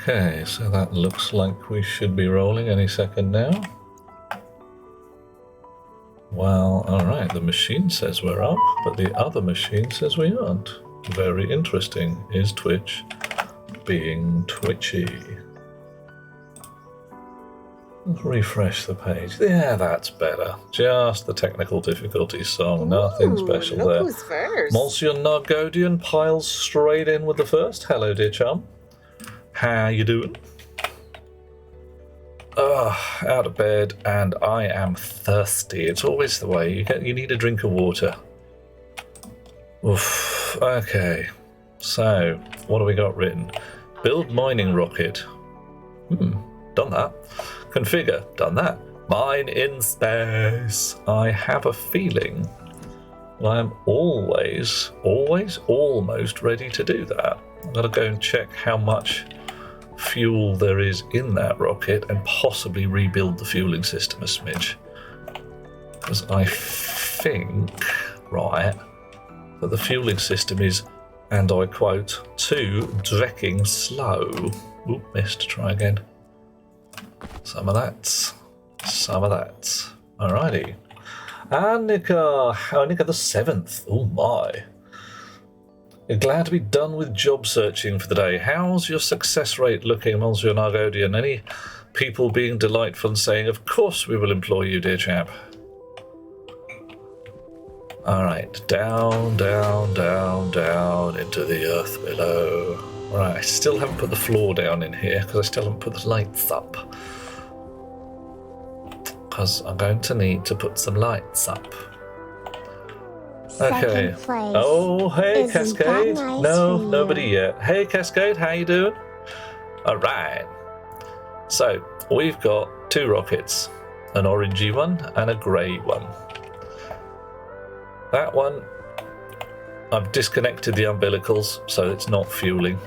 Okay, so that looks like we should be rolling any second now. Well, alright, the machine says we're up, but the other machine says we aren't. Very interesting. Is Twitch being twitchy? Let's refresh the page. Yeah, that's better. Just the technical difficulties song. Nothing special look there. Who's first? Monsieur Nargodian piles straight in with the first. Hello, dear chum. How you doing? Out of bed, and I am thirsty. It's always the way. You need a drink of water. Oof. Okay. So, what have we got written? Build mining rocket. Done that. Configure. Done that. Mine in space. I have a feeling I am almost ready to do that. I've got to go and check how much fuel there is in that rocket and possibly rebuild the fueling system a smidge. Because I think, right, that the fueling system is, and I quote, too drecking slow. Oop, missed. Try again. Some of that. Alrighty. Annika the 7th. Oh my. You're glad to be done with job searching for the day. How's your success rate looking, Monsieur Nargodian? Any people being delightful and saying, of course we will employ you, dear chap? Alright, down into the earth below. Alright, I still haven't put the floor down in here because I still haven't put the lights up. Because I'm going to need to put some lights up. Okay. Oh, hey, Cascade. Nice no, nobody yet. Hey, Cascade, how you doing? All right. So, we've got 2 rockets. An orangey one and a grey one. That one, I've disconnected the umbilicals, so it's not fueling.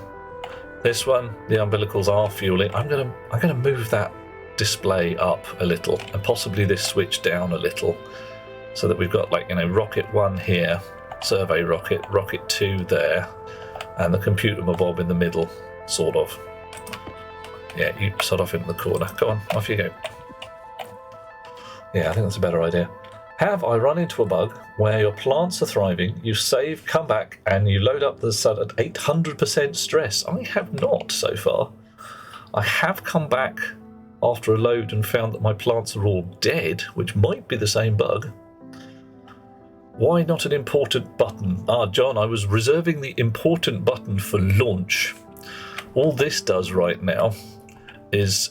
This one, the umbilicals are fueling. I'm gonna move that display up a little, and possibly this switch down a little, so that we've got, like, rocket 1 here, survey rocket, rocket 2 there, and the computer mabob in the middle, sort of. Yeah, you sort of in the corner. Go on, off you go. Yeah, I think that's a better idea. Have I run into a bug where your plants are thriving, you save, come back, and you load up the sun at 800% stress? I have not so far. I have come back after a load and found that my plants are all dead, which might be the same bug. Why not an important button? John, I was reserving the important button for launch. All this does right now is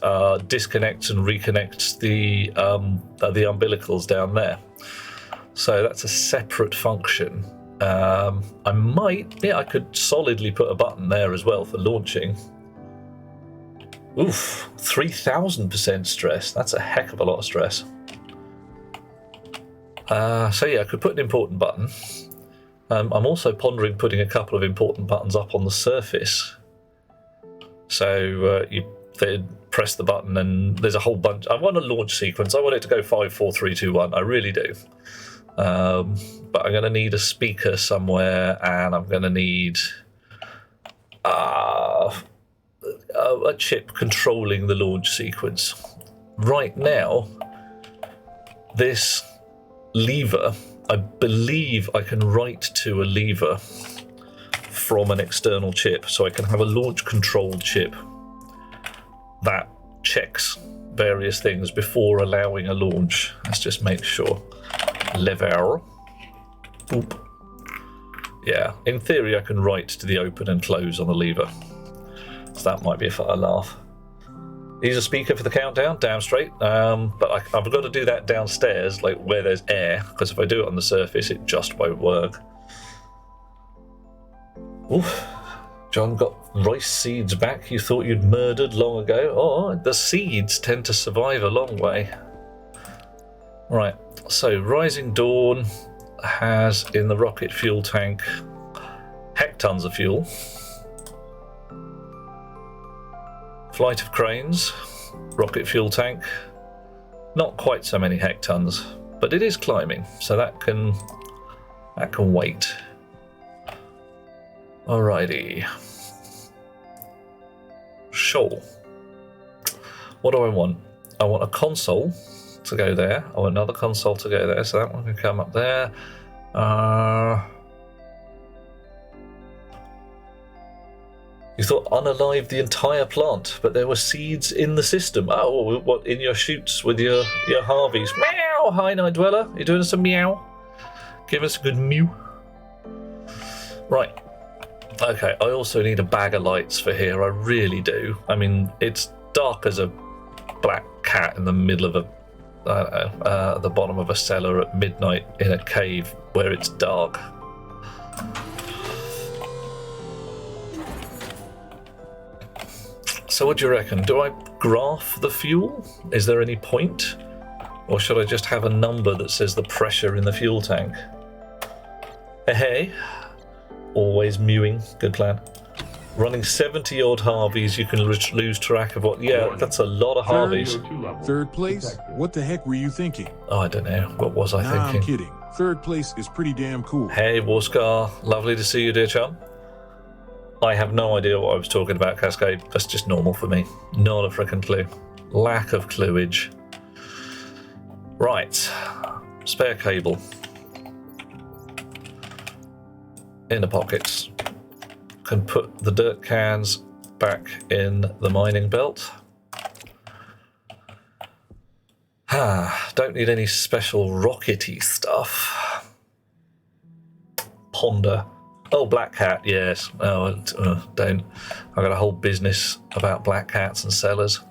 disconnects and reconnects the umbilicals down there. So that's a separate function. I could solidly put a button there as well for launching. Oof, 3000% stress. That's a heck of a lot of stress. So yeah, I could put an important button. I'm also pondering putting a couple of important buttons up on the surface. So they press the button and there's a whole bunch. I want a launch sequence. I want it to go 5, 4, 3, 2, 1. I really do. But I'm going to need a speaker somewhere, and I'm going to need a chip controlling the launch sequence. Right now, this lever, I believe I can write to a lever from an external chip, so I can have a launch control chip that checks various things before allowing a launch. Let's just make sure. Lever. Boop. Yeah, in theory I can write to the open and close on the lever. So that might be a fire laugh. Use a speaker for the countdown, damn straight. But I've got to do that downstairs, like where there's air, because if I do it on the surface, it just won't work. Oof. John got rice seeds back you thought you'd murdered long ago. Oh, the seeds tend to survive a long way. Right, so Rising Dawn has in the rocket fuel tank hectons of fuel. Flight of Cranes, rocket fuel tank, not quite so many hectons, but it is climbing, so that can wait. Alrighty. Sure. What do I want? I want a console to go there. I want another console to go there, so that one can come up there. You thought unalive the entire plant, but there were seeds in the system. Oh, what, in your shoots with your Harveys? Meow! Hi, Night Dweller. You doing some meow? Give us a good mew. Right. Okay, I also need a bag of lights for here. I really do. I mean, it's dark as a black cat in the middle of the bottom of a cellar at midnight in a cave where it's dark. So what do you reckon? Do I graph the fuel? Is there any point? Or should I just have a number that says the pressure in the fuel tank? Hey, always mewing. Good plan. Running 70 odd Harveys, you can lose track of what... Yeah, that's a lot of Harveys. Third place? What the heck were you thinking? Oh, I don't know. What was I thinking? I'm kidding. Third place is pretty damn cool. Hey, Warscar. Lovely to see you, dear chum. I have no idea what I was talking about, Cascade. That's just normal for me. Not a frickin' clue. Lack of clueage. Right. Spare cable. In the pockets. Can put the dirt cans back in the mining belt. Don't need any special rockety stuff. Ponder. Oh, black cat, yes. Oh, don't. I've got a whole business about black cats and cellars.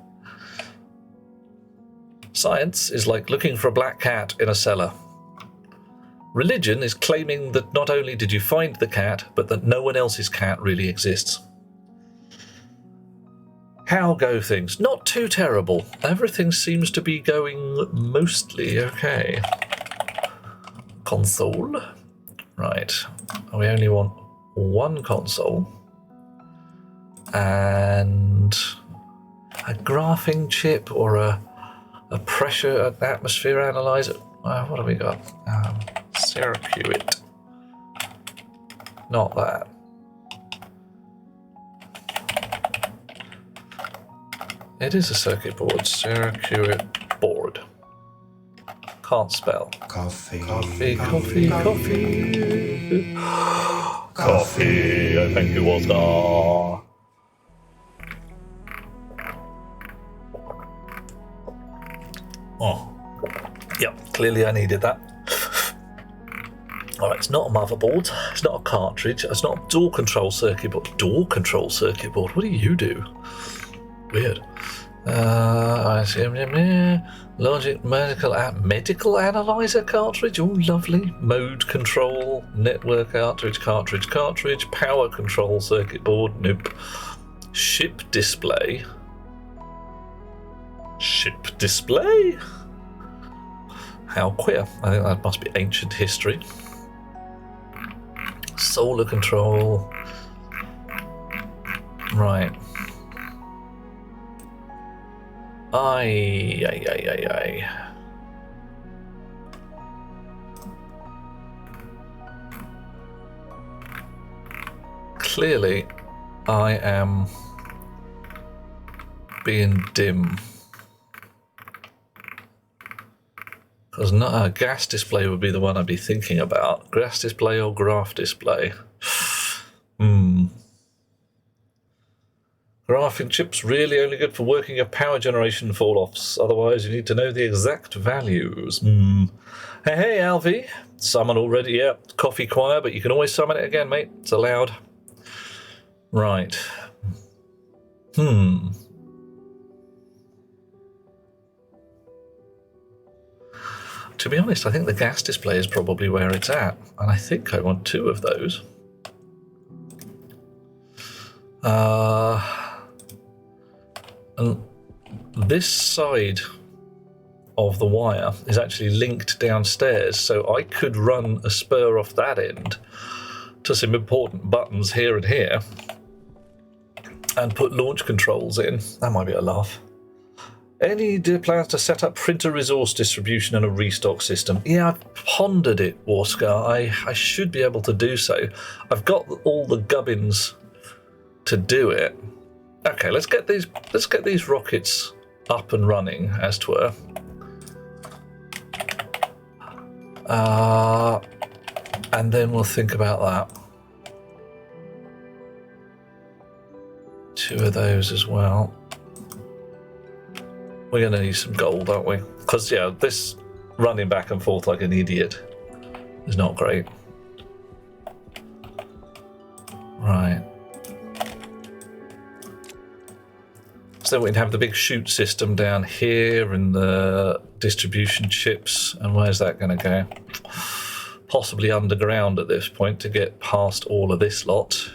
Science is like looking for a black cat in a cellar. Religion is claiming that not only did you find the cat, but that no one else's cat really exists. How go things? Not too terrible. Everything seems to be going mostly okay. Console. Right. We only want one console. And a graphing chip or a pressure atmosphere analyzer. What have we got? Circuit. Not that. It is a circuit board. Circuit board. Can't spell. Coffee. Coffee, coffee, coffee. Coffee, I think it was that. Oh. Yep, clearly I needed that. Alright, it's not a motherboard, it's not a cartridge, it's not a door control circuit board. Door control circuit board? What do you do? Weird. I see. Logic medical analyzer cartridge. Oh, lovely. Mode control, network cartridge, power control circuit board. Nope. Ship display. Ship display? How queer. I think that must be ancient history. Solar control. Right. Aye. Clearly, I am being dim. Because a gas display would be the one I'd be thinking about. Gas display or graph display? Graphing chips really only good for working your power generation fall-offs. Otherwise, you need to know the exact values. Hey, Alfie. Summon already. Yeah, coffee choir, but you can always summon it again, mate. It's allowed. Right. To be honest, I think the gas display is probably where it's at. And I think I want two of those. And this side of the wire is actually linked downstairs, so I could run a spur off that end to some important buttons here and here and put launch controls in. That might be a laugh. Any plans to set up printer resource distribution and a restock system? Yeah, I've pondered it, Warscar. I should be able to do so. I've got all the gubbins to do it. Okay, let's get these rockets up and running, as 'twere. And then we'll think about that. 2 of those as well. We're going to need some gold, aren't we? Because, yeah, this running back and forth like an idiot is not great. Right. So we'd have the big chute system down here and the distribution chips. And where's that going to go? Possibly underground at this point to get past all of this lot.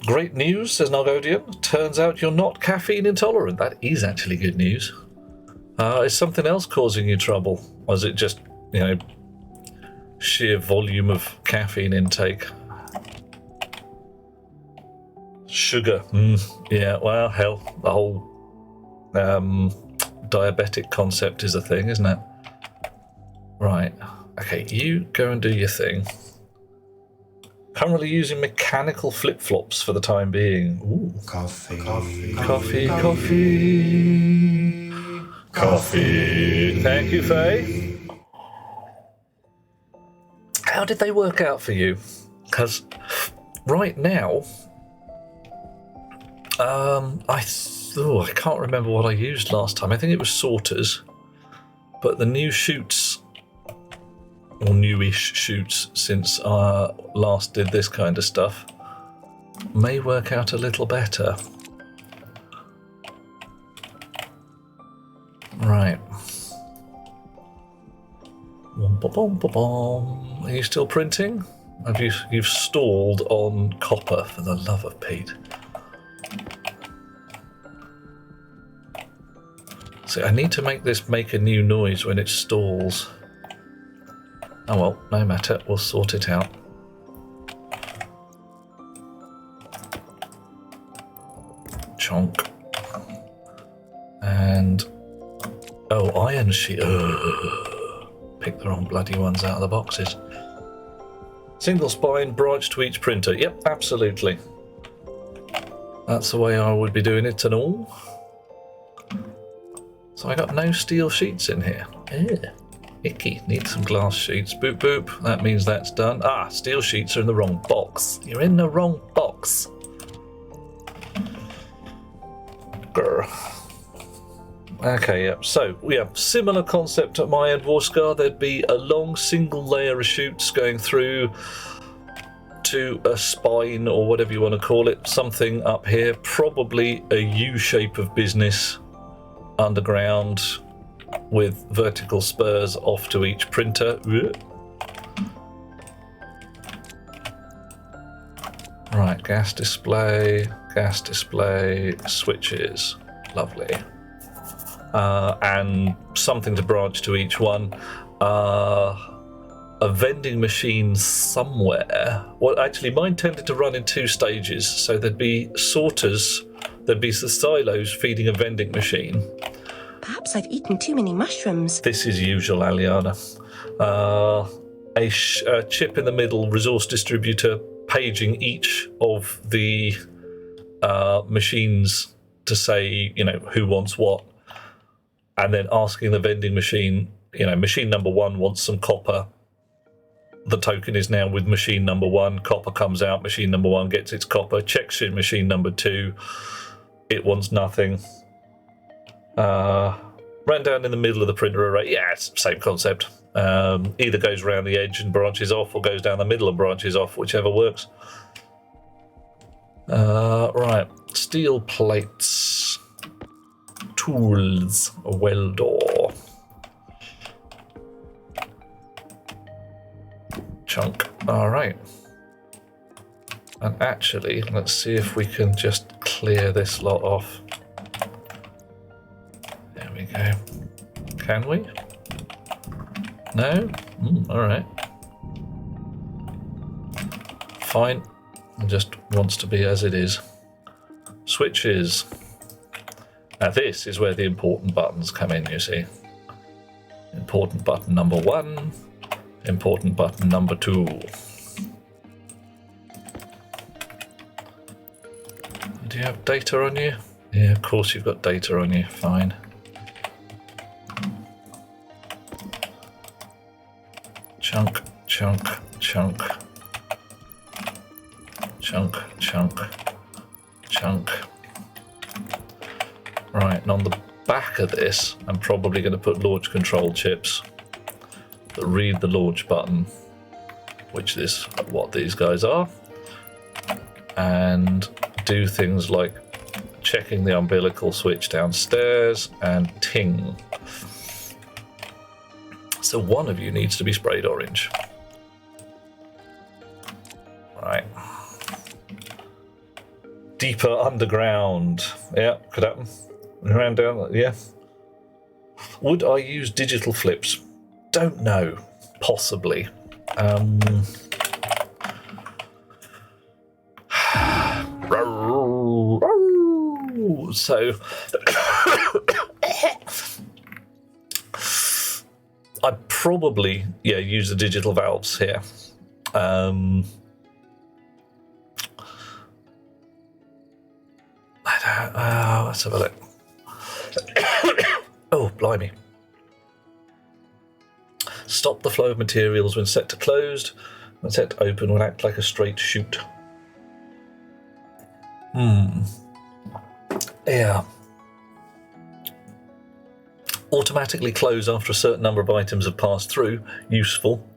Great news, says Nargodian. Turns out you're not caffeine intolerant. That is actually good news. Is something else causing you trouble? Or is it just, you know, sheer volume of caffeine intake? Sugar. Yeah, well, hell, the whole diabetic concept is a thing, isn't it? Right. Okay, you go and do your thing. Currently using mechanical flip-flops for the time being. Ooh. Coffee. Thank you, Faye. How did they work out for you? Because right now, I can't remember what I used last time. I think it was sorters, but the new chutes, or newish chutes since I last did this kind of stuff, may work out a little better. Right. Are you still printing? You've stalled on copper, for the love of Pete. So I need to make this make a new noise when it stalls. Oh well, no matter, we'll sort it out. Chonk. And... oh, iron sheet. Pick the wrong bloody ones out of the boxes. Single spine, branch to each printer. Yep, absolutely. That's the way I would be doing it and all. So I got no steel sheets in here. Icky. Need some glass sheets. Boop boop. That means that's done. Ah, steel sheets are in the wrong box. You're in the wrong box. Grr. Okay, yeah. So we have similar concept at my end, Warscar. There'd be a long single layer of chutes going through to a spine or whatever you want to call it. Something up here, probably a U shape of business underground with vertical spurs off to each printer. Right, gas display, switches. Lovely. And something to branch to each one. A vending machine somewhere. Well, actually, mine tended to run in 2 stages. So there'd be sorters, there'd be the silos feeding a vending machine. Perhaps I've eaten too many mushrooms. This is usual, Aliana. A chip in the middle, resource distributor, paging each of the machines to say, you know, who wants what. And then asking the vending machine, you know, machine number 1 wants some copper. The token is now with machine number 1. Copper comes out, machine number 1 gets its copper, checks in machine number 2. It wants nothing. Ran down in the middle of the printer array. Yeah, it's the same concept. Either goes around the edge and branches off, or goes down the middle and branches off, whichever works. Right, steel plates. Tools, a welder. Chunk. All right. And actually, let's see if we can just clear this lot off. There we go. Can we? No? All right. Fine. It just wants to be as it is. Switches. Now this is where the important buttons come in, you see. Important button number 1, important button number 2. Do you have data on you? Yeah, of course you've got data on you. Fine. Chunk, chunk, chunk. Chunk, chunk, chunk. Right, and on the back of this, I'm probably going to put launch control chips that read the launch button, which is what these guys are, and do things like checking the umbilical switch downstairs and ting. So one of you needs to be sprayed orange. Right. Deeper underground. Yeah, could happen. Around down, yeah. Would I use digital flips? Don't know. Possibly. So I'd probably use the digital valves here. Let's have a look. Oh, blimey. Stop the flow of materials when set to closed. When set to open, will act like a straight chute. Yeah. Automatically close after a certain number of items have passed through. Useful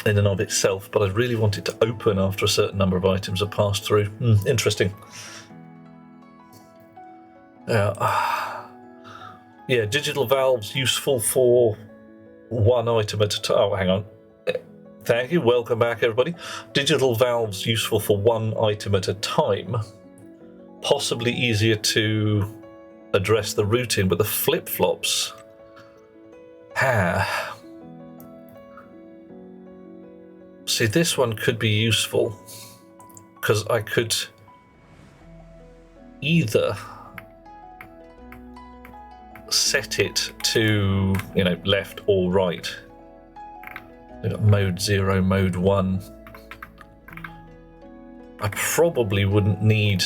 in and of itself, but I really want it to open after a certain number of items have passed through. Interesting. Yeah, digital valves useful for one item at a time. Oh, hang on. Thank you. Welcome back, everybody. Digital valves useful for one item at a time. Possibly easier to address the routing, but the flip-flops. See, this one could be useful because I could either set it to, left or right. We've got mode 0, mode 1. I probably wouldn't need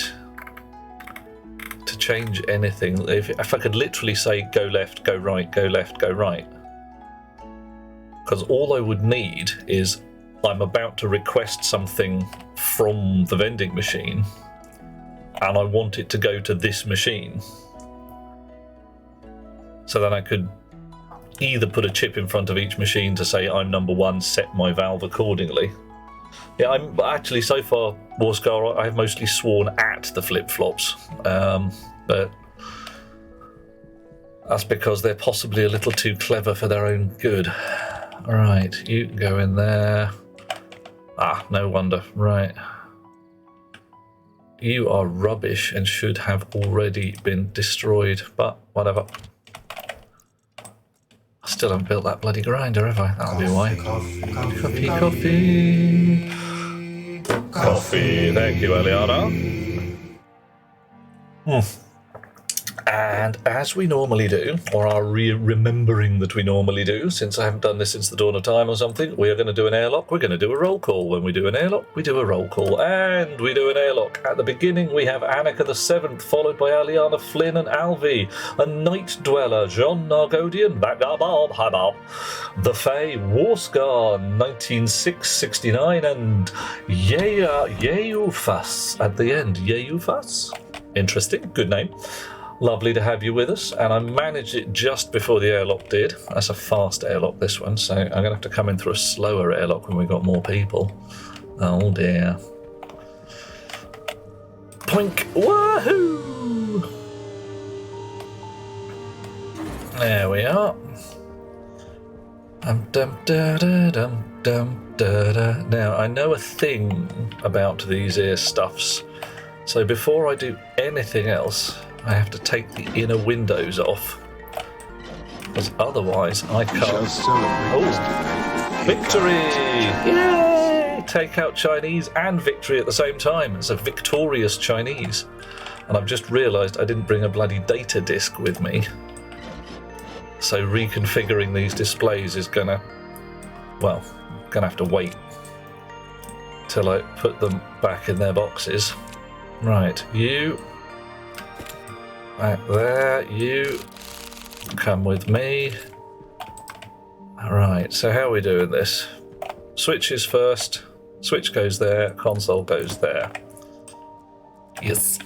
to change anything. If I could literally say go left, go right, go left, go right. Because all I would need is I'm about to request something from the vending machine and I want it to go to this machine. So then I could either put a chip in front of each machine to say I'm number 1, set my valve accordingly. Yeah, I'm actually, so far, Warscar, I have mostly sworn at the flip-flops, but that's because they're possibly a little too clever for their own good. Right, you can go in there. Ah, no wonder. Right. You are rubbish and should have already been destroyed, but whatever. I still haven't built that bloody grinder, have I? That'll be why. Coffee, coffee. Coffee. Thank you, Eliana. And as we normally do, or are remembering that we normally do, since I haven't done this since the dawn of time or something, we are going to do an airlock. We're going to do a roll call. When we do an airlock, we do a roll call. And we do an airlock. At the beginning, we have Annika the 7th, followed by Aliana Flynn and Alvi, a Night Dweller, John Nargodian, Bob, the Fae, Warscar, 19669, and Yeufas at the end. Yeufas? Interesting. Good name. Lovely to have you with us, and I managed it just before the airlock did. That's a fast airlock, this one, so I'm going to have to come in through a slower airlock when we've got more people. Oh dear. Poink! Wahoo! There we are. Now, I know a thing about these ear stuffs, so before I do anything else, I have to take the inner windows off, because otherwise I can't. Oh, victory! Yay! Take out Chinese and victory at the same time. It's a victorious Chinese. And I've just realised I didn't bring a bloody data disk with me. So reconfiguring these displays is gonna have to wait till I put them back in their boxes. Right, you Right there, you come with me. Alright, so how are we doing this? Switches first. Switch goes there, console goes there. Yes.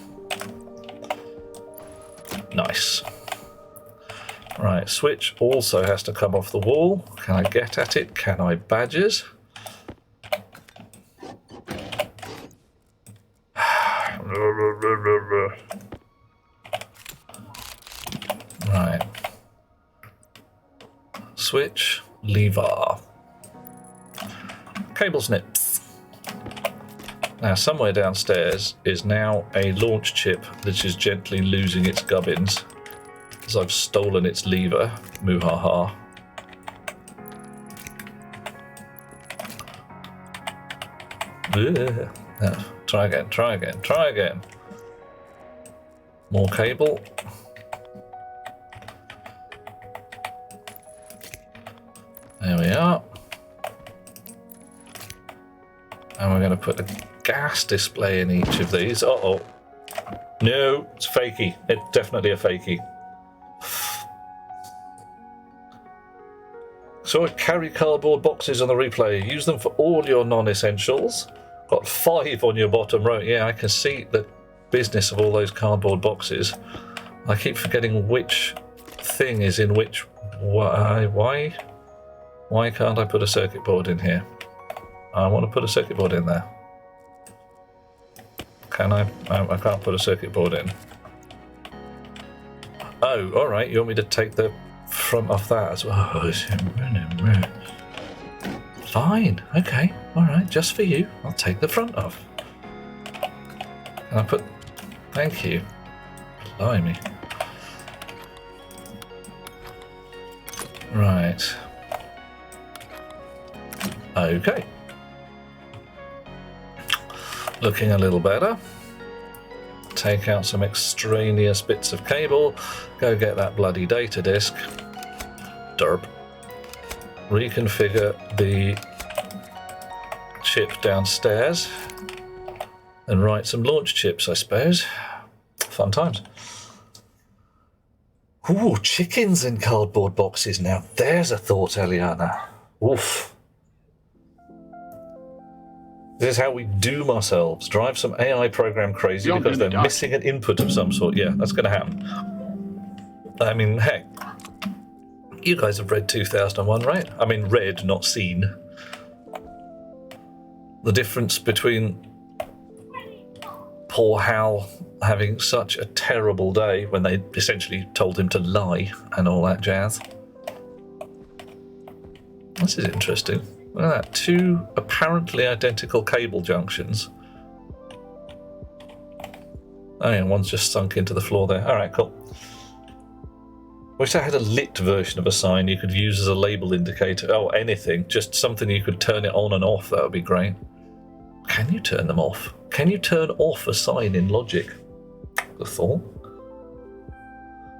Nice. Right, switch also has to come off the wall. Can I get at it? Can I, badges? Right. Switch, lever. Cable snips. Now, somewhere downstairs is now a launch chip that is gently losing its gubbins as I've stolen its lever. Moo-ha-ha. No, try again, try again, try again. More cable. There we are. And we're going to put a gas display in each of these. Uh-oh. No, it's fakey. It's definitely a fakey. So carry cardboard boxes on the replay. Use them for all your non-essentials. Got 5 on your bottom row. Yeah, I can see the business of all those cardboard boxes. I keep forgetting which thing is in which. Why can't I put a circuit board in here? I want to put a circuit board in there. Can I? I can't put a circuit board in. Oh, all right. You want me to take the front off that as well? Fine. Okay. All right. Just for you, I'll take the front off. Can I put? Thank you. Blimey. Right. Okay. Looking a little better. Take out some extraneous bits of cable. Go get that bloody data disk. Derp. Reconfigure the chip downstairs. And write some launch chips, I suppose. Fun times. Ooh, chickens in cardboard boxes now. There's a thought, Eliana. Oof. This is how we doom ourselves. Drive some AI program crazy because they're missing an input of some sort. Yeah, that's going to happen. I mean, heck, you guys have read 2001, right? I mean, read, not seen. The difference between poor Hal having such a terrible day when they essentially told him to lie and all that jazz. This is interesting. Look at that, 2 apparently identical cable junctions. Oh yeah, one's just sunk into the floor there. Alright, cool. Wish I had a lit version of a sign you could use as a label indicator. Oh, anything. Just something you could turn it on and off. That would be great. Can you turn them off? Can you turn off a sign in Logic? The thought.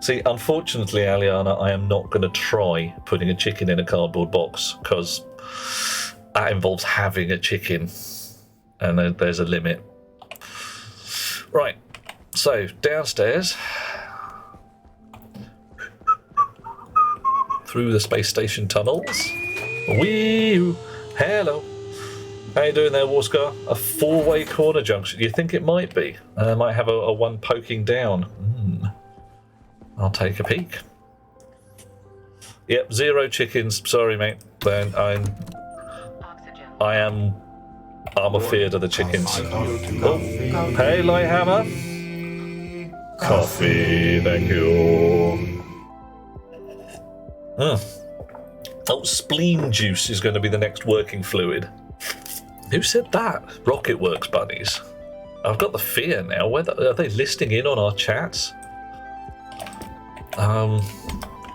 See, unfortunately, Aliana, I am not going to try putting a chicken in a cardboard box because that involves having a chicken, and there's a limit. Right, so downstairs, through the space station tunnels. Wee! Hello. How you doing there, Warscar? A 4-way corner junction. You think it might be? Might have a one poking down. I'll take a peek. Yep, 0 chickens. Sorry, mate. Then I'm afeared of the chickens. Oh, hey, Lighthammer. Coffee, thank you. Oh, spleen juice is going to be the next working fluid. Who said that? Rocketworks bunnies. I've got the fear now. Are they listening in on our chats?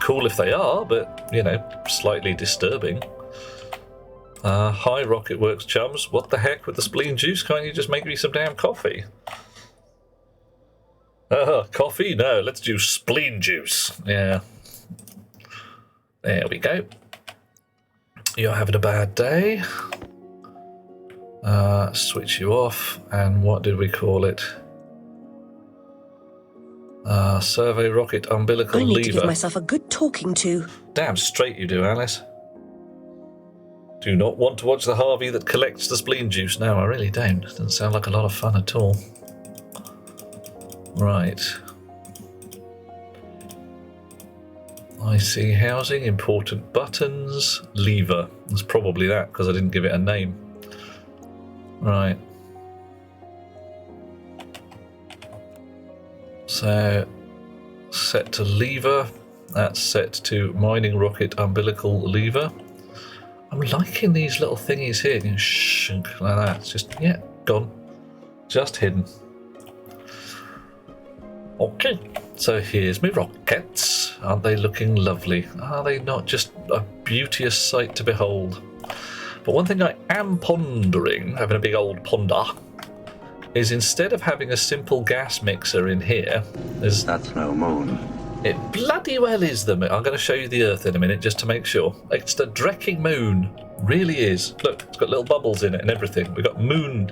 Cool if they are, but, you know, slightly disturbing. Hi, Rocketworks chums. What the heck with the spleen juice? Can't you just make me some damn coffee? Coffee? No, let's do spleen juice. Yeah. There we go. You're having a bad day. Switch you off. And what did we call it? Survey rocket umbilical I need to give lever. myself a good talking to. Damn straight you do, Alice. Do not want to watch the Harvey that collects the spleen juice. No, I really don't. Doesn't sound like a lot of fun at all. Right. I see housing, important buttons, lever. It's probably that because I didn't give it a name. Right. So, set to lever. That's set to mining rocket umbilical lever. I'm liking these little thingies here. You know, shunk like that. It's just, yeah, gone. Just hidden. Okay. So here's my rockets. Aren't they looking lovely? Are they not just a beauteous sight to behold? But one thing I am pondering, having a big old ponder, is instead of having a simple gas mixer in here, That's no moon. it bloody well is the moon. I'm going to show you the Earth in a minute just to make sure. It's the drecking moon. Really is. Look, it's got little bubbles in it and everything. We've got moon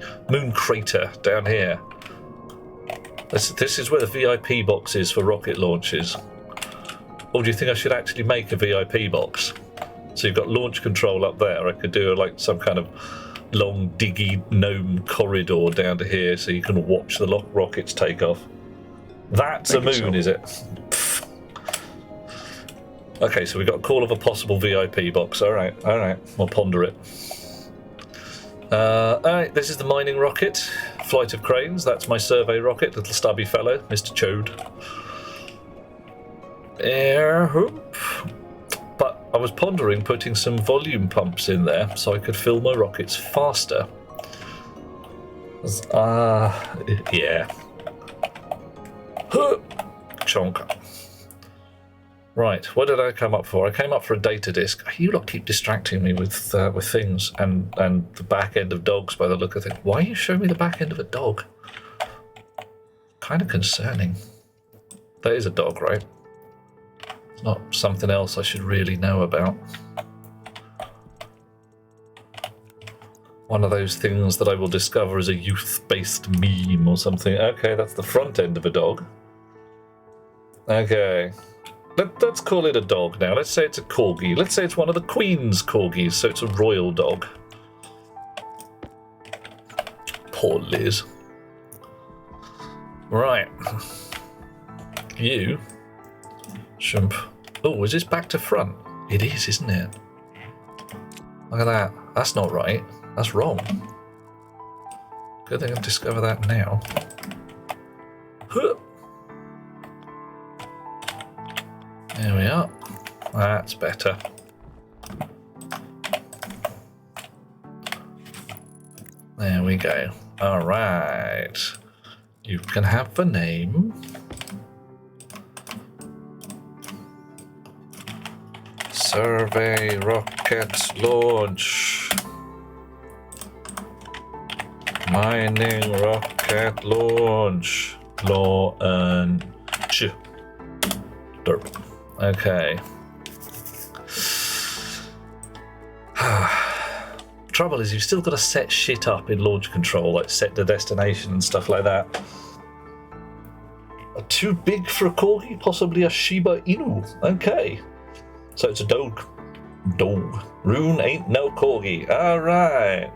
crater down here. This is where the VIP box is for rocket launches. Or do you think I should actually make a VIP box? So you've got launch control up there. I could do like some kind of long diggy gnome corridor down to here so you can watch the rockets take off. That's a moon, is it? Pfft. Okay, so we've got a call of a possible VIP box. All right, we'll ponder it. All right, this is the mining rocket. Flight of cranes. That's my survey rocket, little stubby fellow, Mr. Chode. Air hoop. But I was pondering putting some volume pumps in there so I could fill my rockets faster. Yeah. Chonk. Right, what did I come up for? I came up for a data disk. You lot keep distracting me with things and the back end of dogs by the look of it. Why are you showing me the back end of a dog? Kind of concerning. That is a dog, right? It's not something else I should really know about. One of those things that I will discover as a youth-based meme or something. Okay, that's the front end of a dog. Okay. Let's call it a dog now. Let's say it's a corgi. Let's say it's one of the Queen's corgis, so it's a royal dog. Poor Liz. Right. You. Shump. Oh, is this back to front? It is, isn't it? Look at that. That's not right. That's wrong. Good thing I've discovered that now. Huh. There we are. That's better. There we go. All right. You can have the name. Survey rocket launch. Mining rocket launch. Launch. Derp. Okay. Trouble is, you've still got to set shit up in launch control, like set the destination and stuff like that. Too big for a corgi, possibly a Shiba Inu. Okay. So it's a dog. Dog. Rune ain't no corgi. Alright.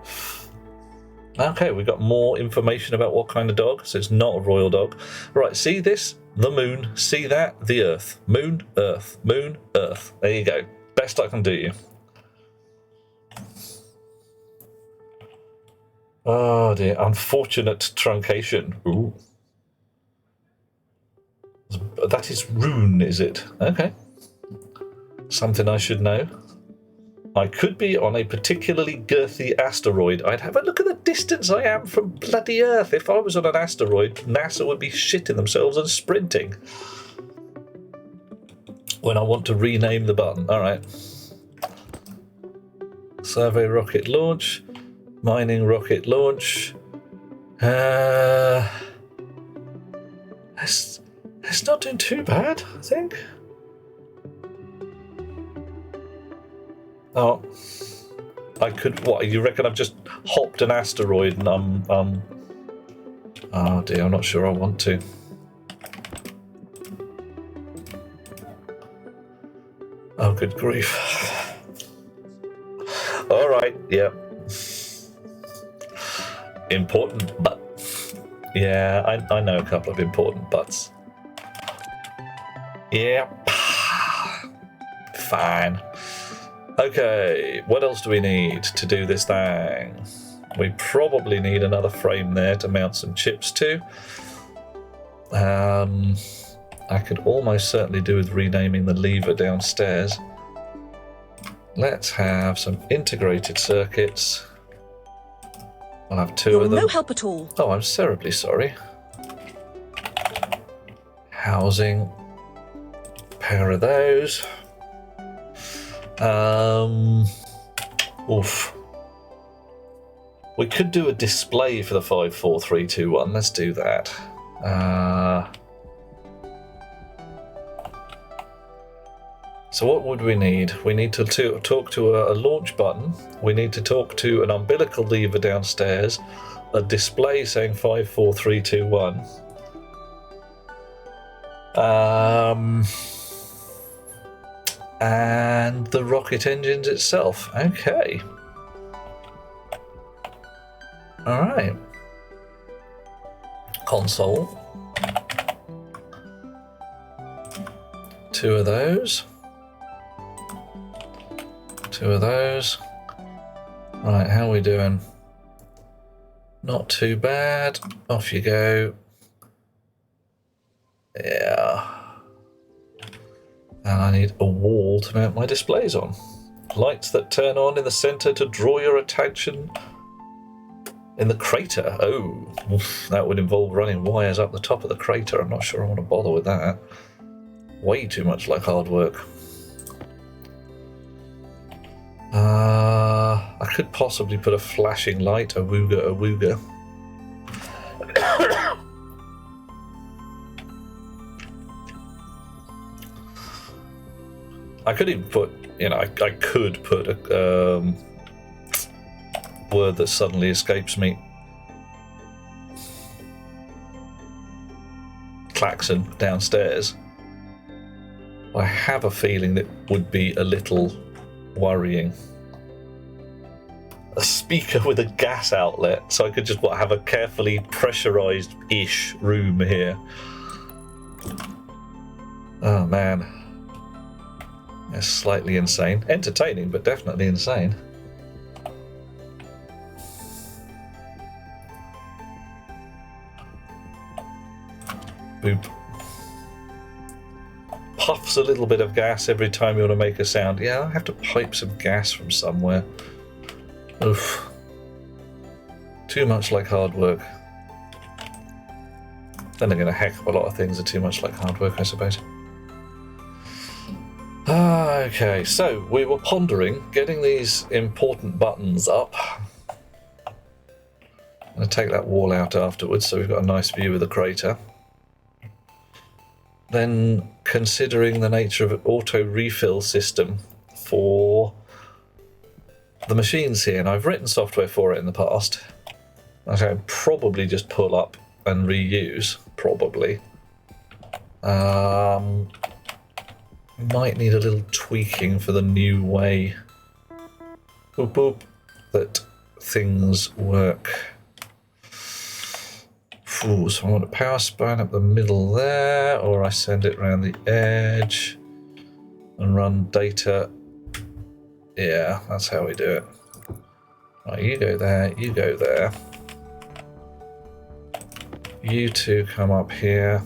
Okay, we've got more information about what kind of dog. So it's not a royal dog. Right, see this? The moon. See that? The earth. Moon, earth. Moon, earth. There you go. Best I can do you. Oh dear. Unfortunate truncation. Ooh. That is rune, is it? Okay. Something I should know. I could be on a particularly girthy asteroid. I'd have a look at the distance I am from bloody Earth. If I was on an asteroid, NASA would be shitting themselves and sprinting. When I want to rename the button. All right. Survey rocket launch. Mining rocket launch. It's not doing too bad, I think. Oh, I could. What, you reckon I've just hopped an asteroid and oh dear, I'm not sure I want to. Oh, good grief. All right, yep. Important but. Yeah, I know a couple of important buts. Yep. Fine. Okay, what else do we need to do this thing? We probably need another frame there to mount some chips to. I could almost certainly do with renaming the lever downstairs. Let's have some integrated circuits. I'll have two of them. No help at all. Oh, I'm terribly sorry. Housing. Pair of those. Oof. We could do a display for the 54321. Let's do that. So what would we need? We need to talk to a launch button. We need to talk to an umbilical lever downstairs. A display saying 54321. And the rocket engines itself. Okay. All right. Console. Two of those. Two of those. Right, how are we doing? Not too bad. Off you go. Yeah. And I need a wall to mount my displays on. Lights that turn on in the center to draw your attention. In the crater. Oh, oof, that would involve running wires up the top of the crater. I'm not sure I want to bother with that. Way too much like hard work. I could possibly put a flashing light, awooga. I could even put, I could put a word that suddenly escapes me. Klaxon downstairs. I have a feeling that would be a little worrying. A speaker with a gas outlet, so I could just have a carefully pressurized-ish room here. Oh man. That's slightly insane. Entertaining, but definitely insane. Boop. Puffs a little bit of gas every time you want to make a sound. Yeah, I'll have to pipe some gas from somewhere. Oof. Too much like hard work. Then again, a heck of a lot of things are too much like hard work, I suppose. Okay, so we were pondering getting these important buttons up. I'm going to take that wall out afterwards so we've got a nice view of the crater. Then considering the nature of an auto refill system for the machines here, and I've written software for it in the past. I can probably just pull up and reuse, probably. Might need a little tweaking for the new way boop, boop, that things work. Ooh, so I want a power spine up the middle there, or I send it around the edge and run data. Yeah, that's how we do it. Right, you go there, you go there. You two come up here.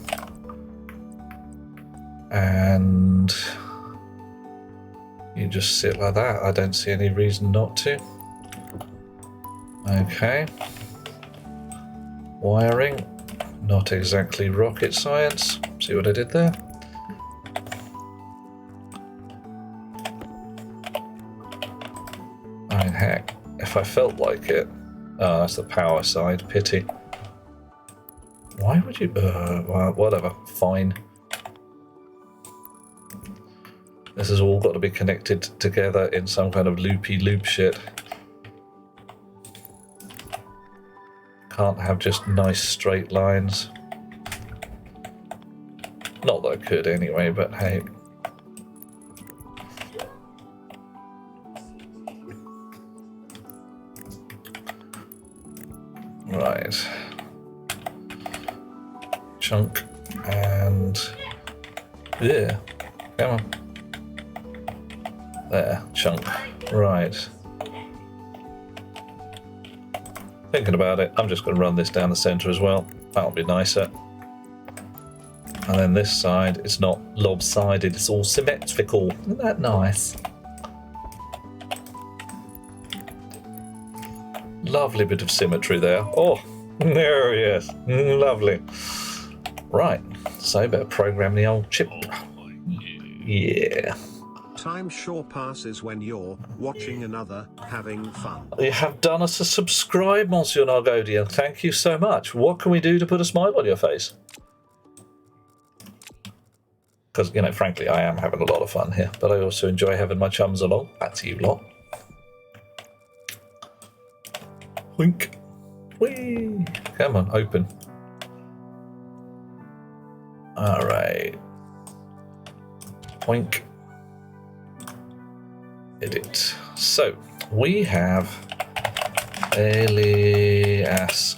And you just sit like that. I don't see any reason not to. Okay. Wiring. Not exactly rocket science. See what I did there? I mean, heck, if I felt like it. Oh, that's the power side. Pity. Why would you... well, whatever. Fine. This has all got to be connected together in some kind of loopy-loop shit. Can't have just nice straight lines. Not that I could anyway, but hey. Right. Chunk and yeah, come on. There, chunk. Right. Thinking about it, I'm just going to run this down the centre as well. That'll be nicer. And then this side, it's not lopsided, it's all symmetrical. Isn't that nice? Lovely bit of symmetry there. Oh, there he is. Lovely. Right, so better program the old chip. Yeah. Time sure passes when you're watching another having fun. You have done us a subscribe, Monsieur Nargodian. Thank you so much. What can we do to put a smile on your face? Because, you know, frankly, I am having a lot of fun here, but I also enjoy having my chums along. That's you lot. Wink. Whee! Come on, open. All right. Wink. Edit. So, we have alias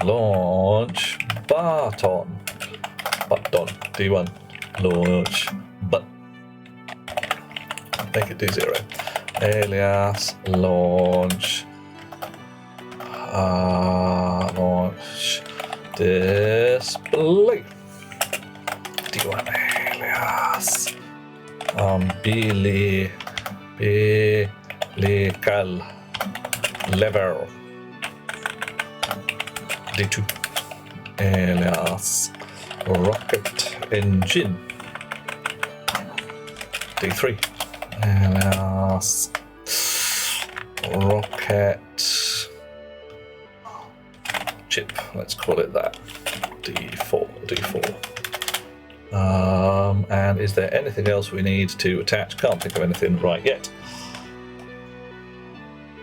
launch button. D1 launch button. Make it D0. Alias launch launch display. D1 alias umbilical lever. D2 alias rocket engine. D3 alias rocket chip, let's call it that. D4. And is there anything else we need to attach? Can't think of anything right yet.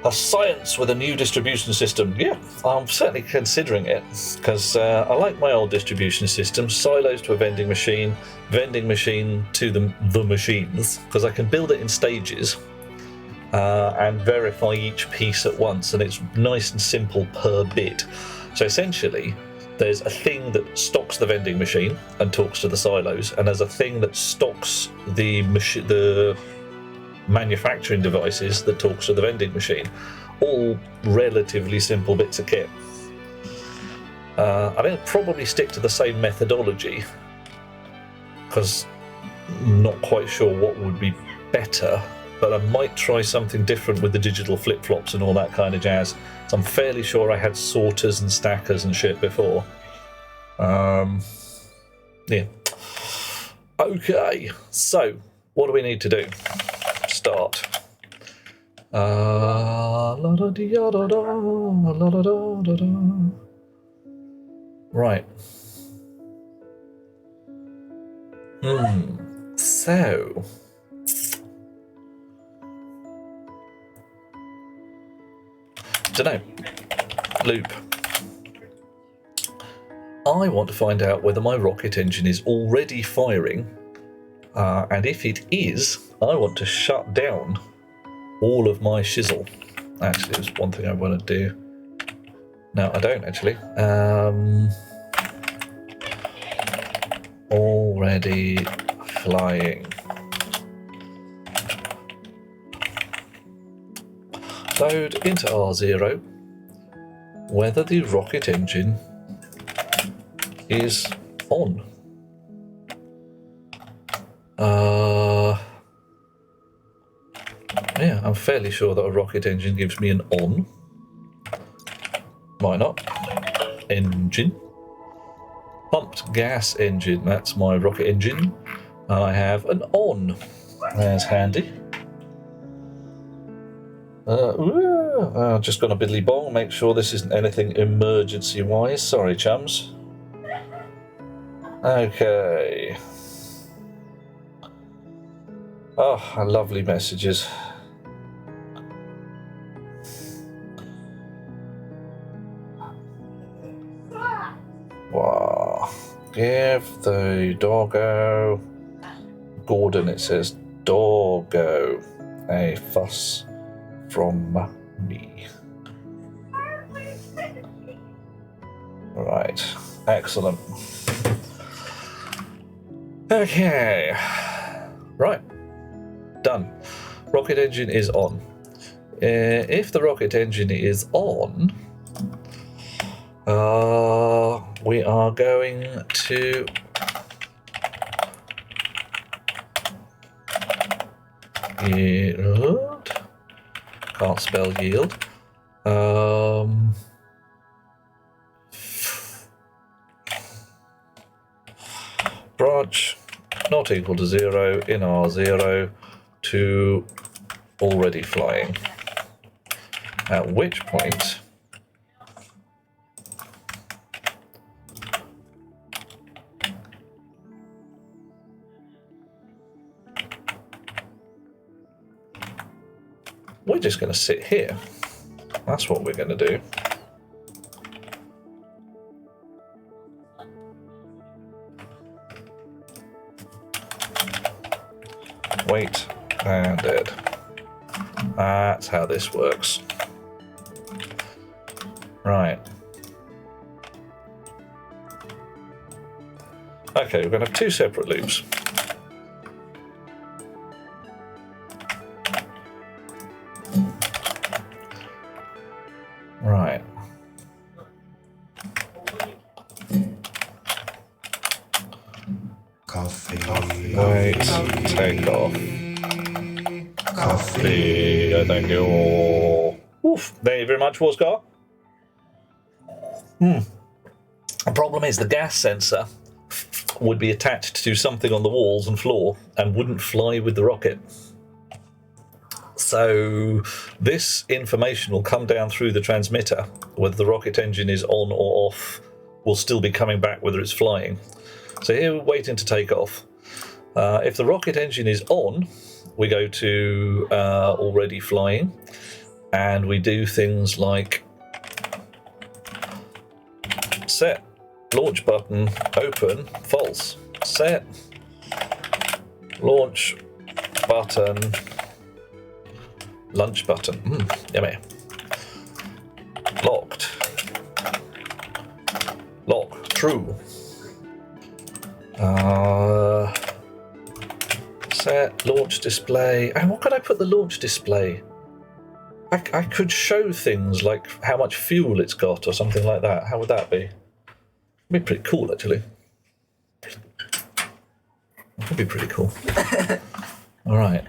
A science with a new distribution system. Yeah, I'm certainly considering it, because I like my old distribution system. Silos to a vending machine to the machines, because I can build it in stages and verify each piece at once, and it's nice and simple per bit. So essentially, there's a thing that stocks the vending machine and talks to the silos, and there's a thing that stocks the manufacturing devices that talks to the vending machine. All relatively simple bits of kit. I think I'll probably stick to the same methodology, because I'm not quite sure what would be better, but I might try something different with the digital flip-flops and all that kind of jazz. So I'm fairly sure I had sorters and stackers and shit before. Yeah. Okay, so what do we need to do? Start. Right. So dunno. Loop. I want to find out whether my rocket engine is already firing, and if it is, I want to shut down all of my shizzle. Actually, there's one thing I want to do. No, I don't actually. Already flying. Load into R0 whether the rocket engine is on. Yeah, I'm fairly sure that a rocket engine gives me an on. Why not? Engine. Pumped gas engine, that's my rocket engine. And I have an on. That's handy. Just gonna biddly bong, make sure this isn't anything emergency wise. Sorry, chums. Okay. Oh, lovely messages. Wow. Give the doggo, Gordon, it says, doggo, a fuss from me. Right, excellent. Okay, right, done. Rocket engine is on. If the rocket engine is on, we are going to yield. Can't spell yield. Branch not equal to 0 in R0 to already flying. At which point we're just going to sit here. That's what we're going to do. Wait and dead. That's how this works. Right. Okay, we're going to have two separate loops. Right. Wait, take off. Coffee, thank you. Oof, thank you very much, Warscar. The problem is the gas sensor would be attached to something on the walls and floor and wouldn't fly with the rocket. So this information will come down through the transmitter. Whether the rocket engine is on or off will still be coming back whether it's flying. So here we're waiting to take off. If the rocket engine is on, we go to already flying, and we do things like set, launch button, open, false, set, launch button, lunch button, yummy, locked, lock, true, set, launch display. And what could I put the launch display? I could show things like how much fuel it's got or something like that. How would that be? It'd be pretty cool, actually. It would be pretty cool. All right.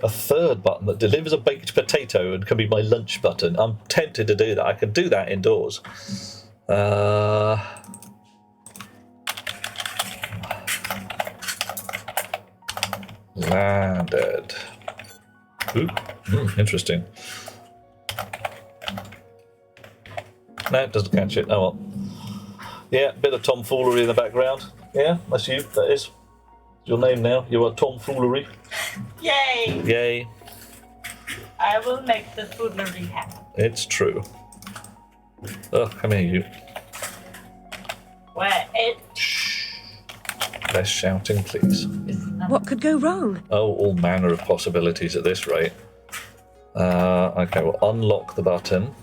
A third button that delivers a baked potato and can be my lunch button. I'm tempted to do that. I can do that indoors. Landed. Ooh, interesting. No, it doesn't catch it. Oh well. Yeah, bit of tomfoolery in the background. Yeah, that's you. That is. Your name now. You are tomfoolery. Yay! Yay. I will make the foolery happen. It's true. Oh, come here, you. Where it Less shouting, please. is not. What could go wrong? Oh, all manner of possibilities at this rate. Okay, we'll unlock the button.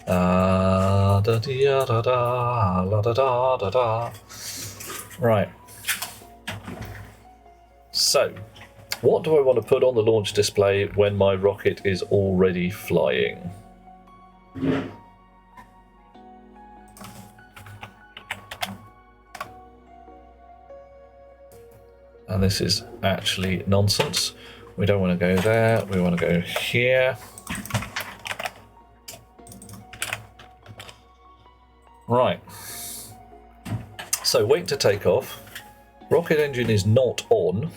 Da da da da la da da da da. Right. So, what do I want to put on the launch display when my rocket is already flying? And this is actually nonsense. We don't want to go there. We want to go here. Right. So wait to take off. Rocket engine is not on.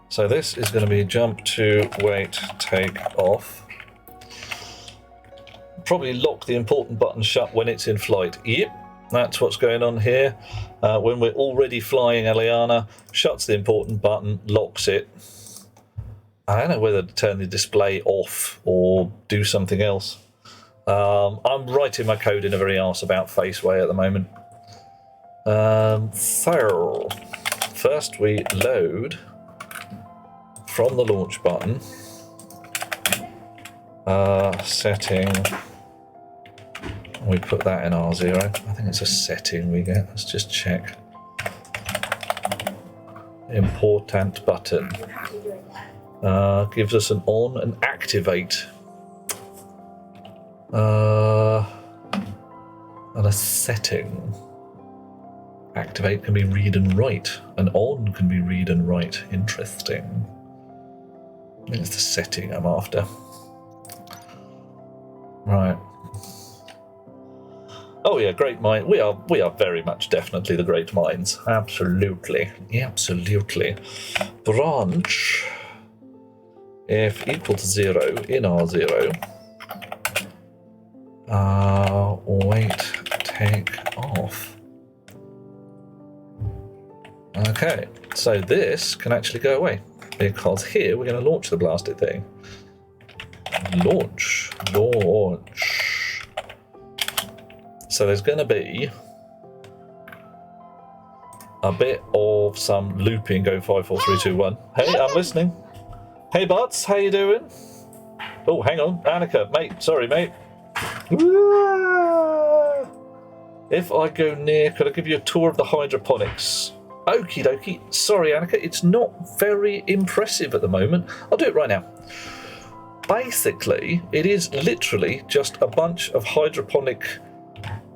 So this is going to be jump to wait, take off. Probably lock the important button shut when it's in flight. Yep, that's what's going on here. When we're already flying, Eliana shuts the important button, locks it. I don't know whether to turn the display off or do something else. I'm writing my code in a very arse-about face way at the moment. So, first we load from the launch button Setting. We put that in R0. I think it's a setting we get. Let's just check. Important button. Gives us an on and activate. And a setting. Activate can be read and write. And on can be read and write. Interesting. I think it's the setting I'm after. Right. Oh yeah, great mind. We are very much definitely the great minds. Absolutely. Absolutely. Branch f equal to 0 in R0. Wait, take off. Okay, so this can actually go away because here we're going to launch the blasted thing. Launch. So there's going to be a bit of some looping. Go 5, 4, 3, 2, 1. Hey, I'm listening. Hey, Butts, how you doing? Oh, hang on, Annika, mate. Sorry, mate. If I go near, could I give you a tour of the hydroponics? Okie dokie. Sorry, Annika, it's not very impressive at the moment. I'll do it right now. Basically, it is literally just a bunch of hydroponic,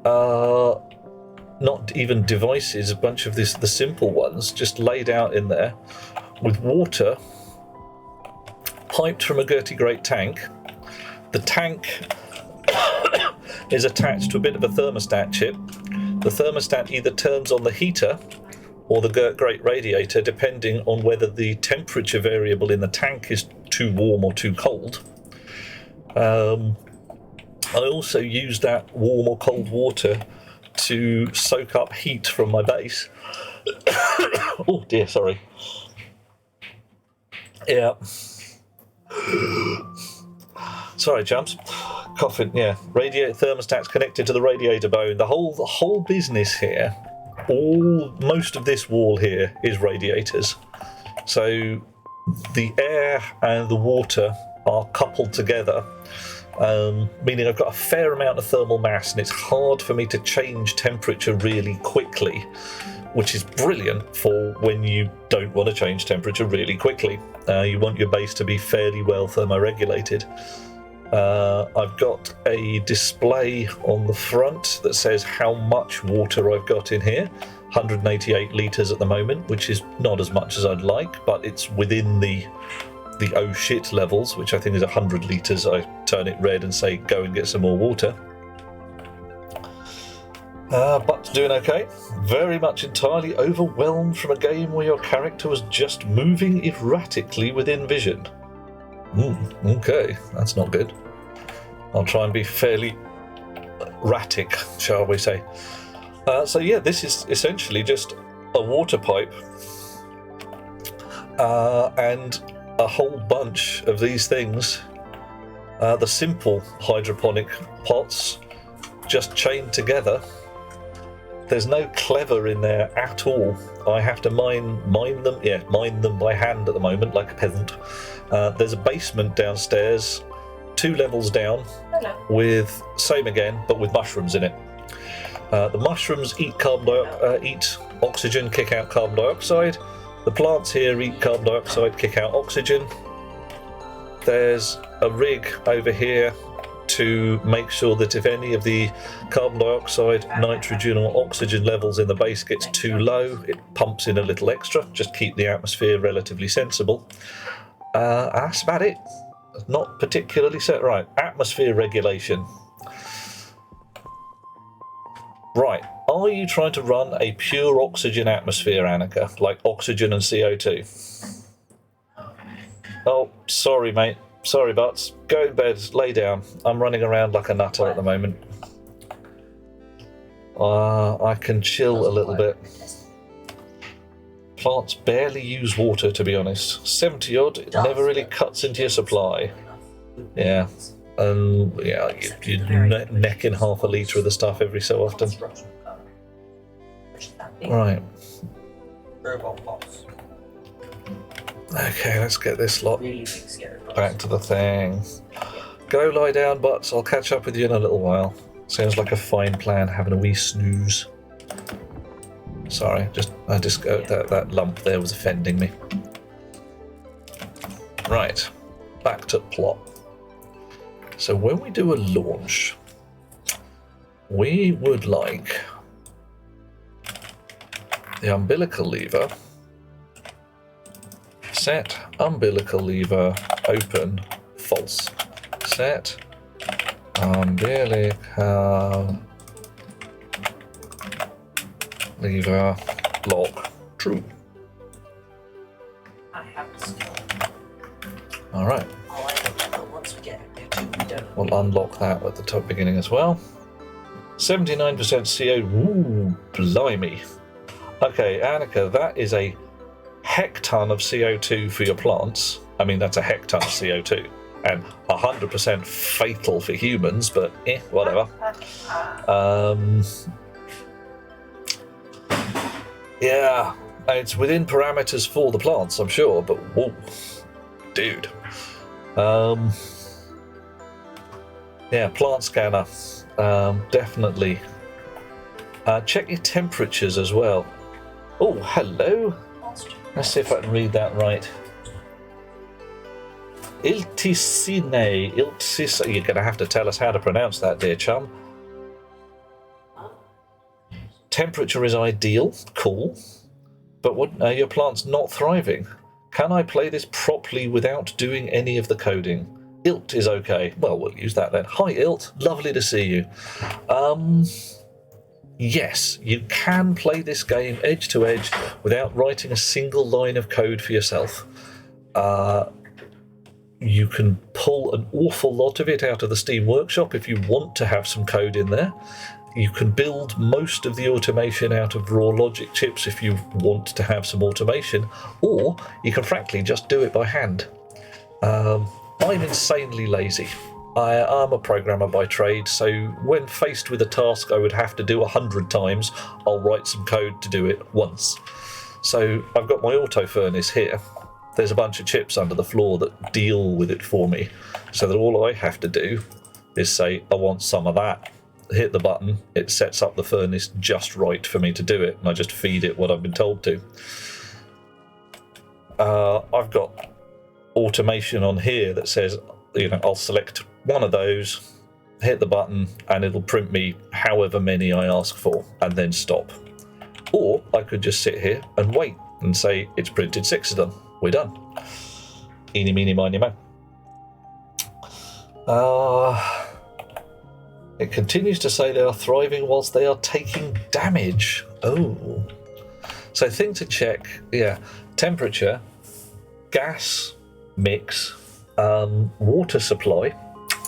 not even devices, a bunch of the simple ones, just laid out in there with water piped from a Gertie Great tank. The tank is attached to a bit of a thermostat chip. The thermostat either turns on the heater or the Gert Great radiator, depending on whether the temperature variable in the tank is too warm or too cold. I also use that warm or cold water to soak up heat from my base. Oh dear, sorry. Yeah. Sorry, chumps. Coughing, yeah. Radiator thermostat's connected to the radiator bone. The whole business here, most of this wall here is radiators. So the air and the water are coupled together, meaning I've got a fair amount of thermal mass, and it's hard for me to change temperature really quickly, which is brilliant for when you don't want to change temperature really quickly. You want your base to be fairly well thermoregulated. I've got a display on the front that says how much water I've got in here. 188 litres at the moment, which is not as much as I'd like, but it's within the oh shit levels, which I think is 100 litres. I turn it red and say go and get some more water. But doing okay. Very much entirely overwhelmed from a game where your character was just moving erratically within vision. Okay, that's not good. I'll try and be fairly erratic, shall we say. So yeah, this is essentially just a water pipe and a whole bunch of these things. The simple hydroponic pots just chained together. There's no clever in there at all. I have to mine them by hand at the moment, like a peasant. There's a basement downstairs, 2 levels down, with same again, but with mushrooms in it. The mushrooms eat eat oxygen, kick out carbon dioxide. The plants here eat carbon dioxide, kick out oxygen. There's a rig over here to make sure that if any of the carbon dioxide, nitrogen or oxygen levels in the base gets too low, it pumps in a little extra, just keep the atmosphere relatively sensible. That's about it. Not particularly set right. Atmosphere regulation. Right, are you trying to run a pure oxygen atmosphere, Annika, like oxygen and CO2? Oh, sorry mate. Sorry, Butts. Go in bed, lay down. I'm running around like a nutter at the moment. I can chill a little bit. Plants barely use water, to be honest. 70 odd, it never really cuts into your supply. Yeah. Yeah, you're necking half a litre of the stuff every so often. Right. Okay, let's get this lot back to the thing. Go lie down, butts. I'll catch up with you in a little while. Sounds like a fine plan, having a wee snooze. Sorry, that lump there was offending me. Right, back to plot. So when we do a launch, we would like the umbilical lever, set umbilical lever, open, false. Set umbilical lever, lock, true. I have the skill. Alright, I'll either once we get it, we don't. we'll unlock that at the top beginning as well. 79% CO. Ooh, blimey. Okay, Annika, that is a hecton of CO2 for your plants. I mean, that's a hecton of CO2. And 100% fatal for humans, but whatever. Yeah, it's within parameters for the plants, I'm sure, but whoa, dude. Yeah, plant scanner, definitely. Check your temperatures as well. Oh, hello. Let's see if I can read that right. Iltisine, you're going to have to tell us how to pronounce that, dear chum. Temperature is ideal, cool. But what, your plant's not thriving. Can I play this properly without doing any of the coding? Ilt is okay. Well, we'll use that then. Hi, Ilt. Lovely to see you. Yes, you can play this game edge to edge without writing a single line of code for yourself. You can pull an awful lot of it out of the Steam Workshop if you want to have some code in there. You can build most of the automation out of raw logic chips if you want to have some automation, or you can frankly just do it by hand. I'm insanely lazy. I'm a programmer by trade, so when faced with a task I would have to do 100 times, I'll write some code to do it once. So I've got my auto furnace here. There's a bunch of chips under the floor that deal with it for me, so that all I have to do is say, I want some of that. Hit the button, it sets up the furnace just right for me to do it, and I just feed it what I've been told to. I've got automation on here that says, I'll select one of those, hit the button, and it'll print me however many I ask for, and then stop. Or I could just sit here and wait and say, it's printed 6 of them. We're done. Eeny, meeny, miny, mo. It continues to say they are thriving whilst they are taking damage. Oh. So thing to check, yeah. Temperature, gas mix, water supply.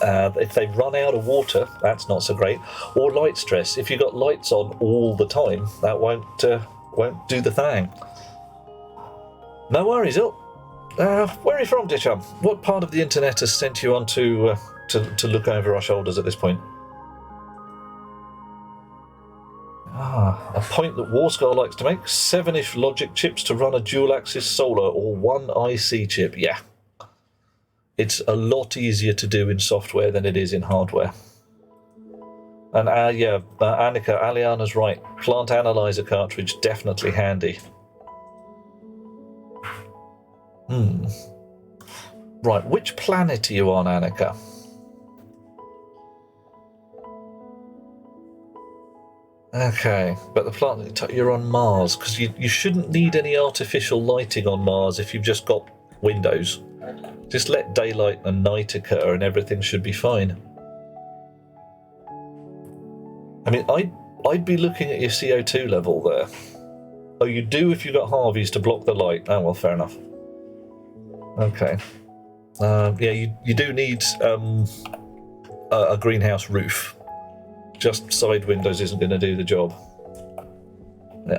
If they run out of water, that's not so great. Or light stress. If you've got lights on all the time, that won't do the thing. No worries, Ill. Where are you from, dear chum? What part of the internet has sent you on to look over our shoulders at this point? A point that Warscar likes to make. 7-ish logic chips to run a dual-axis solar or one IC chip. Yeah. It's a lot easier to do in software than it is in hardware. And Annika, Aliana's right. Plant analyzer cartridge, definitely handy. Right, which planet are you on, Annika? Okay, but the planet, you're on Mars, because you shouldn't need any artificial lighting on Mars if you've just got windows. Just let daylight and night occur and everything should be fine. I mean, I'd be looking at your CO2 level there. Oh, you do if you've got Harveys to block the light. Oh, well, fair enough. Okay. Yeah, you do need a greenhouse roof. Just side windows isn't going to do the job.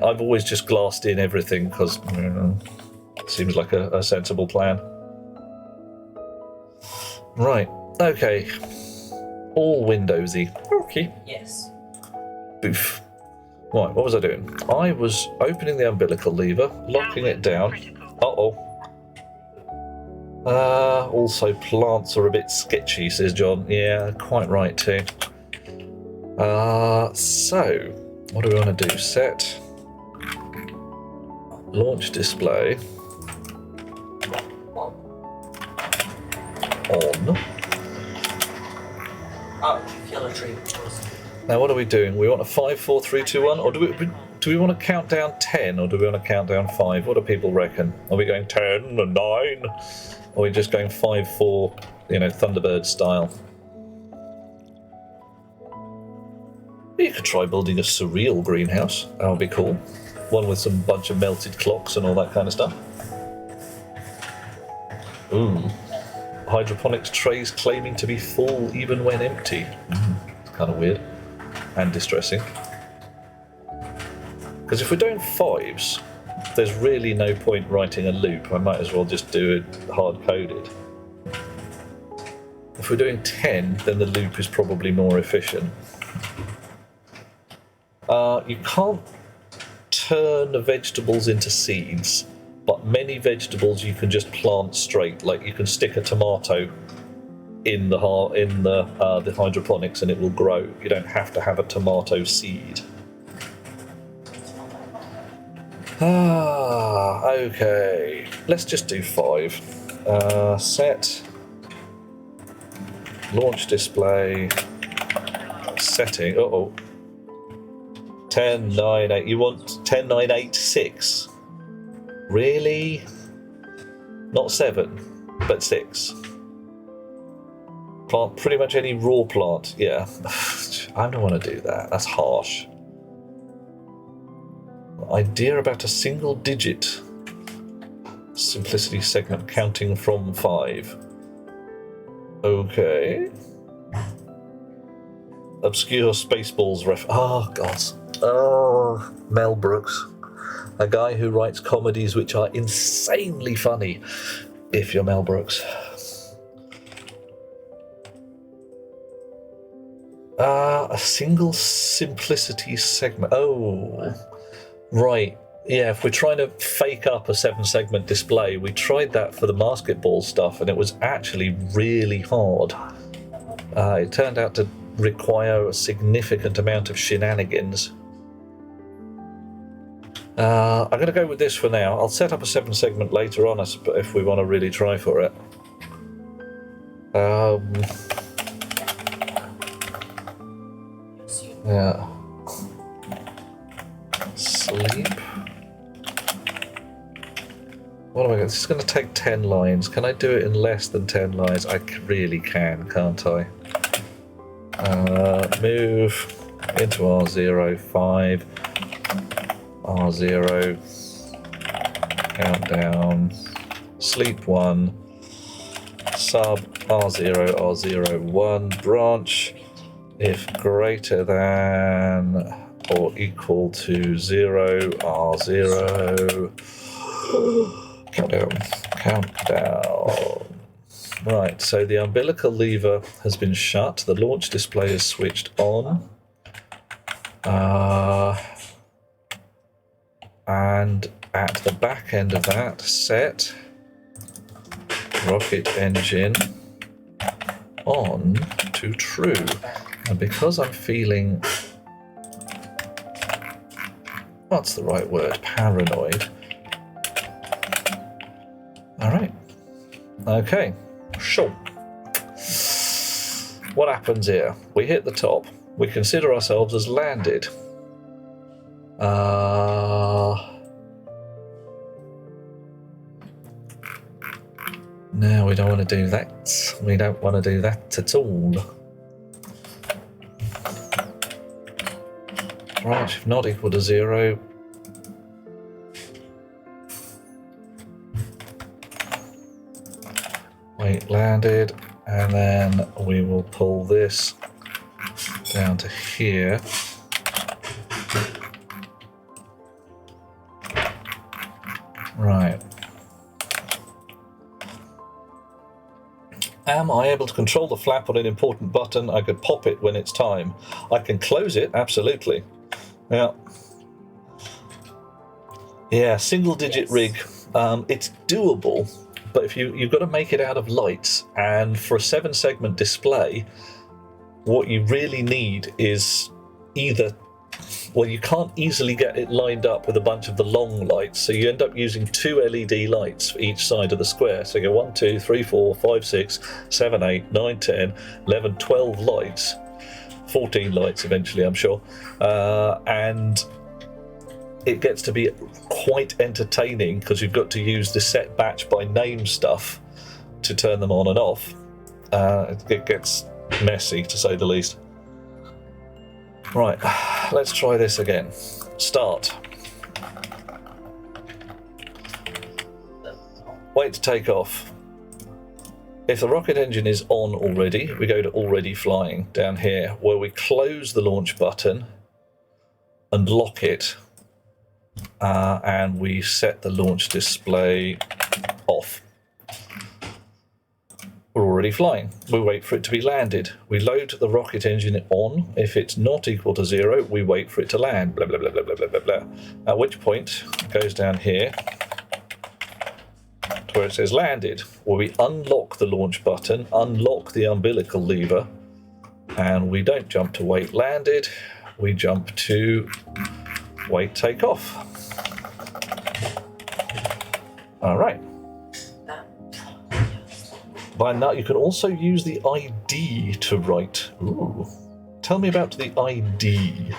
I've always just glassed in everything because it seems like a sensible plan. Right, okay. All windowsy. Okay. Yes. Boof. Right, what was I doing? I was opening the umbilical lever, locking it down. Uh-oh. Also, plants are a bit sketchy, says John. Yeah, quite right too. So, what do we want to do? Set. Launch display. On. Oh, yellow tree. Now, what are we doing? We want a 5, 4, 3, 2, 1, or do we want to count down 10, or do we want to count down 5? What do people reckon? Are we going 10 and 9? Or are we just going 5, 4, Thunderbird style? You could try building a surreal greenhouse. That would be cool. One with some bunch of melted clocks and all that kind of stuff. Ooh. Hydroponics trays claiming to be full even when empty. It's kind of weird and distressing. Because if we're doing 5s, there's really no point writing a loop. I might as well just do it hard-coded. If we're doing 10, then the loop is probably more efficient. You can't turn the vegetables into seeds, but many vegetables you can just plant straight. Like you can stick a tomato in the hydroponics and it will grow. You don't have to have a tomato seed. Okay. Let's just do 5. Set. Launch display. Setting. 10, 9, 8. You want 10, 9, 8, 6? Really? Not 7, but 6. Plant pretty much any raw plant. Yeah. I don't want to do that. That's harsh. Idea about a single digit simplicity segment counting from 5. Okay. Obscure Spaceballs ref. Oh, God. Oh, Mel Brooks. A guy who writes comedies which are insanely funny, if you're Mel Brooks. A single simplicity segment. Oh, right. Yeah, if we're trying to fake up a 7-segment display, we tried that for the basketball stuff, and it was actually really hard. It turned out to require a significant amount of shenanigans. I'm going to go with this for now. I'll set up a 7-segment later on if we want to really try for it. Yeah. Sleep. What am I going to... This is going to take 10 lines. Can I do it in less than 10 lines? I really can, can't I? Move into R0, 5. R0, countdown, sleep 1, sub R0, R0, 1, branch, if greater than or equal to 0, R0, countdown. Right, so the umbilical lever has been shut, the launch display is switched on. And at the back end of that, set rocket engine on to true. And because I'm feeling, what's the right word? Paranoid. All right. Okay. Sure. What happens here? We hit the top. We consider ourselves as landed. No, we don't want to do that. We don't want to do that at all. Branch if not equal to 0. Wait, landed, and then we will pull this down to here. Right. Am I able to control the flap on an important button? I could pop it when it's time. I can close it, absolutely. Yeah. Yeah, single digit rig. It's doable, but if you've got to make it out of lights, and for a 7-segment display, what you really need is either, well, you can't easily get it lined up with a bunch of the long lights, so you end up using 2 LED lights for each side of the square. So you go 1, 2, 3, 4, 5, 6, 7, 8, 9, 10, 11, 12 lights, 14 lights eventually, I'm sure, and it gets to be quite entertaining because you've got to use the set batch by name stuff to turn them on and off. It gets messy, to say the least. Right, let's try this again. Start. Wait to take off. If the rocket engine is on already, we go to already flying down here, where we close the launch button and lock it, and we set the launch display off. We're already flying. We wait for it to be landed. We load the rocket engine on. If it's not equal to 0, we wait for it to land. Blah, blah, blah, blah, blah, blah, blah, blah. At which point, it goes down here to where it says landed, where we unlock the launch button, unlock the umbilical lever, and we don't jump to wait landed. We jump to wait takeoff. All right. By now, you can also use the ID to write. Ooh. Tell me about the ID.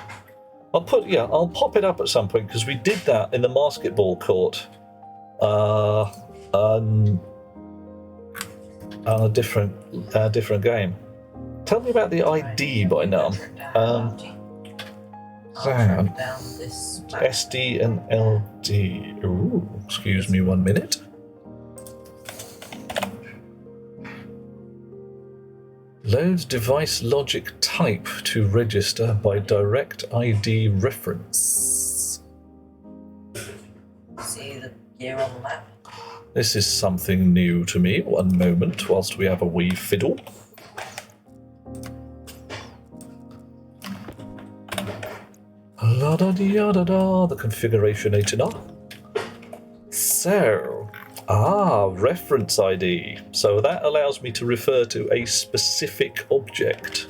I'll pop it up at some point because we did that in the basketball court. On a different game. Tell me about the ID by now. SD and LD. Ooh, excuse me 1 minute. Load device logic type to register by direct ID reference. See the gear on the map? This is something new to me. 1 moment, whilst we have a wee fiddle. La da da da da, the configuration HNR. So, reference ID. So that allows me to refer to a specific object.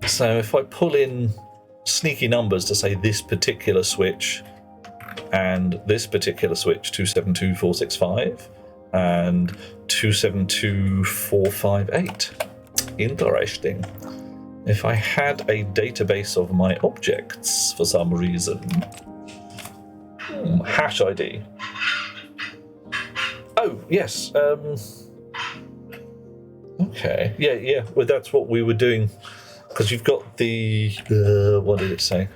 So if I pull in sneaky numbers to say this particular switch and this particular switch, 272465 and 272458. Interesting. If I had a database of my objects for some reason. Hash ID. Oh, yes. Okay. Yeah. Well, that's what we were doing. Because you've got the... what did it say?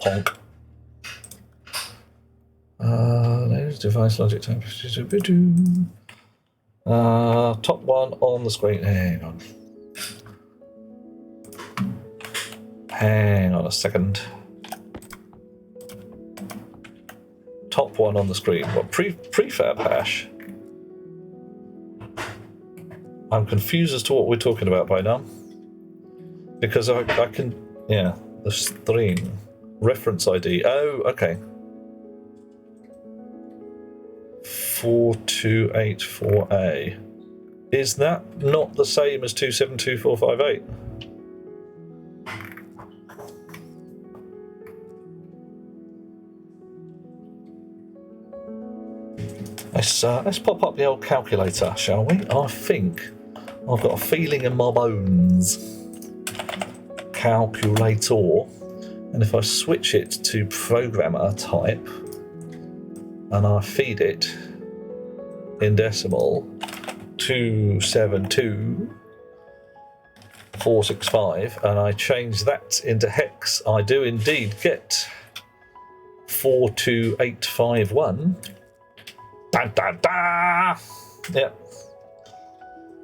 Ponk. Device logic type. Top one on the screen. Hang on a second. Top one on the screen. What, prefab hash? I'm confused as to what we're talking about by now. Because I can... Yeah, the string. Reference ID. Oh, okay. 4284A. Is that not the same as 272458? Let's pop up the old calculator, shall we? I think I've got a feeling in my bones. Calculator. And if I switch it to programmer type and I feed it in decimal 272465 and I change that into hex, I do indeed get 42851. Da, da, da. Yep.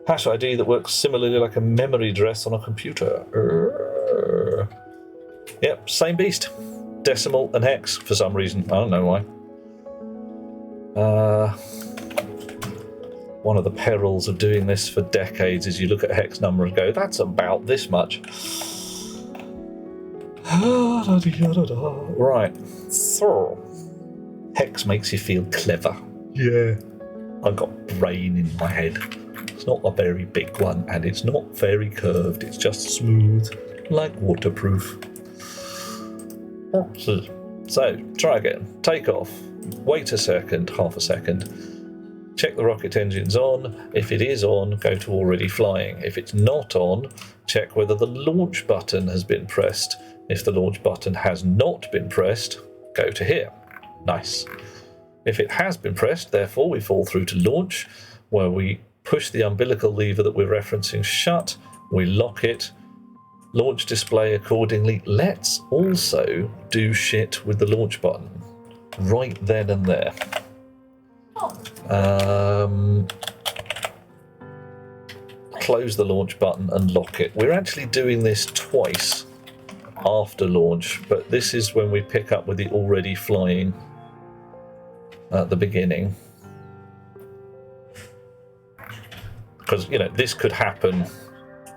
Hash ID that works similarly like a memory address on a computer. Yep, same beast. Decimal and hex for some reason. I don't know why. One of the perils of doing this for decades is you look at a hex number and go, that's about this much. Right. So, hex makes you feel clever. Yeah. I've got brain in my head. It's not a very big one, and it's not very curved. It's just smooth, like waterproof. So, try again. Take off. Wait a second, half a second. Check the rocket engine's on. If it is on, go to already flying. If it's not on, check whether the launch button has been pressed. If the launch button has not been pressed, go to here. Nice. If it has been pressed, therefore, we fall through to launch, where we push the umbilical lever that we're referencing shut, we lock it, launch display accordingly. Let's also do shit with the launch button right then and there. Close the launch button and lock it. We're actually doing this twice after launch, but this is when we pick up with the already flying at the beginning. Because, you know, this could happen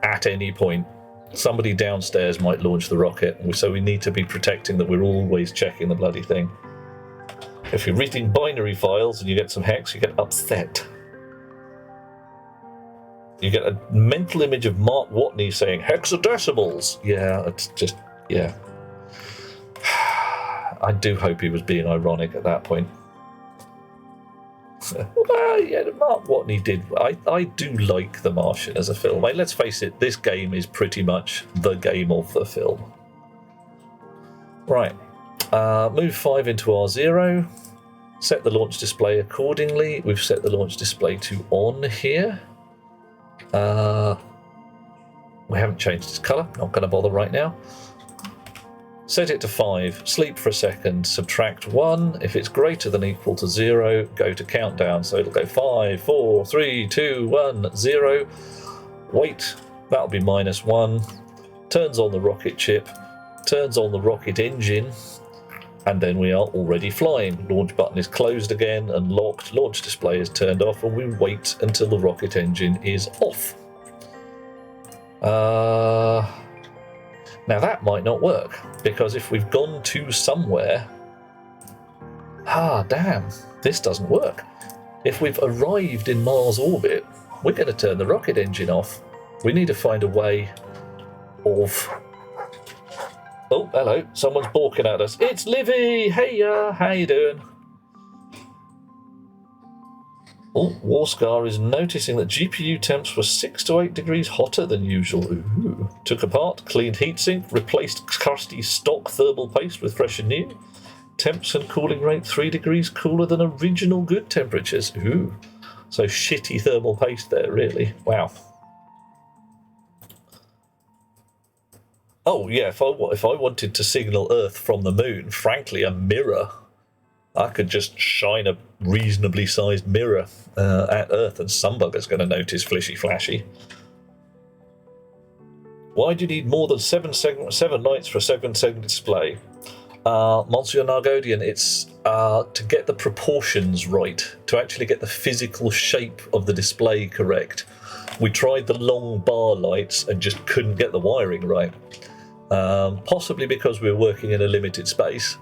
at any point. Somebody downstairs might launch the rocket, so we need to be protecting that we're always checking the bloody thing. If you're reading binary files and you get some hex, you get upset. You get a mental image of Mark Watney saying hexadecimals. Yeah, it's just, yeah. I do hope he was being ironic at that point. Well, yeah, Mark Watney did. I do like The Martian as a film. Like, let's face it, this game is pretty much the game of the film. Right. Move 5 into R0. Set the launch display accordingly. We've set the launch display to on here. We haven't changed its colour. Not going to bother right now. Set it to 5. Sleep for a second. Subtract 1. If it's greater than or equal to 0, go to countdown. So it'll go 5, 4, 3, 2, 1, 0. Wait. That'll be -1. Turns on the rocket chip. Turns on the rocket engine. And then we are already flying. Launch button is closed again and locked. Launch display is turned off, and we wait until the rocket engine is off. Now that might not work, because if we've gone to somewhere... damn, this doesn't work. If we've arrived in Mars orbit, we're going to turn the rocket engine off. We need to find a way of... Oh, hello. Someone's balking at us. It's Livy! Hey, how you doing? Oh, Warscar is noticing that GPU temps were 6 to 8 degrees hotter than usual. Ooh. Took apart, cleaned heatsink, replaced crusty stock thermal paste with fresh and new. Temps and cooling rate 3 degrees cooler than original good temperatures. Ooh. So shitty thermal paste there, really. Wow. Oh, yeah, if I wanted to signal Earth from the moon, frankly, a mirror. I could just shine a reasonably sized mirror at Earth, and some bugger's going to notice flishy flashy. Why do you need more than 7 lights for a 7-segment display? Monsieur Nargodian, it's to get the proportions right, to actually get the physical shape of the display correct. We tried the long bar lights and just couldn't get the wiring right. Possibly because we were working in a limited space.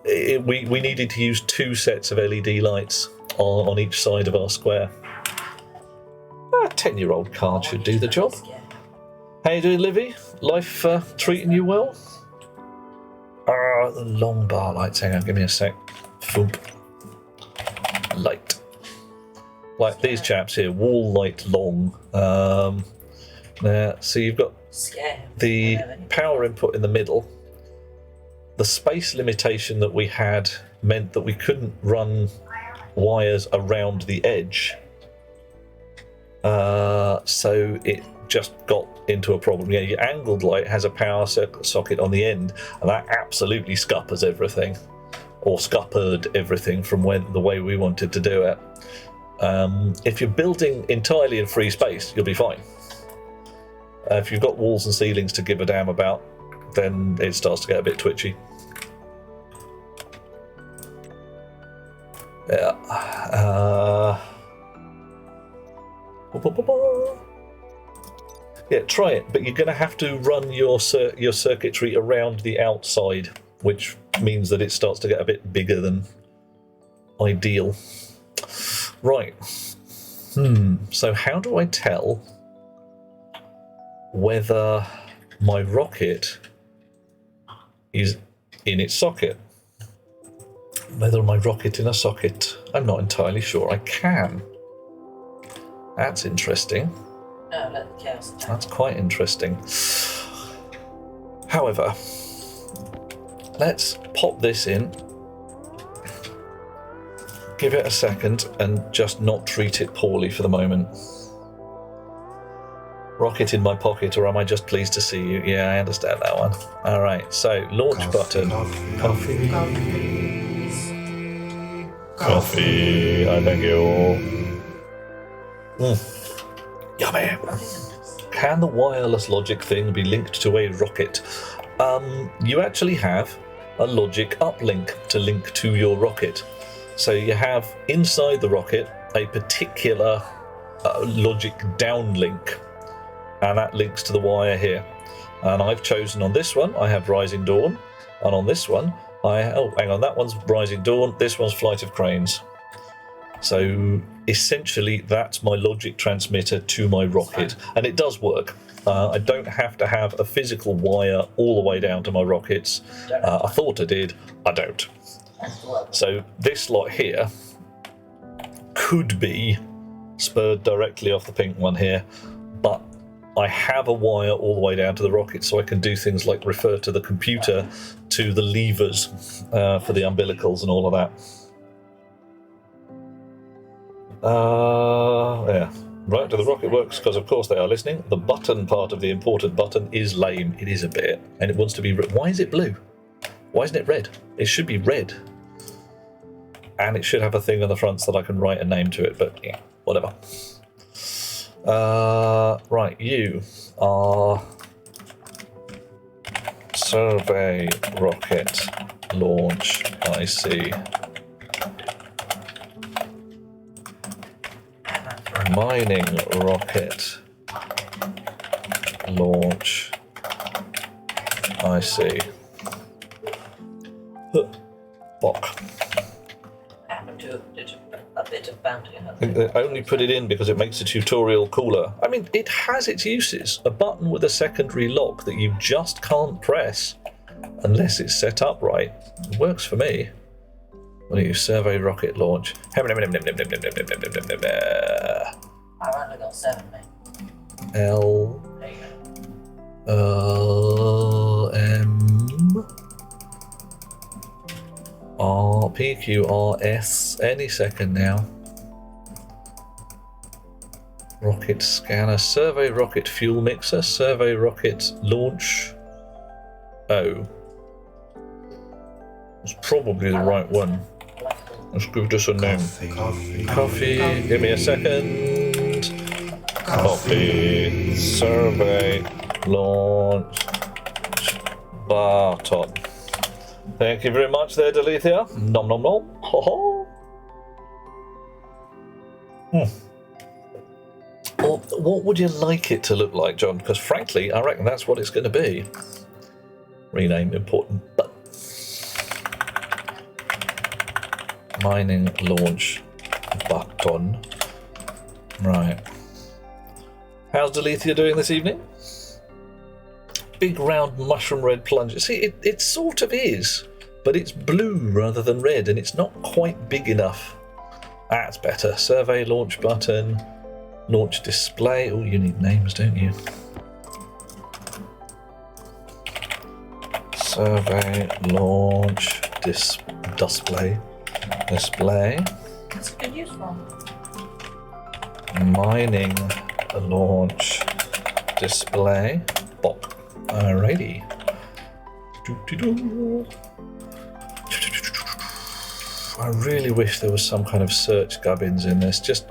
We needed to use 2 sets of LED lights on each side of our square. A 10-year-old card should do the job. How you doing, Livy? Life treating you well? The long bar lights. Hang on, give me a sec. Foop. Light. Like these chaps here, wall light long. So you've got the power input in the middle. The space limitation that we had meant that we couldn't run wires around the edge. So it just got into a problem. Yeah, your angled light has a power socket on the end, and that absolutely scuppers everything, or scuppered everything from the way we wanted to do it. If you're building entirely in free space, you'll be fine. If you've got walls and ceilings to give a damn about, then it starts to get a bit twitchy. Yeah. Yeah, try it, but you're going to have to run your circuitry around the outside which means that it starts to get a bit bigger than ideal. Right. So how do I tell whether my rocket is in its socket? Whether my rocket in a socket? I'm not entirely sure I can. That's interesting. No, let the chaos attack. That's quite interesting. However, let's pop this in, give it a second, and just not treat it poorly for the moment. Rocket in my pocket, or am I just pleased to see you? Yeah, I understand that one. All right, so launch button. Coffee. Coffee, I thank you. Yummy. Can the wireless logic thing be linked to a rocket? You actually have a logic uplink to link to your rocket. So you have inside the rocket a particular logic downlink, and that links to the wire here. And I've chosen on this one, I have Rising Dawn, and on this one, that one's Rising Dawn, this one's Flight of Cranes. So essentially, that's my logic transmitter to my rocket, and it does work. I don't have to have a physical wire all the way down to my rockets. I thought I did, I don't. So this lot here could be spurred directly off the pink one here, but I have a wire all the way down to the rocket, so I can do things like refer to the computer to the levers for the umbilicals and all of that. Yeah. Right, do the rocket works? Because of course they are listening. The button part of the important button is lame. It is a bit, and it wants to be. Why is it blue? Why isn't it red? It should be red, and it should have a thing on the front so that I can write a name to it. But yeah, whatever. Right, you are survey rocket launch IC. Mining rocket launch IC. Bok. Happened to a bit of bounty hunting. I only put it in because it makes the tutorial cooler. I mean, it has its uses. A button with a secondary lock that you just can't press unless it's set up right. It works for me. What are you? Survey rocket launch. I only got 7, mate. L There you go. M R P Q R S any second now. Rocket scanner, survey rocket fuel mixer, survey rocket launch. Oh, it's probably the right one. Let's give this a name. Coffee. Give me a second. Coffee. Survey. Launch. Button. Thank you very much there, Delethea. Nom nom nom. Ho ho. Well, what would you like it to look like, John? Because frankly, I reckon that's what it's going to be. Rename important button. Mining launch button. Right. How's Delethea doing this evening? Big round mushroom red plunger. See, it sort of is, but it's blue rather than red, and it's not quite big enough. That's better. Survey launch button. Launch display. Oh, you need names, don't you? Survey launch display. Display. That's a good use for. Mining launch display. Bop. Alrighty. I really wish there was some kind of search gubbins in this. Just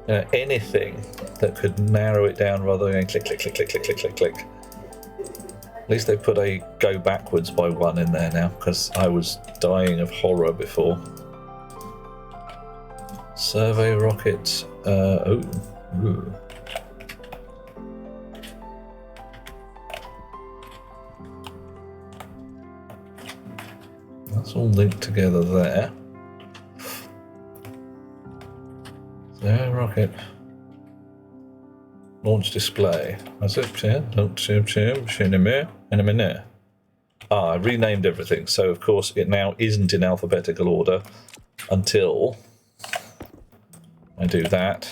anything that could narrow it down rather than click, click, click, click, click, click, click, click. At least they put a go backwards by 1 in there now, because I was dying of horror before. Survey rocket. Ooh. That's all linked together there. There, rocket. Launch display. That's it. Ah, I renamed everything. So, of course, it now isn't in alphabetical order until I do that.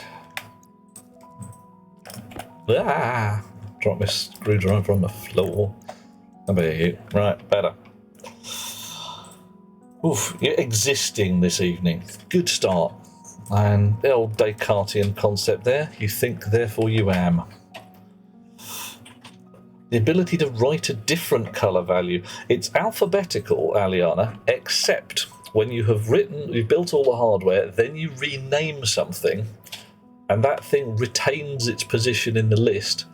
Ah! Drop my screwdriver on the floor. How about you? Right, better. Oof, you're existing this evening. Good start. And the old Descartesian concept there. You think, therefore you am. The ability to write a different colour value. It's alphabetical, Aliana, except when you have written, you've built all the hardware, then you rename something, and that thing retains its position in the list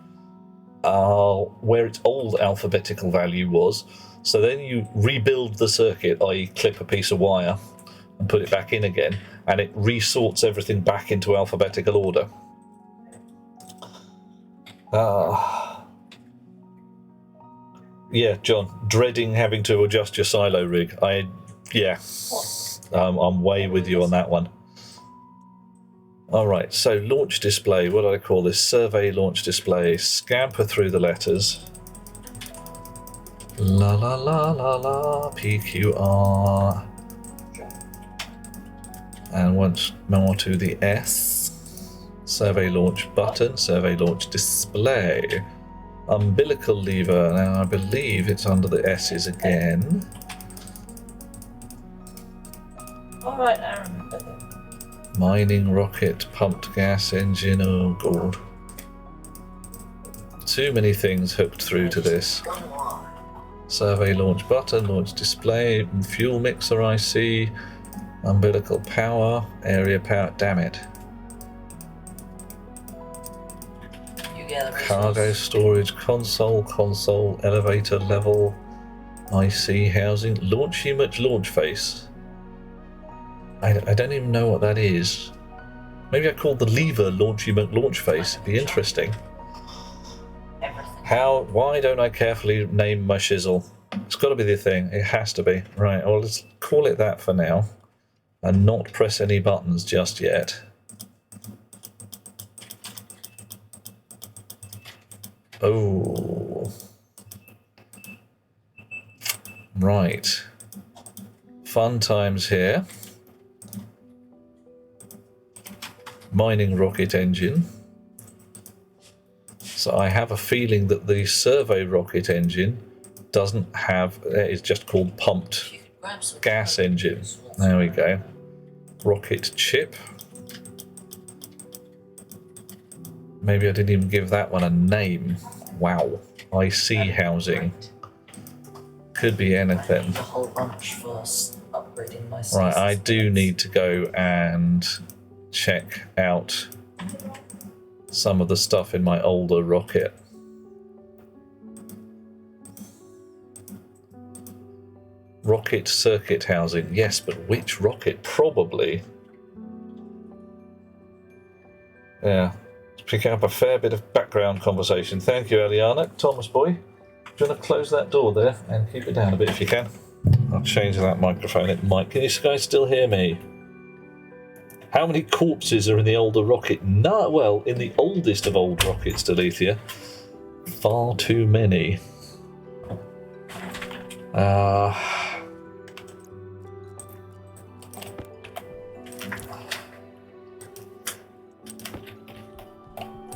where its old alphabetical value was. So then you rebuild the circuit, i.e. clip a piece of wire and put it back in again, and it resorts everything back into alphabetical order. Yeah, John, dreading having to adjust your silo rig. I'm way with you on that one. All right, so launch display. What do I call this? Survey launch display. Scamper through the letters. La la la la la. PQR. And once more to the S. Survey launch button. Survey launch display. Umbilical lever. Now I believe it's under the S's again. Alright, I remember that. Mining rocket, pumped gas engine, oh god. Too many things hooked through to this. Survey launch button, launch display, fuel mixer IC, umbilical power, area power, damn it. Cargo storage, console, elevator level, IC housing, launch image, launch face. I don't even know what that is. Maybe I called the lever launch emote launch face. It'd be interesting. Why don't I carefully name my shizzle? It's got to be the thing. It has to be. Right, well, let's call it that for now. And not press any buttons just yet. Oh. Right. Fun times here. Mining rocket engine. So I have a feeling that the survey rocket engine doesn't have, it's just called pumped gas engine. There we go. Rocket chip. Maybe I didn't even give that one a name. Wow. IC housing. Could be anything. A whole bunch for upgrading my systems. Right, I do need to go and check out some of the stuff in my older rocket. Rocket circuit housing. Yes, but which rocket? Probably. Yeah. Picking up a fair bit of background conversation. Thank you, Eliana. Thomas boy, do you want to close that door there and keep it down a bit if you can? I'll change that microphone. It might. Can you guys still hear me? How many corpses are in the older rocket? No, well, in the oldest of old rockets, Delethea. Far too many.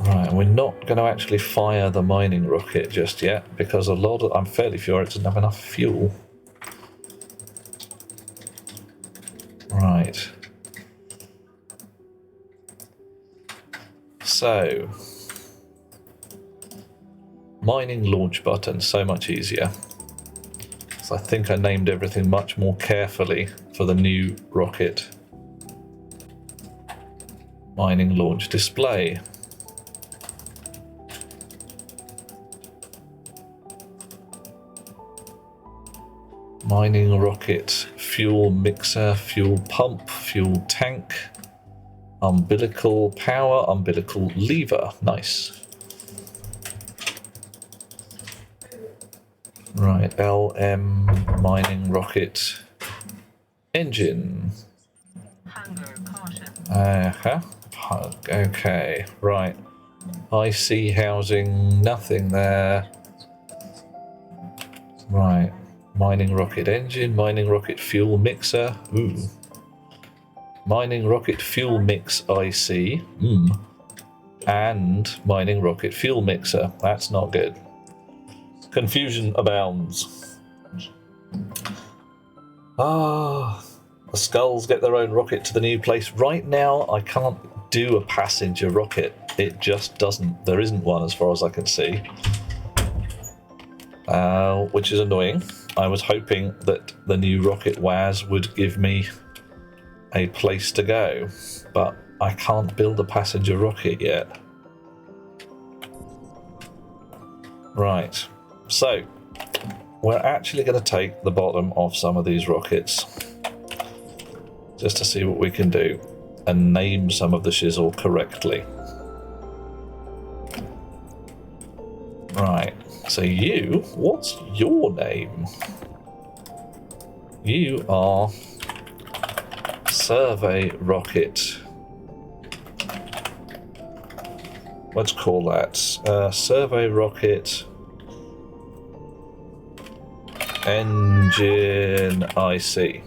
Right, we're not going to actually fire the mining rocket just yet because I'm fairly sure it doesn't have enough fuel. Right. So, mining launch button, so much easier. So I think I named everything much more carefully for the new rocket. Mining launch display. Mining rocket, fuel mixer, fuel pump, fuel tank, umbilical power, umbilical lever. Nice. Right, LM mining rocket. Engine. Hunger caution. Okay, right. IC housing, nothing there. Right. Mining rocket engine, mining rocket fuel mixer. Ooh. Mining rocket fuel mix IC. And mining rocket fuel mixer. That's not good. Confusion abounds. The skulls get their own rocket to the new place. Right now, I can't do a passenger rocket. It just doesn't. There isn't one as far as I can see. Which is annoying. I was hoping that the new rocket WAS would give me a place to go, but I can't build a passenger rocket yet. Right, so we're actually going to take the bottom off some of these rockets just to see what we can do and name some of the shizzle correctly. Right, so you, what's your name? You are Survey Rocket. Let's call that Survey Rocket Engine IC.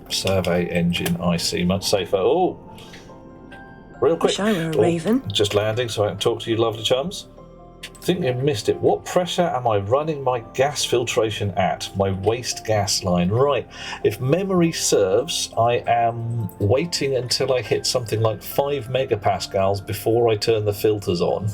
Survey Engine IC, much safer. Oh, real quick. Wish I were a raven. Just landing so I can talk to you lovely chums. I think you missed it. What pressure am I running my gas filtration at? My waste gas line. Right. If memory serves, I am waiting until I hit something like 5 megapascals before I turn the filters on.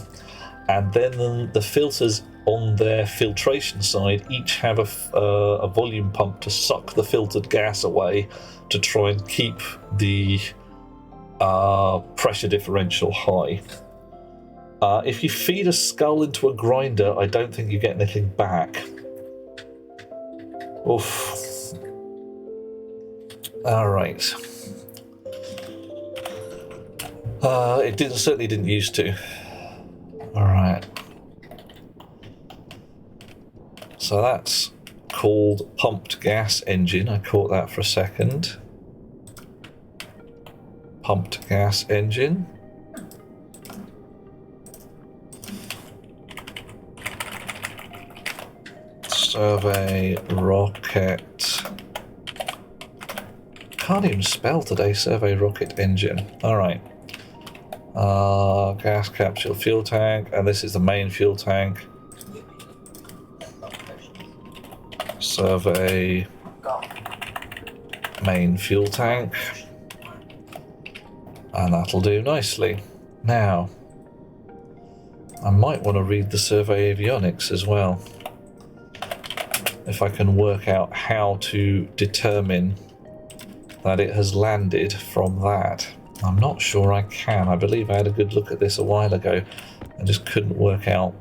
And then the filters on their filtration side each have a volume pump to suck the filtered gas away to try and keep the pressure differential high. If you feed a skull into a grinder, I don't think you get anything back. Oof. Alright. It certainly didn't used to. Alright. So that's called pumped gas engine. I caught that for a second. Pumped gas engine. Survey rocket. Can't even spell today. Survey rocket engine. Alright. Gas capsule fuel tank, and this is the main fuel tank. Survey main fuel tank. And that'll do nicely. Now, I might want to read the survey avionics as well. If I can work out how to determine that it has landed from that. I'm not sure I can. I believe I had a good look at this a while ago. I just couldn't work out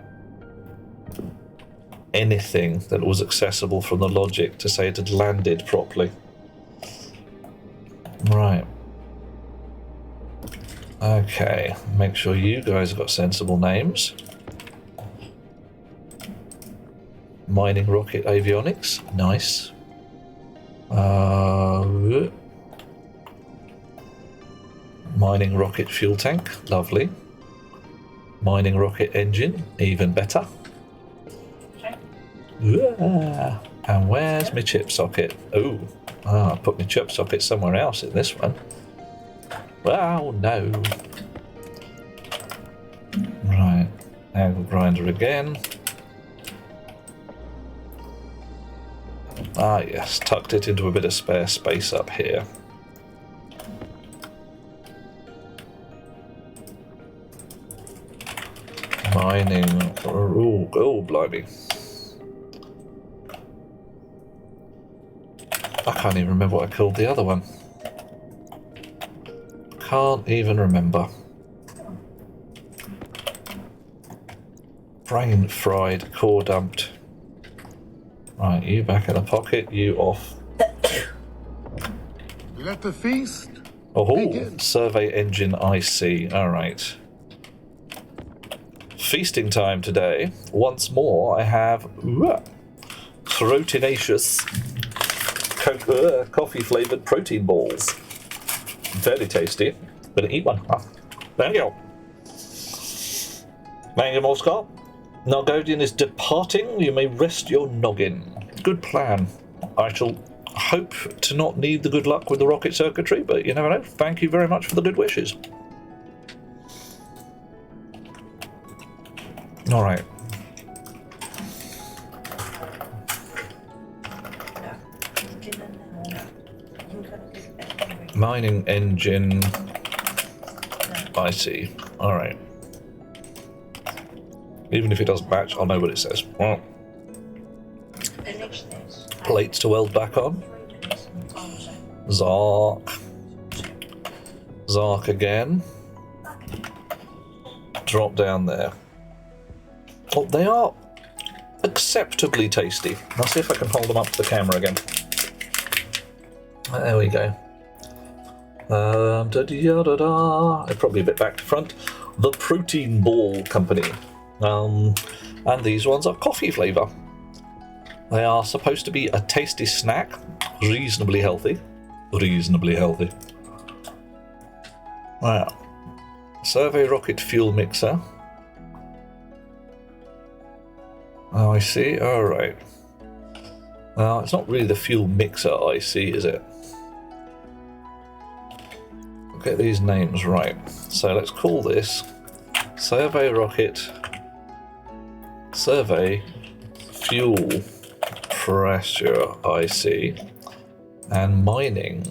anything that was accessible from the logic to say it had landed properly. Right. Okay, make sure you guys have got sensible names. Mining rocket avionics, nice. Mining rocket fuel tank, lovely. Mining rocket engine, even better. And where's my chip socket? Oh, I put my chip socket somewhere else in this one. Oh no. Right, angle grinder again. Ah yes, tucked it into a bit of spare space up here. Mining, oh blimey. I can't even remember what I called the other one. Can't even remember. Brain fried, core dumped. Right, you back in the pocket, you off. Let the feast Oh, begin. survey engine IC, alright. Feasting time today. Once more, I have Protinaceous coffee flavoured protein balls. Very tasty. Gonna eat one. Thank you. Thank you, Morscar. Nargodian is departing. You may rest your noggin. Good plan. I shall hope to not need the good luck with the rocket circuitry, but you never know. Thank you very much for the good wishes. All right. Mining engine. I see. All right. Even if it doesn't match, I'll know what it says. Well, plates to weld back on. Zark. Zark again. Drop down there. Oh, they are acceptably tasty. I'll see if I can hold them up to the camera again. There we go. They're probably a bit back to front. The Protein Ball Company. And these ones are coffee flavour. They are supposed to be a tasty snack, reasonably healthy. Reasonably healthy. Wow. Survey rocket fuel mixer. Oh, I see. All right. Well, it's not really the fuel mixer I see, is it? Get these names right. So let's call this Survey Rocket Survey Fuel Pressure IC and Mining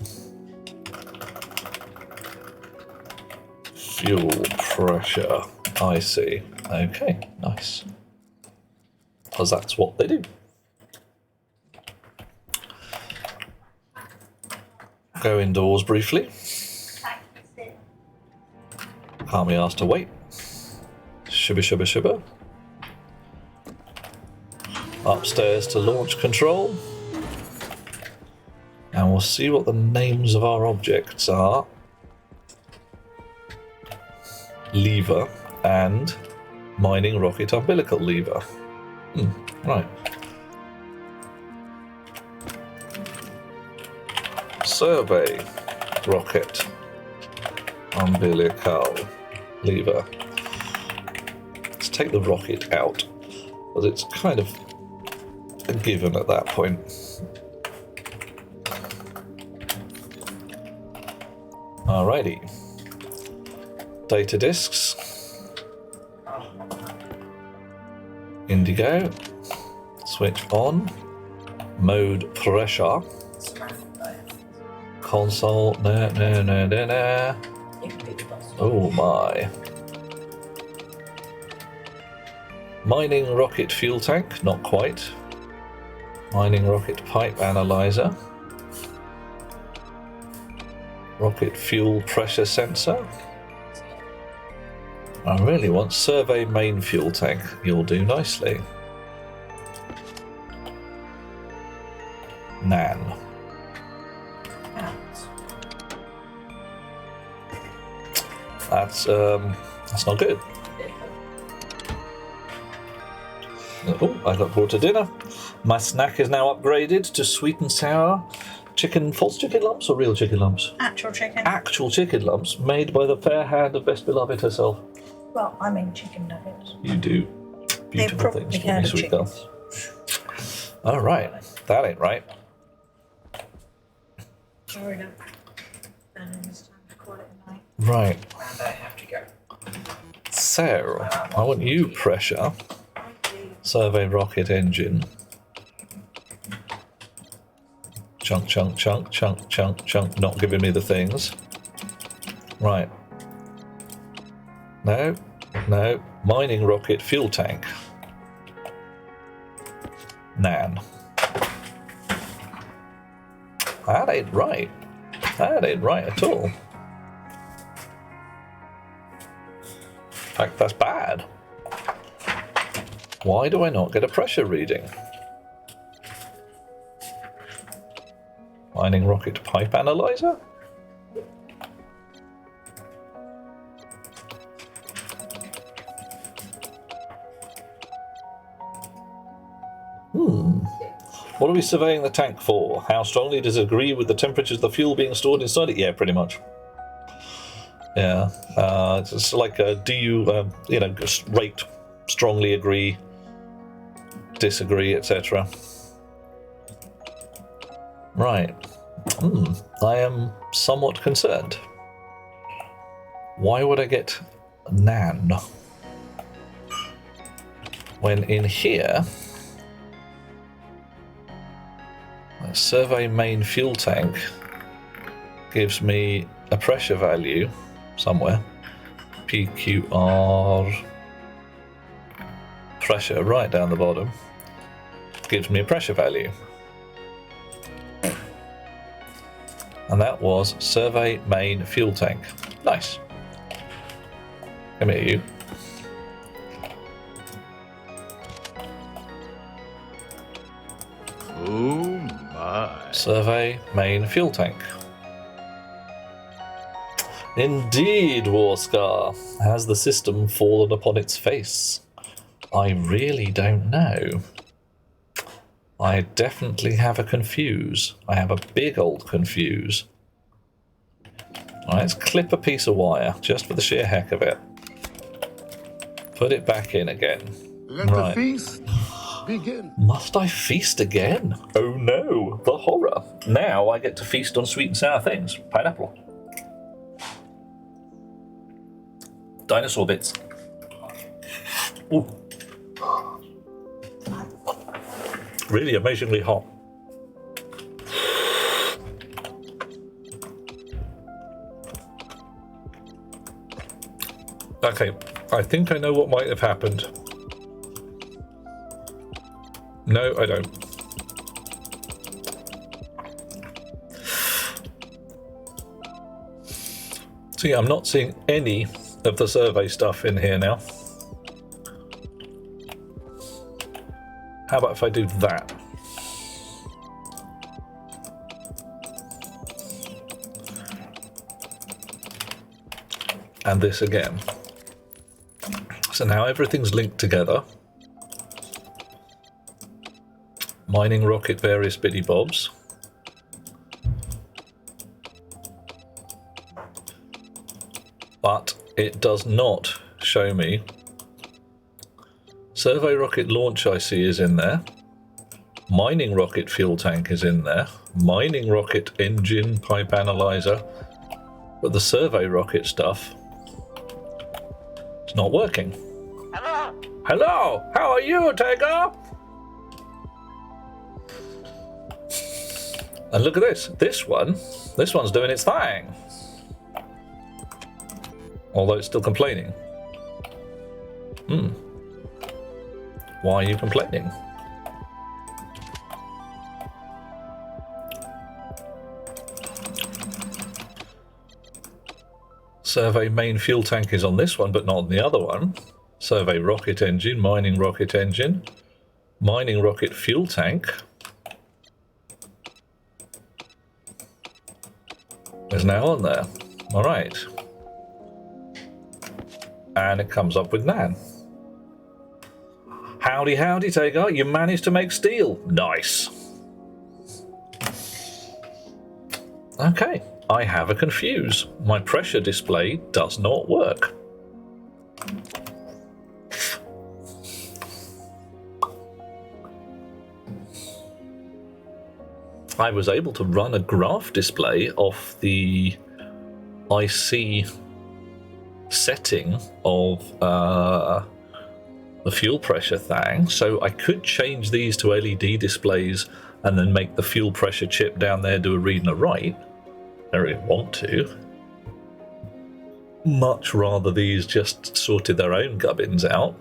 Fuel Pressure IC. Okay, nice. Because that's what they do. Go indoors briefly. Can't be asked to wait. Shibba shibba shibba. Upstairs to launch control. And we'll see what the names of our objects are. Lever and mining rocket umbilical lever. Right. Survey rocket umbilical lever. Let's take the rocket out, because it's kind of a given at that point. Alrighty. Data disks. Indigo. Switch on. Mode pressure. Console. No. Oh my. Mining rocket fuel tank, not quite. Mining rocket pipe analyzer. Rocket fuel pressure sensor. I really want survey main fuel tank. You'll do nicely. Nan. That's not good. Oh, I look forward to dinner. My snack is now upgraded to sweet and sour chicken, false chicken lumps or real chicken lumps? Actual chicken. Actual chicken lumps made by the fair hand of Best Beloved herself. Well, I mean chicken nuggets. You do beautiful things for me, sweet girl. All right, that ain't right. Sorry, no. And it's time to call it a night. Right. And I have to go. So, I want you pressure. Survey rocket engine. Chunk. Not giving me the things. Right. No. Mining rocket fuel tank. Nan. That ain't right. That ain't right at all. In fact, that's bad. Why do I not get a pressure reading? Mining rocket pipe analyzer? What are we surveying the tank for? How strongly does it agree with the temperatures of the fuel being stored inside it? Yeah, pretty much. Yeah. It's just like, do you, just rate, strongly agree, disagree, etc. Right. I am somewhat concerned. Why would I get Nan when in here survey main fuel tank gives me a pressure value somewhere, PQR pressure right down the bottom, gives me a pressure value, and that was survey main fuel tank. Nice. Come here, you. Oh my. Survey main fuel tank. Indeed, Warscar. Has the system fallen upon its face? I really don't know. I definitely have a confuse. I have a big old confuse. Alright, let's clip a piece of wire, just for the sheer heck of it. Put it back in again. Let the feast begin. Must I feast again? Oh no, the horror. Now I get to feast on sweet and sour things. Pineapple. Dinosaur bits. Ooh. Really amazingly hot. Okay, I think I know what might have happened. No, I don't. So yeah, I'm not seeing any of the survey stuff in here now. How about if I do that? And this again. So now everything's linked together. Mining rocket various bitty bobs. But it does not show me. Survey rocket launch I see is in there. Mining rocket fuel tank is in there. Mining rocket engine pipe analyzer. But the survey rocket stuff, it's not working. Hello? Hello! How are you, Tagar? And look at this. This one's doing its thing. Although it's still complaining. Why are you complaining? Survey main fuel tank is on this one, but not on the other one. Survey rocket engine, mining rocket fuel tank. Is now on there. All right. And it comes up with Nan. Howdy, howdy, Tagar. You managed to make steel. Nice. Okay. I have a confuse. My pressure display does not work. I was able to run a graph display off the IC setting of the fuel pressure thing, so I could change these to LED displays and then make the fuel pressure chip down there do a read and a write. I don't really want to. Much rather these just sorted their own gubbins out.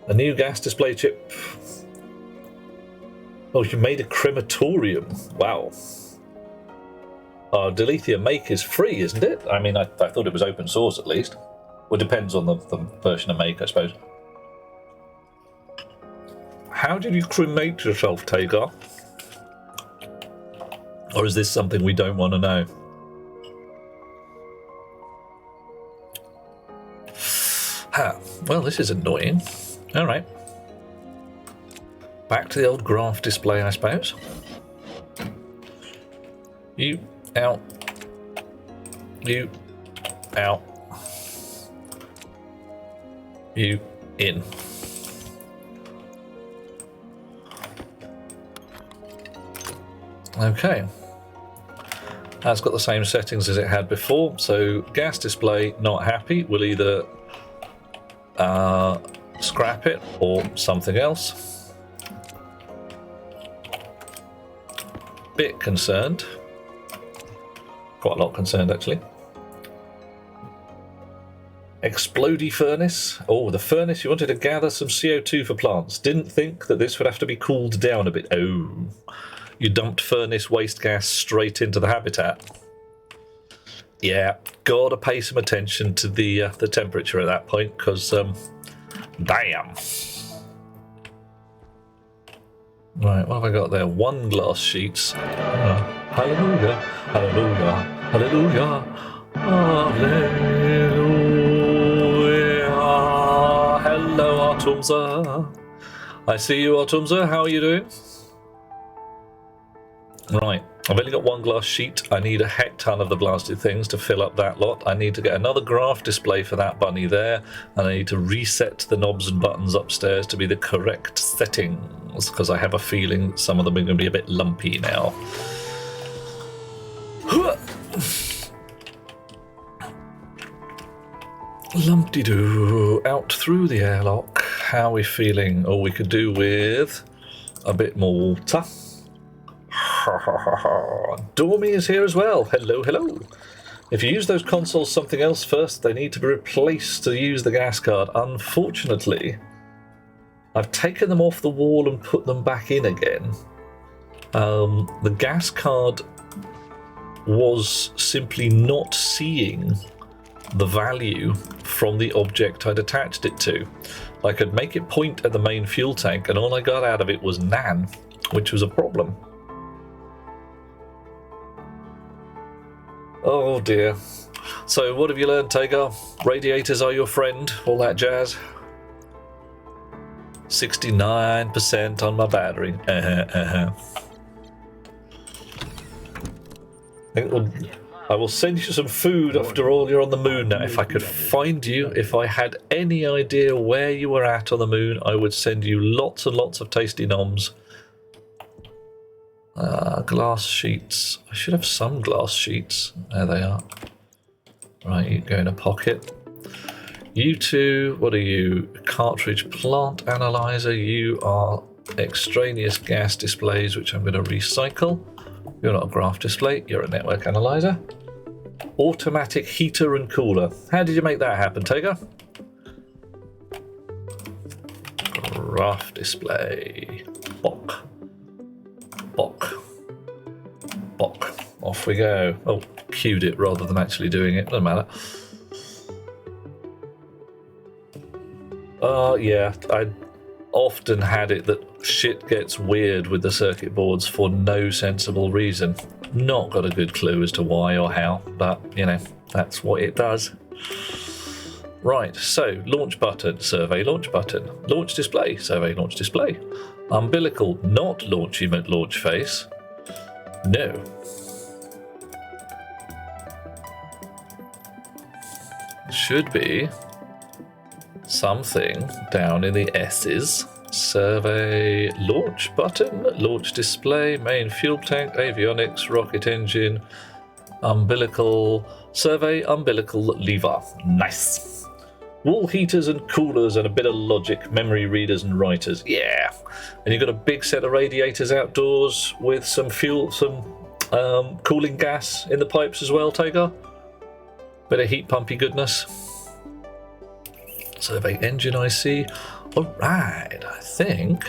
A new gas display chip. Oh, you made a crematorium. Wow. Delethea Make is free, isn't it? I mean, I thought it was open source at least. Well, it depends on the version of Make, I suppose. How did you cremate yourself, Tagar? Or is this something we don't want to know? Ah, well, this is annoying. All right. Back to the old graph display, I suppose. You out. You out. You in. Okay. That's got the same settings as it had before. So gas display not happy. We'll either scrap it or something else. Bit concerned. Quite a lot concerned actually. Explodey furnace. Oh, the furnace, you wanted to gather some CO2 for plants. Didn't think that this would have to be cooled down a bit. Oh, you dumped furnace waste gas straight into the habitat. Yeah, gotta pay some attention to the temperature at that point, because damn. Right, what have I got there? 1 glass sheets. Hallelujah, hallelujah, hallelujah, hallelujah. Hello, Artumza. I see you, Artumza. How are you doing? Right, I've only got 1 glass sheet. I need a heck ton of the blasted things to fill up that lot. I need to get another graph display for that bunny there, and I need to reset the knobs and buttons upstairs to be the correct settings, because I have a feeling some of them are going to be a bit lumpy now. Lumpty-doo, out through the airlock. How are we feeling? Oh, we could do with a bit more water. Dormy is here as well. Hello, hello. If you use those consoles something else first, they need to be replaced to use the gas card. Unfortunately, I've taken them off the wall and put them back in again. The gas card was simply not seeing the value from the object I'd attached it to. I could make it point at the main fuel tank, and all I got out of it was nan, which was a problem. Oh dear. So what have you learned, Tagar? Radiators are your friend, all that jazz? 69% on my battery. I will send you some food after all. You're on the moon now. If I could find you, if I had any idea where you were at on the moon, I would send you lots and lots of tasty noms. Glass sheets. I should have some glass sheets. There they are. Right, you go in a pocket. You two, what are you? Cartridge plant analyzer. You are extraneous gas displays, which I'm going to recycle. You're not a graph display, you're a network analyzer. Automatic heater and cooler. How did you make that happen, Tager? Graph display. Bok. Bok. Bok. Off we go. Oh, cued it rather than actually doing it. Doesn't matter. Yeah, I often had it that shit gets weird with the circuit boards for no sensible reason. Not got a good clue as to why or how, but you know, that's what it does. Right, so launch button, survey launch button, launch display, survey launch display, umbilical, not launch event launch face. No. Should be something down in the S's. Survey launch button, launch display, main fuel tank, avionics, rocket engine, umbilical, survey umbilical lever. Nice. Wall heaters and coolers and a bit of logic, memory readers and writers. Yeah. And you've got a big set of radiators outdoors with some fuel, some cooling gas in the pipes as well, Tagar. Bit of heat pumpy goodness. Survey engine IC. Alright, I think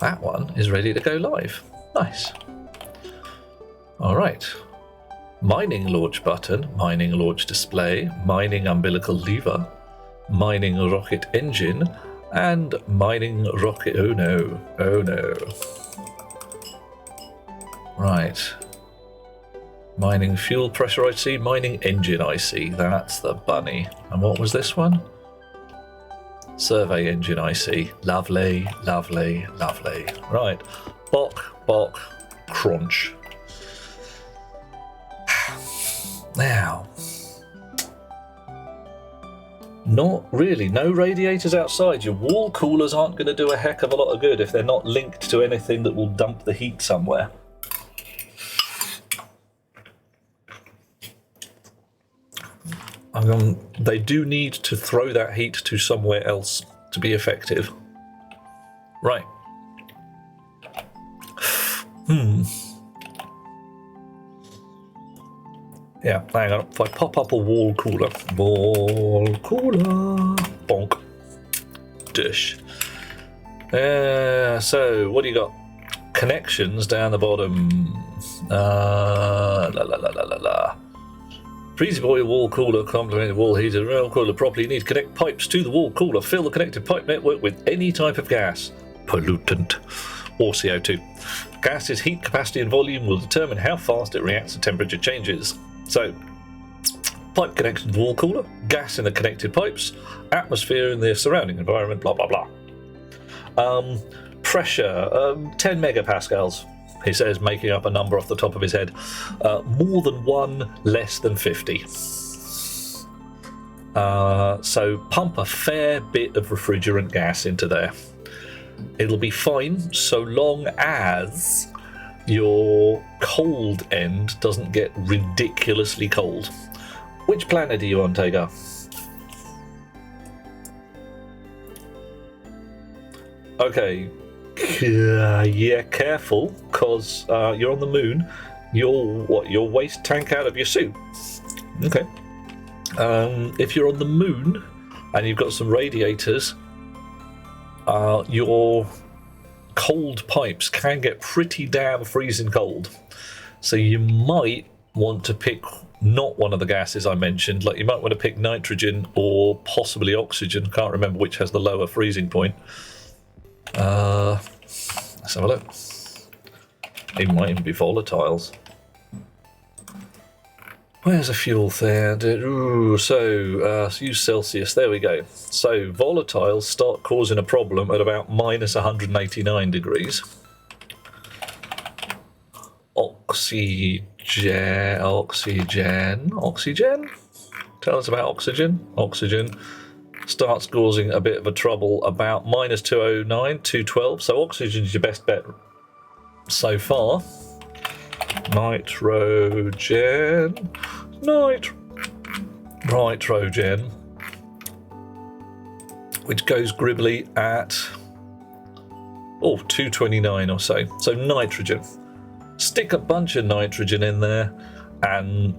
that one is ready to go live. Nice. Alright. Mining launch button, mining launch display, mining umbilical lever, mining rocket engine, and mining rocket. Oh no, oh no. Right. Mining fuel pressure IC, mining engine IC. That's the bunny. And what was this one? Survey engine I see. Lovely, lovely, lovely. Right. Bok, crunch. Now, not really. No radiators outside. Your wall coolers aren't going to do a heck of a lot of good if they're not linked to anything that will dump the heat somewhere. They do need to throw that heat to somewhere else to be effective. Right. Yeah, hang on. If I pop up a wall cooler, bonk, dish. So what do you got? Connections down the bottom. Freezy boy wall cooler, complemented wall heater, wall cooler properly. You need to connect pipes to the wall cooler. Fill the connected pipe network with any type of gas, pollutant, or CO2. Gas's heat capacity and volume will determine how fast it reacts to temperature changes. So, pipe connection to the wall cooler, gas in the connected pipes, atmosphere in the surrounding environment, blah blah blah. Pressure, 10 megapascals. He says, making up a number off the top of his head. More than 1, less than 50. So pump a fair bit of refrigerant gas into there. It'll be fine so long as your cold end doesn't get ridiculously cold. Which planet are you on, Tagar? Okay. Yeah, careful, because you're on the moon. Your waste tank out of your suit. Okay. If you're on the moon and you've got some radiators, your cold pipes can get pretty damn freezing cold. So you might want to pick not one of the gases I mentioned. Like you might want to pick nitrogen or possibly oxygen. Can't remember which has the lower freezing point. Let's have a look. It might even be volatiles. Where's a fuel there? So use Celsius. There we go. So volatiles start causing a problem at about minus 189 degrees. Oxygen. Tell us about oxygen. Oxygen starts causing a bit of a trouble about minus 209, 212. So oxygen is your best bet so far. Nitrogen, which goes gribbly at 229 or so. So nitrogen. Stick a bunch of nitrogen in there, and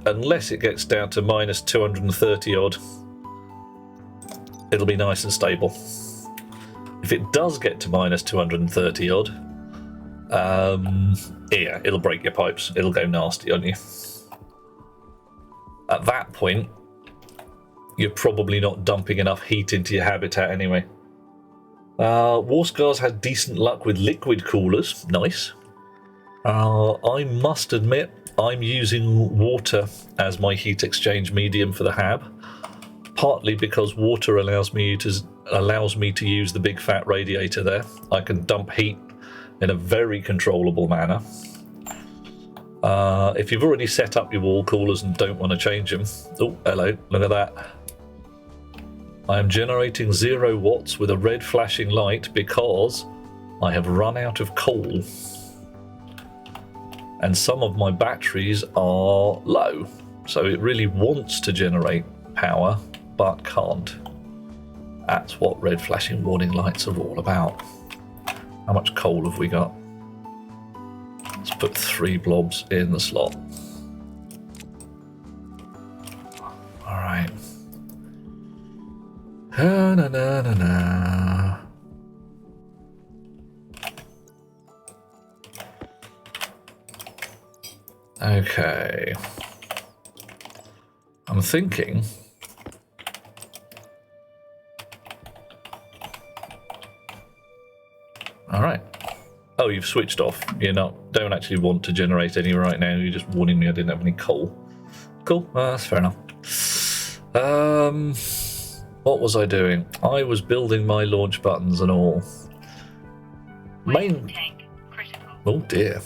unless it gets down to minus 230 odd, it'll be nice and stable. If it does get to minus 230 odd, yeah, it'll break your pipes. It'll go nasty on you. At that point, you're probably not dumping enough heat into your habitat anyway. Warscar's had decent luck with liquid coolers. Nice. I must admit, I'm using water as my heat exchange medium for the hab. Partly because water allows me to use the big fat radiator there. I can dump heat in a very controllable manner. If you've already set up your wall coolers and don't want to change them, oh hello, look at that. I am generating 0 watts with a red flashing light because I have run out of coal. And some of my batteries are low, so it really wants to generate power but can't. That's what red flashing warning lights are all about. How much coal have we got? Let's put 3 blobs in the slot. Alright. Okay. I'm thinking alright. Oh, you've switched off. You don't actually want to generate any right now. You're just warning me I didn't have any coal. Cool. That's fair enough. What was I doing? I was building my launch buttons and all. Main tank critical. Oh dear.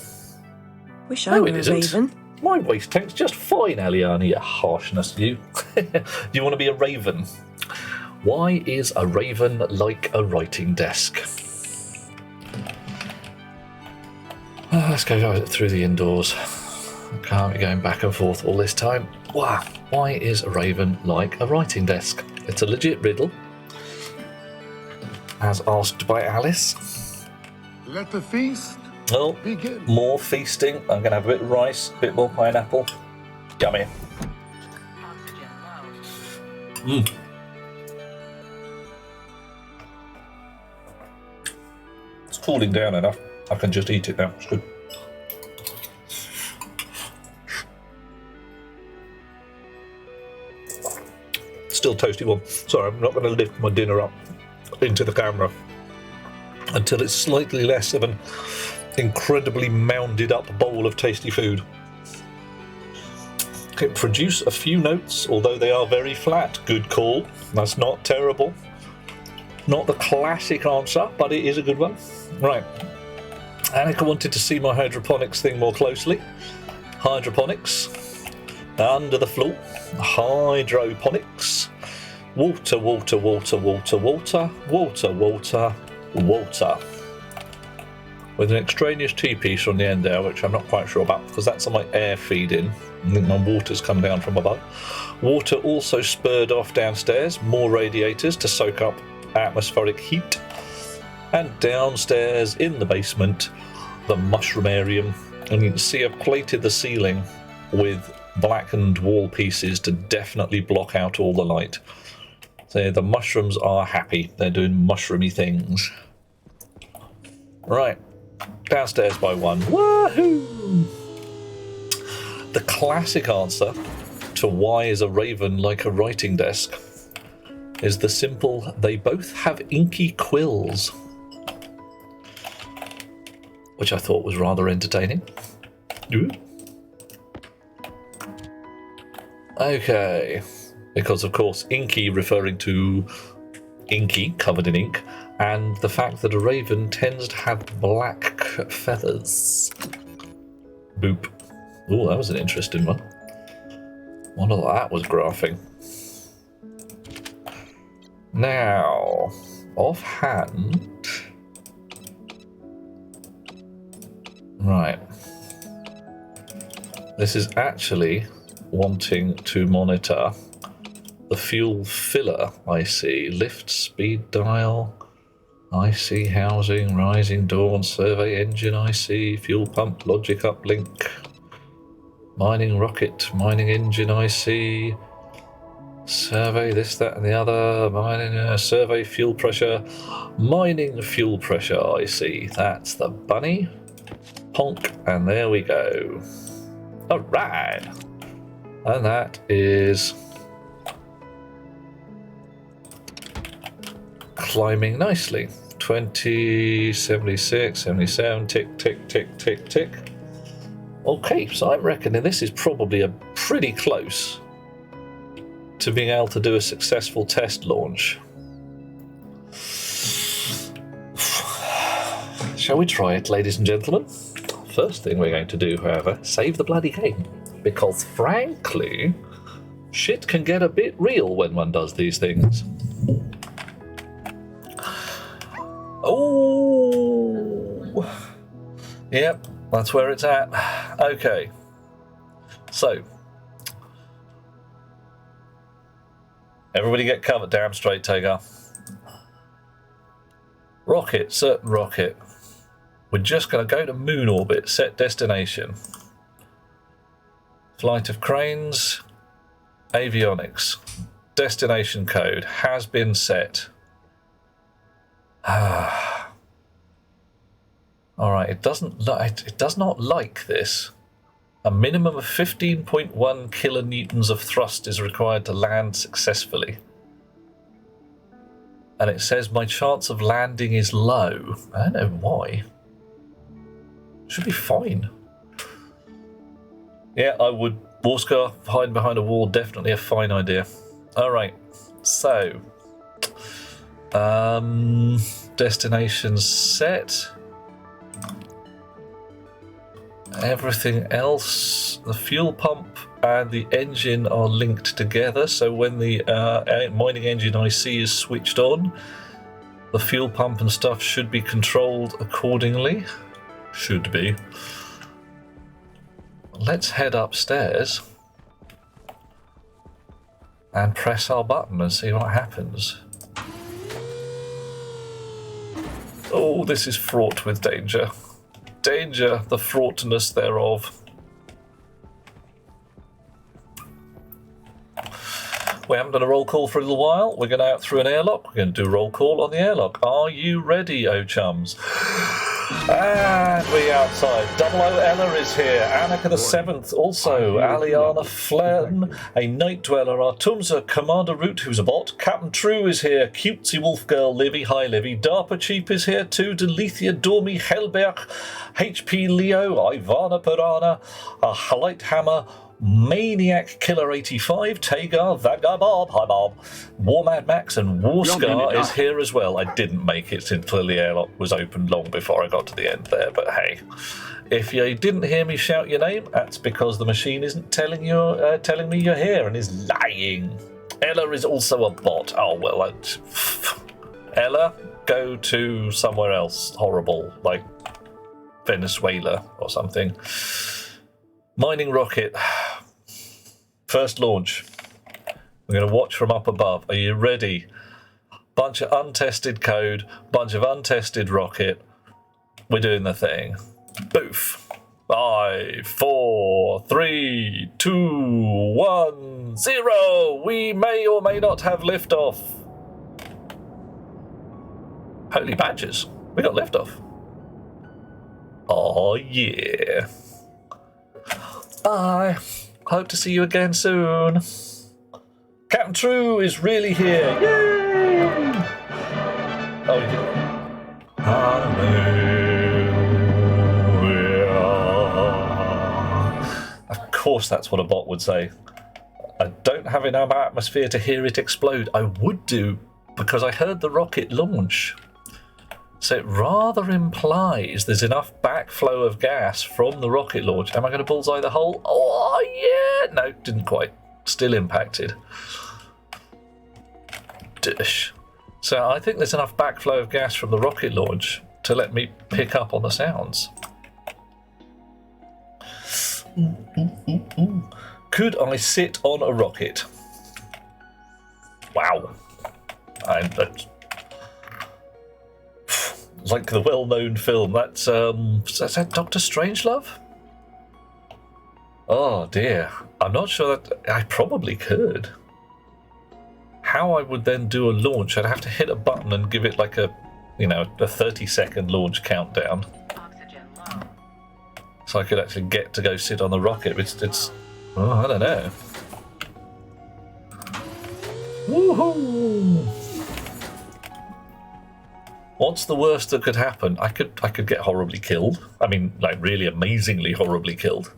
Wish I No, were it a isn't. raven. My waste tank's just fine, Aliani, you harshness, you. Do you want to be a raven? Why is a raven like a writing desk? Let's go through the indoors. I can't be going back and forth all this time. Wow. Why is a raven like a writing desk? It's a legit riddle, as asked by Alice. Let the feast Well, begin. more feasting. I'm going to have a bit of rice, a bit more pineapple. Yummy. Mmm. It's cooling down enough. I can just eat it now. It's good. Still toasty one. Sorry, I'm not going to lift my dinner up into the camera until it's slightly less of an incredibly mounded up bowl of tasty food. Okay, produce a few notes, although they are very flat. Good call. That's not terrible. Not the classic answer, but it is a good one. Right. Annika wanted to see my hydroponics thing more closely. Hydroponics. Under the floor. Hydroponics. Water, water, water, water, water, water, water, water. With an extraneous T-piece on the end there, which I'm not quite sure about, because that's on my air feed in. I think my water's come down from above. Water also spurred off downstairs, more radiators to soak up atmospheric heat. And downstairs in the basement, the mushroomarium. And you can see I've plated the ceiling with blackened wall pieces to definitely block out all the light. So the mushrooms are happy. They're doing mushroomy things. Right. Downstairs by one. Woohoo! The classic answer to why is a raven like a writing desk is the simple, they both have inky quills. Which I thought was rather entertaining. Ooh. Okay. Because, of course, inky referring to inky, covered in ink, and the fact that a raven tends to have black feathers. Boop. Oh, that was an interesting one. Wonder what that was graphing. Now, offhand... Right. This is actually wanting to monitor the fuel filler, I see. Lift, speed dial, I see housing, rising dawn, survey engine, I see. Fuel pump, logic uplink, mining rocket, mining engine, I see. Survey, this, that, and the other. Mining, survey fuel pressure, mining fuel pressure, I see. That's the bunny. Honk, and there we go. Alright. And that is climbing nicely. 20, 76, 77, tick, tick, tick, tick, tick. Okay, so I'm reckoning this is probably a pretty close to being able to do a successful test launch. Shall we try it, ladies and gentlemen? First thing we're going to do, however, save the bloody game. Because frankly, shit can get a bit real when one does these things. Oh! Yep, that's where it's at. Okay. So. Everybody get covered, damn straight, Taker. Rocket, certain rocket. We're just going to go to moon orbit, set destination. Flight of cranes, avionics. Destination code has been set. Alright, it does not like this. A minimum of 15.1 kilonewtons of thrust is required to land successfully. And it says my chance of landing is low. I don't know why. Should be fine. Yeah, I would. War scar, hiding behind a wall, definitely a fine idea. Alright, so Destination set. Everything else, the fuel pump and the engine are linked together, so when the mining engine IC is switched on, the fuel pump and stuff should be controlled accordingly. Should be. Let's head upstairs and press our button and see what happens. Oh, this is fraught with danger. Danger, the fraughtness thereof. We haven't done a roll call for a little while. We're going out through an airlock. We're going to do a roll call on the airlock. Are you ready, oh chums? And we outside. 00 Ella is here. Annika the 7th also. Aliana Flen, a Night Dweller. Artumza, Commander Root, who's a bot. Captain True is here. Cutesy Wolf Girl, Livy. Hi, Livy. Darpa Cheap is here too. Delethea Dormy, Helberg, HP Leo, Ivana Pirana, a Halite Hammer, Maniac Killer 85, Tagar, Vagar Bob, hi Bob, War Mad Max, and Warscar is here as well. I didn't make it until the airlock was opened long before I got to the end there, but hey, if you didn't hear me shout your name, that's because the machine isn't telling me you're here and is lying. Ella is also a bot. Oh well, Ella, go to somewhere else horrible, like Venezuela or something. Mining rocket. First launch. We're going to watch from up above. Are you ready? Bunch of untested code, bunch of untested rocket. We're doing the thing. Boof. 5, 4, 3, 2, 1, 0. We may or may not have liftoff. Holy badgers. We got liftoff. Oh yeah. Bye. Hope to see you again soon. Captain True is really here. Yay! Oh, he did. Hallelujah. Of course, that's what a bot would say. I don't have enough atmosphere to hear it explode. I would do, because I heard the rocket launch. So it rather implies there's enough backflow of gas from the rocket launch. Am I going to bullseye the hole? Oh, yeah. No, didn't quite. Still impacted. Dish. So I think there's enough backflow of gas from the rocket launch to let me pick up on the sounds. Could I sit on a rocket? Wow. Like the well-known film. That's that Dr. Strangelove? Oh dear. I'm not sure that I probably could. How I would then do a launch, I'd have to hit a button and give it like a 30-second launch countdown. So I could actually get to go sit on the rocket. It's I don't know. Woohoo! What's the worst that could happen? I could get horribly killed. I mean, like really amazingly horribly killed.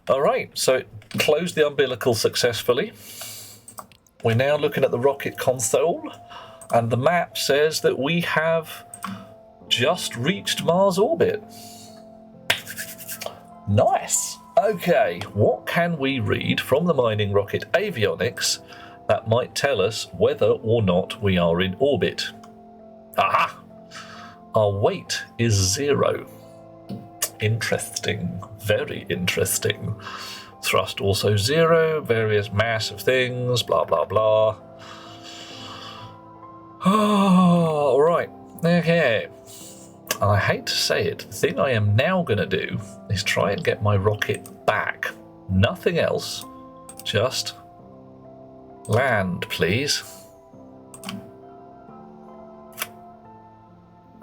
All right, so it closed the umbilical successfully. We're now looking at the rocket console, and the map says that we have just reached Mars orbit. Nice. Okay, what can we read from the mining rocket avionics that might tell us whether or not we are in orbit? Aha! Our weight is 0. Interesting. Very interesting. Thrust also 0. Various mass of things. Blah, blah, blah. Oh, all right. Okay. And I hate to say it, the thing I am now going to do is try and get my rocket back. Nothing else. Just land, please.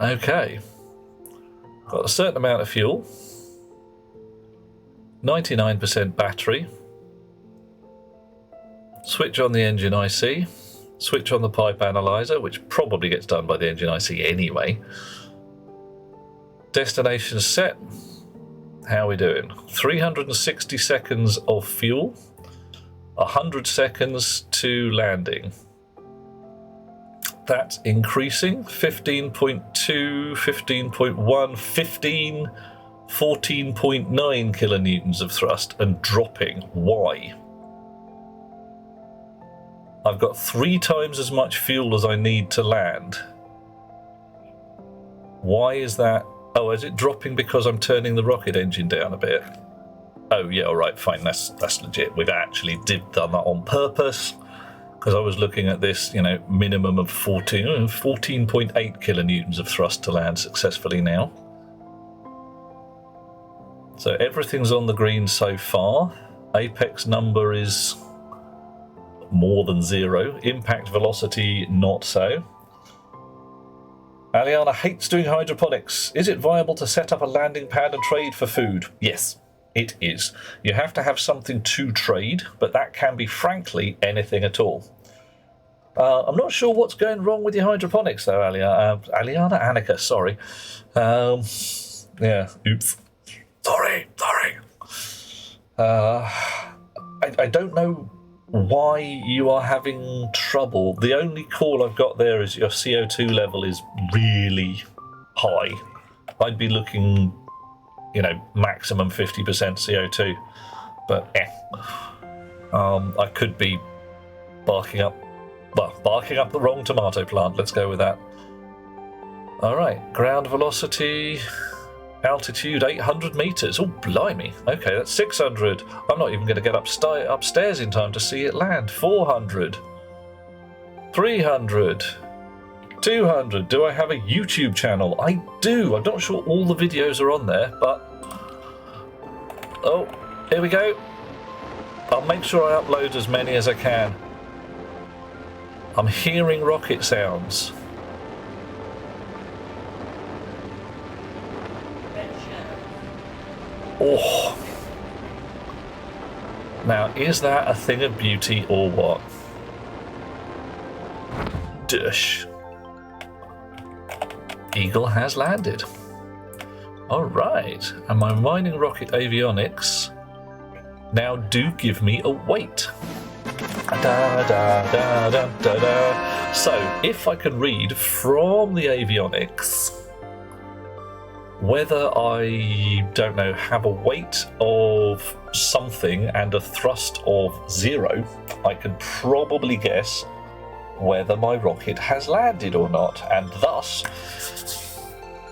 Okay, got a certain amount of fuel, 99% battery, switch on the engine IC, switch on the pipe analyzer, which probably gets done by the engine IC anyway. Destination set, how are we doing? 360 seconds of fuel, 100 seconds to landing. That's increasing. 15.2, 15.1, 15, 14.9 kilonewtons of thrust and dropping. Why? I've got 3 times as much fuel as I need to land. Why is that? Oh, is it dropping because I'm turning the rocket engine down a bit? Oh yeah, all right, fine. That's legit. We've actually done that on purpose because I was looking at this, you know, minimum of 14.8 kilonewtons of thrust to land successfully now. So everything's on the green so far. Apex number is more than 0. Impact velocity, not so. Aliana hates doing hydroponics. Is it viable to set up a landing pad and trade for food? Yes, it is. You have to have something to trade, but that can be, frankly, anything at all. I'm not sure what's going wrong with your hydroponics, though, Aliana Annika, sorry. Yeah, oops. Sorry. I don't know why you are having trouble. The only call I've got there is your CO2 level is really high. I'd be looking, you know, maximum 50% CO2, but I could be barking up the wrong tomato plant. Let's go with that. All right, ground velocity, altitude 800 meters. Oh, blimey. Okay, that's 600. I'm not even going to get upstairs in time to see it land. 400. 300. 200. Do I have a YouTube channel? I do. I'm not sure all the videos are on there, but... Oh, here we go. I'll make sure I upload as many as I can. I'm hearing rocket sounds. Oh. Now, is that a thing of beauty or what? Dush. Eagle has landed. Alright, and my mining rocket avionics now do give me a weight. So, if I can read from the avionics whether I, don't know, have a weight of something and a thrust of 0, I can probably guess whether my rocket has landed or not, and thus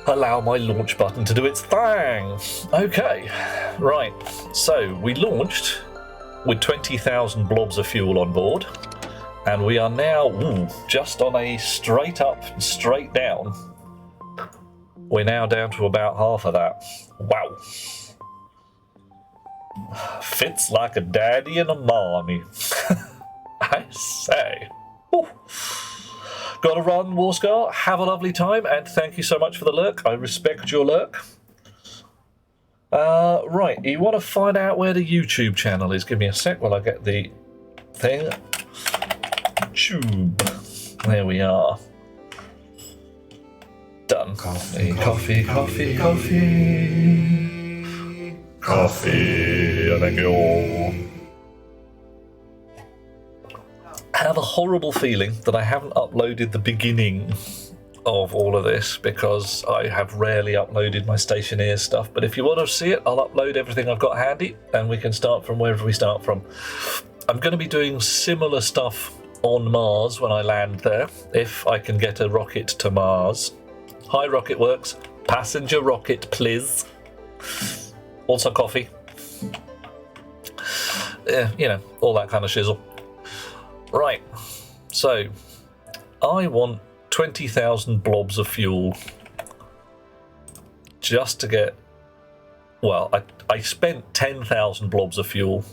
allow my launch button to do its thing. Okay, right, so we launched with 20,000 blobs of fuel on board, and we are now just on a straight up and straight down. We're now down to about half of that. Wow. Fits like a daddy and a mommy. I say. Ooh. Gotta run, Warscar. Have a lovely time, and thank you so much for the lurk. I respect your lurk. Right, you want to find out where the YouTube channel is? Give me a sec while I get the thing. Tube. There we are. Done. Coffee. Thank you. I have a horrible feeling that I haven't uploaded the beginning of all of this because I have rarely uploaded my Stationeers stuff. But if you want to see it, I'll upload everything I've got handy and we can start from wherever we start from. I'm going to be doing similar stuff on Mars when I land there, if I can get a rocket to Mars. Hi, Rocket Works. Passenger rocket, please. Also coffee. You know, all that kind of shizzle. Right, so I want 20,000 blobs of fuel just to get, well, I spent 10,000 blobs of fuel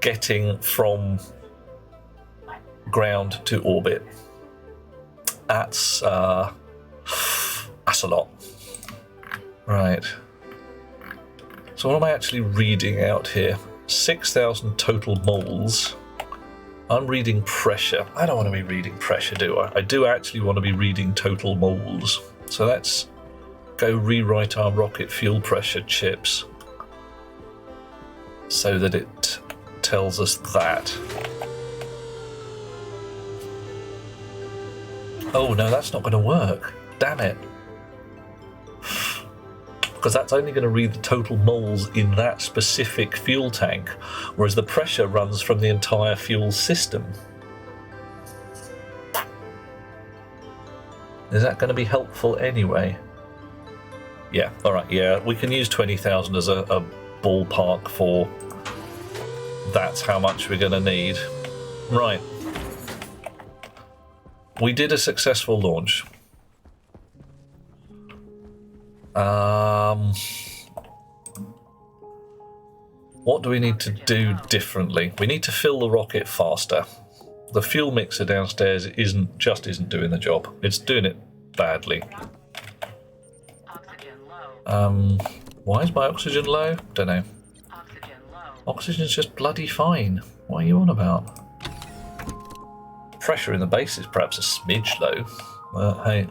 getting from ground to orbit. That's a lot. Right. So what am I actually reading out here? 6,000 total moles. I'm reading pressure. I don't want to be reading pressure, do I? I do actually want to be reading total moles. So let's go rewrite our rocket fuel pressure chips so that it tells us that. Oh no, that's not going to work. Damn it. Because that's only going to read the total moles in that specific fuel tank, whereas the pressure runs from the entire fuel system. Is that going to be helpful anyway? Yeah, alright, yeah, we can use 20,000 as a ballpark for that's how much we're going to need. Right. We did a successful launch. What do we need to do differently? We need to fill the rocket faster. The fuel mixer downstairs isn't doing the job. It's doing it badly. Why is my oxygen low? Don't know. Oxygen's just bloody fine. What are you on about? Pressure in the base is perhaps a smidge low. Hey.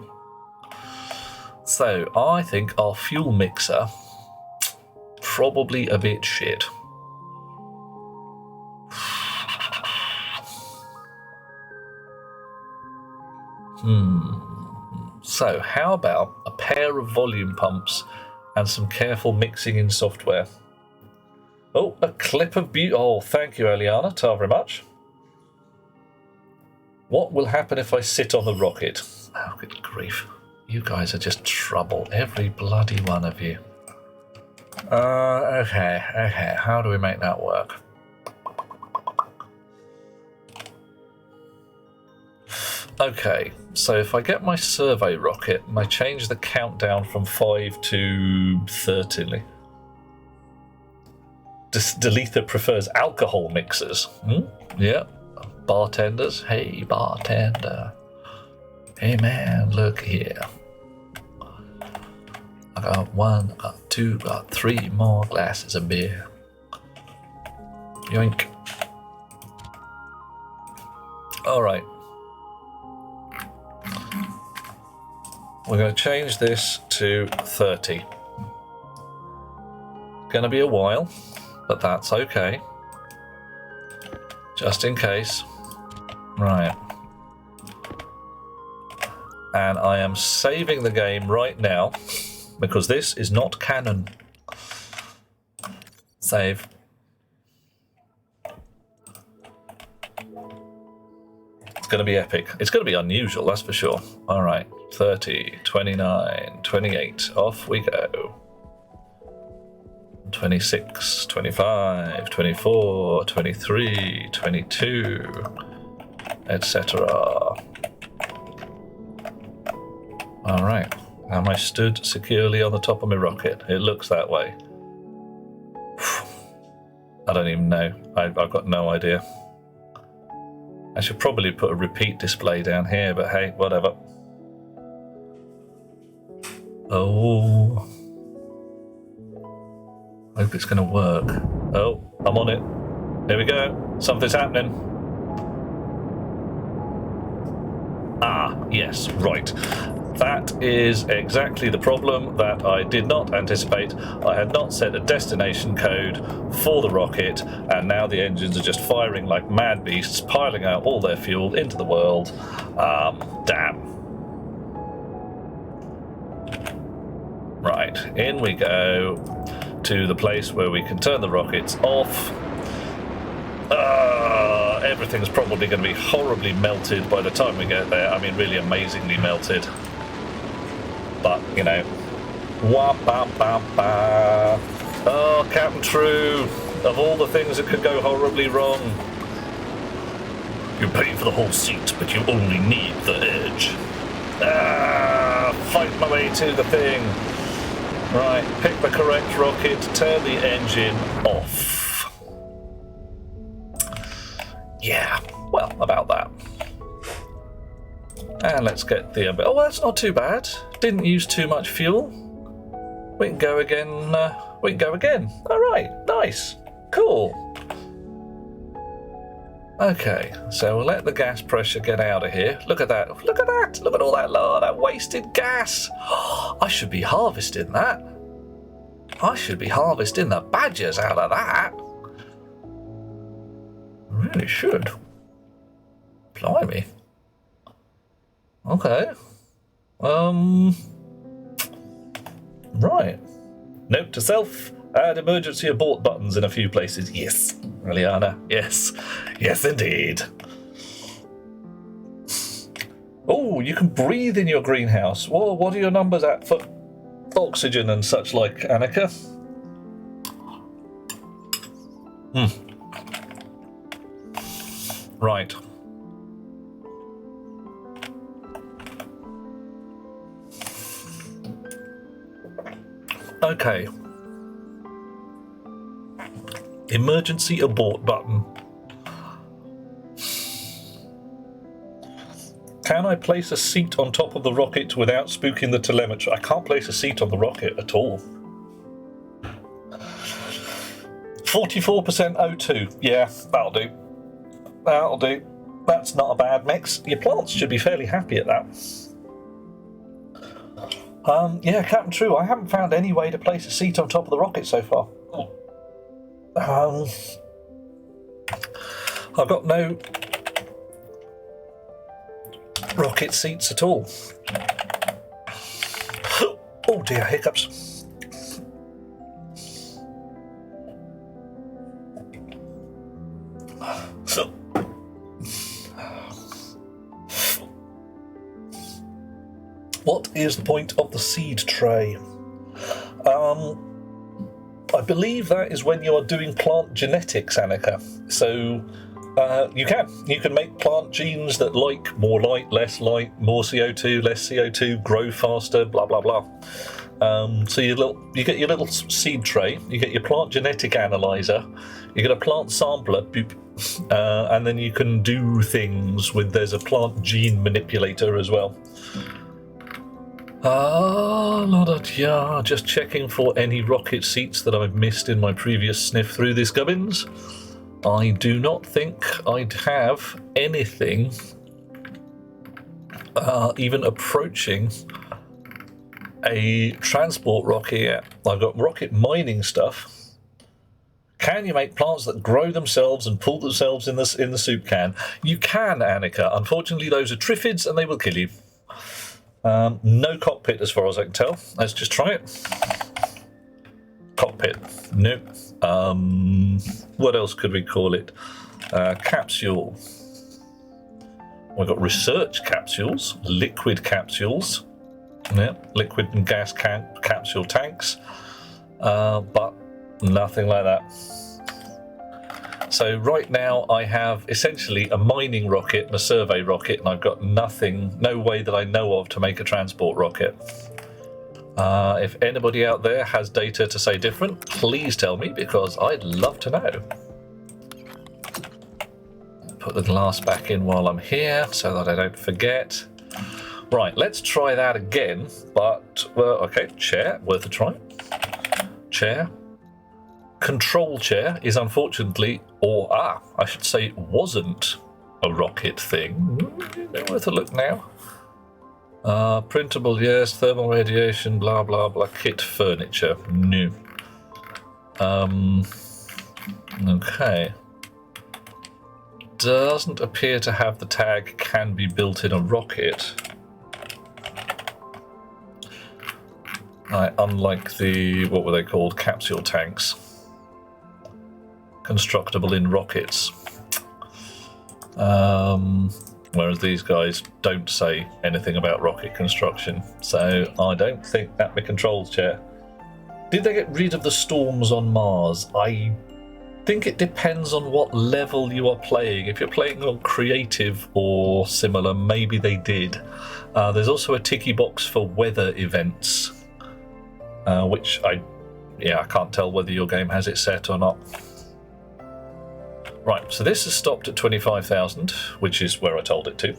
So, I think our fuel mixer probably a bit shit. So, how about a pair of volume pumps and some careful mixing in software? Oh, a clip of beauty. Oh, thank you, Eliana. Ta very much. What will happen if I sit on the rocket? Oh, good grief. You guys are just trouble. Every bloody one of you. Okay. How do we make that work? Okay, so if I get my survey rocket and I change the countdown from 5 to 30. Delitha prefers alcohol mixers. Yeah. Bartenders. Hey, bartender. Hey, man, look here. I got 1, I got 2, got 3 more glasses of beer. Yoink. All right. We're going to change this to 30. Going to be a while, but that's okay. Just in case. Right. And I am saving the game right now because this is not canon. Save. It's going to be epic. It's going to be unusual, that's for sure. All right. 30, 29, 28. Off we go. 26, 25, 24, 23, 22, etc. All right. Am I stood securely on the top of my rocket? It looks that way. I don't even know. I've got no idea. I should probably put a repeat display down here, but hey, whatever. Oh. I hope it's going to work. Oh, I'm on it. Here we go. Something's happening. Ah, yes, right. That is exactly the problem that I did not anticipate. I had not set a destination code for the rocket, and now the engines are just firing like mad beasts, piling out all their fuel into the world. Damn. Right, in we go to the place where we can turn the rockets off. Everything's probably going to be horribly melted by the time we get there. I mean, really amazingly melted. But, you know. Wah-ba-ba-ba. Oh, Captain True. Of all the things that could go horribly wrong. You pay for the whole seat, but you only need the edge. Fight my way to the thing. Right, pick the correct rocket, turn the engine off. Yeah, well, about that. And let's get the... oh, that's not too bad. Didn't use too much fuel. We can go again. All right, nice. Cool. Okay, so we'll let the gas pressure get out of here. Look at that. Look at that. Look at all that wasted gas. I should be harvesting that. I should be harvesting the badgers out of that. I really should. Blimey. Okay. Right. Note to self, add emergency abort buttons in a few places. Yes, Liliana. Yes. Yes, indeed. Oh, you can breathe in your greenhouse. Whoa, what are your numbers at for oxygen and such like, Annika? Right. Okay. Emergency abort button. Can I place a seat on top of the rocket without spooking the telemetry? I can't place a seat on the rocket at all. 44% O2. Yeah, that'll do. That'll do. That's not a bad mix. Your plants should be fairly happy at that. Yeah, Captain True, I haven't found any way to place a seat on top of the rocket so far. I've got no rocket seats at all. Oh dear, hiccups. What is the point of the seed tray? I believe that is when you are doing plant genetics, Annika. So you can make plant genes that like more light, less light, more CO2, less CO2, grow faster, blah blah blah. So you get your little seed tray, you get your plant genetic analyzer, you get a plant sampler, boop, and then you can do things with. There's a plant gene manipulator as well. Yeah, just checking for any rocket seats that I've missed in my previous sniff through this gubbins. I do not think I'd have anything even approaching a transport rocket yet. I've got rocket mining stuff. Can you make plants that grow themselves and pull themselves in the soup can? You can, Annika. Unfortunately, those are triffids and they will kill you. No cockpit as far as I can tell. Let's just try it. Cockpit. Nope. What else could we call it? Capsule. We've got research capsules, liquid capsules. Yeah, liquid and gas capsule tanks. But nothing like that. So right now I have essentially a mining rocket and a survey rocket, and I've got no way that I know of to make a transport rocket. If anybody out there has data to say different, please tell me, because I'd love to know. Put the glass back in while I'm here so that I don't forget. Right, let's try that again, but, okay, chair, worth a try. Chair. Control chair is unfortunately, I should say wasn't a rocket thing. Worth a look now. Printable, yes. Thermal radiation, blah, blah, blah. Kit furniture, no. Okay. Doesn't appear to have the tag can be built in a rocket. Unlike the, what were they called? Capsule tanks. Constructible in rockets. Whereas these guys don't say anything about rocket construction. So I don't think that the controls chair. Did they get rid of the storms on Mars? I think it depends on what level you are playing. If you're playing on creative or similar, maybe they did. There's also a ticky box for weather events, which I can't tell whether your game has it set or not. Right, so this has stopped at 25,000, which is where I told it to.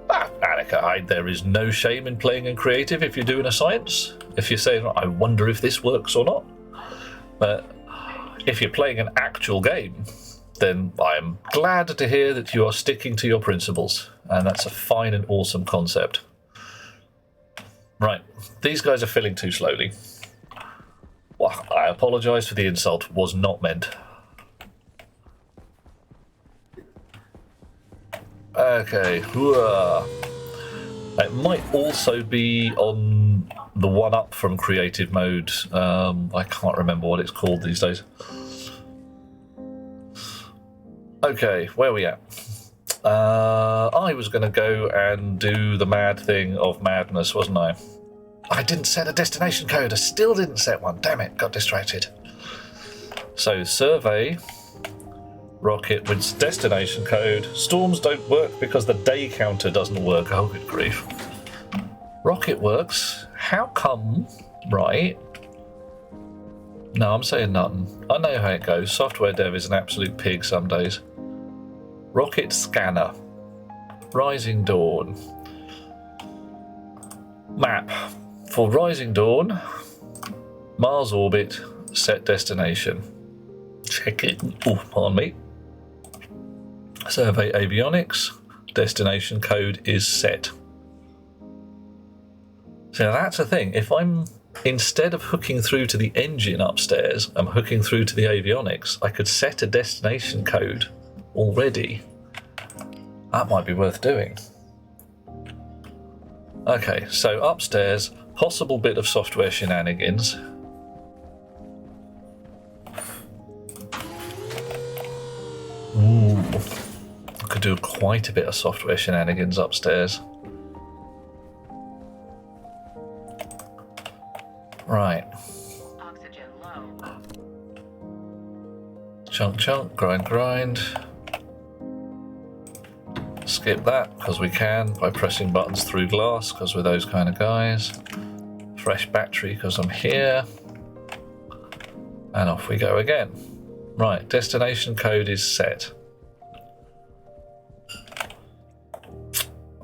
Annika, there is no shame in playing in creative if you're doing a science. If you're saying, I wonder if this works or not. But if you're playing an actual game, then I am glad to hear that you are sticking to your principles. And that's a fine and awesome concept. Right, these guys are filling too slowly. Well, I apologise for the insult, was not meant. Okay, It might also be on the one up from creative mode. I can't remember what it's called these days. Okay, where are we at? I was going to go and do the mad thing of madness, wasn't I? I didn't set a destination code. I still didn't set one. Damn it, got distracted. So, survey rocket with destination code. Storms don't work because the day counter doesn't work. Oh, good grief. Rocket works. How come? Right. No, I'm saying nothing. I know how it goes. Software dev is an absolute pig some days. Rocket scanner. Rising Dawn. Map. For Rising Dawn, Mars orbit, set destination. Check it. Oh, pardon me. Survey avionics, destination code is set. So that's the thing. If I'm, instead of hooking through to the engine upstairs, I'm hooking through to the avionics, I could set a destination code already. That might be worth doing. Okay, so upstairs, possible bit of software shenanigans. Ooh, I could do quite a bit of software shenanigans upstairs. Right. Oxygen low. Chunk, chunk, grind, grind. Skip that, because we can, by pressing buttons through glass, because we're those kind of guys. Fresh battery, because I'm here. And off we go again. Right, destination code is set.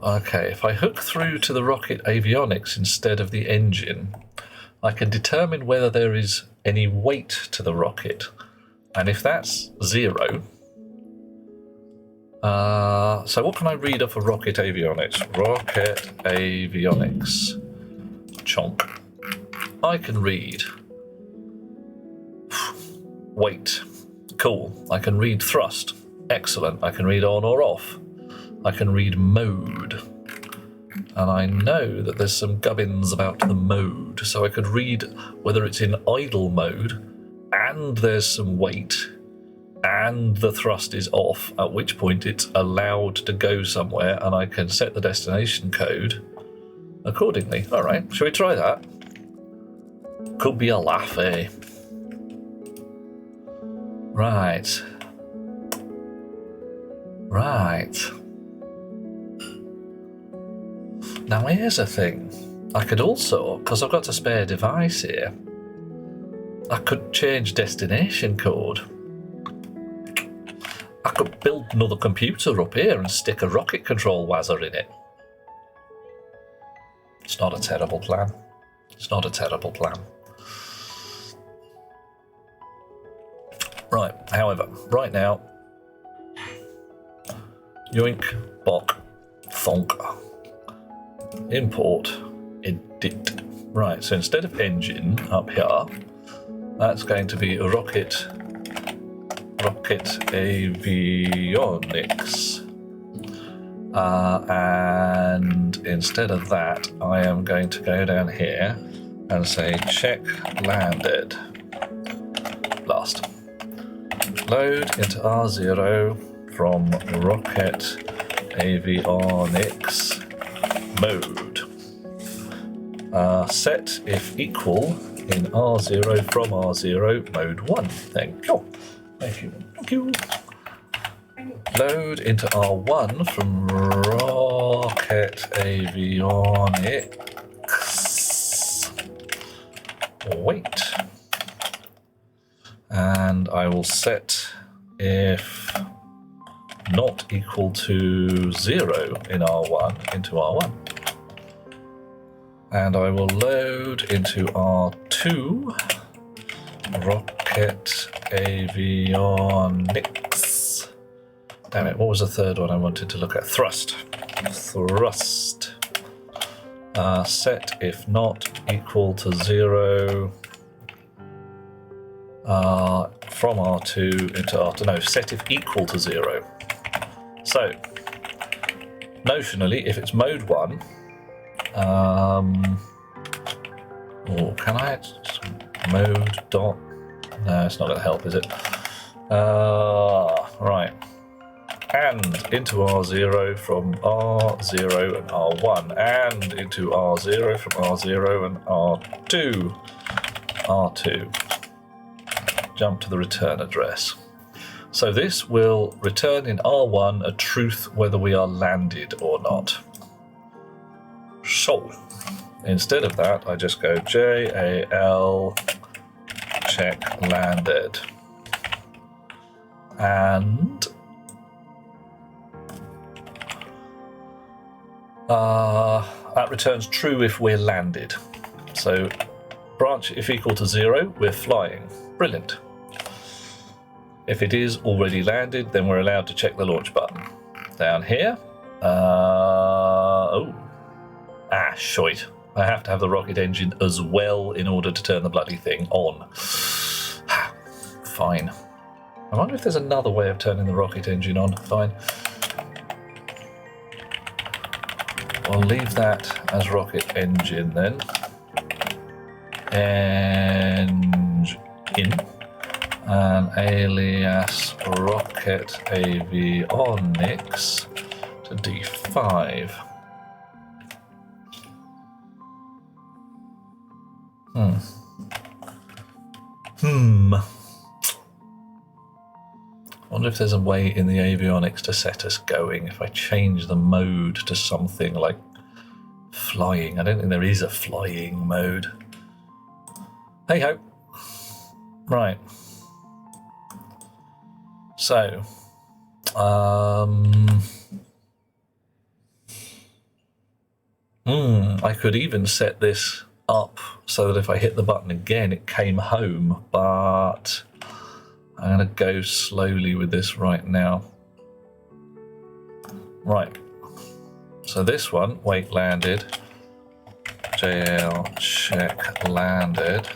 Okay, if I hook through to the rocket avionics instead of the engine, I can determine whether there is any weight to the rocket. And if that's 0, so what can I read off of rocket avionics? Rocket avionics. Chonk. I can read weight. Cool. I can read thrust. Excellent. I can read on or off. I can read mode. And I know that there's some gubbins about the mode, so I could read whether it's in idle mode, and there's some weight, and the thrust is off, at which point it's allowed to go somewhere, and I can set the destination code accordingly. All right, shall we try that? Could be a laugh, eh? Right. Right. Now here's a thing. I could also, because I've got a spare device here, I could change destination code. I could build another computer up here and stick a rocket control wazzer in it. It's not a terrible plan. It's not a terrible plan. Right, however, right now, yoink, bok, thonk, import, edit. Right, so instead of engine up here, that's going to be rocket avionics. And instead of that, I am going to go down here and say check landed. Last. Load into R0 from rocket avionics mode. Set if equal in R0 from R0 mode 1. Thank you. Thank you. Thank you. Load into R1 from rocket avionics. Wait. And I will set if not equal to 0 in R1 into R1. And I will load into R2 rocket avionics. Damn it, what was the third one I wanted to look at? Thrust. Thrust. Set if not equal to 0 from R2 into R2. No, set if equal to 0. So, notionally, if it's mode 1, Oh, can I add mode dot? No, it's not going to help, is it? Right. And into R0 from R0 and R1, and into R0 from R0 and R2. R2. Jump to the return address. So this will return in R1 a truth whether we are landed or not. So, instead of that, I just go JAL check landed. And that returns true if we're landed. So branch if equal to 0, we're flying. Brilliant. If it is already landed, then we're allowed to check the launch button. Down here. Shite. I have to have the rocket engine as well in order to turn the bloody thing on. Fine. I wonder if there's another way of turning the rocket engine on. Fine. I'll leave that as rocket engine then. Engine. And alias rocket avionics to D5. I wonder if there's a way in the avionics to set us going if I change the mode to something like flying. I don't think there is a flying mode. Hey ho. Right. So, I could even set this up so that if I hit the button again, it came home, but I'm going to go slowly with this right now. Right. So this one, wait landed, JL check landed,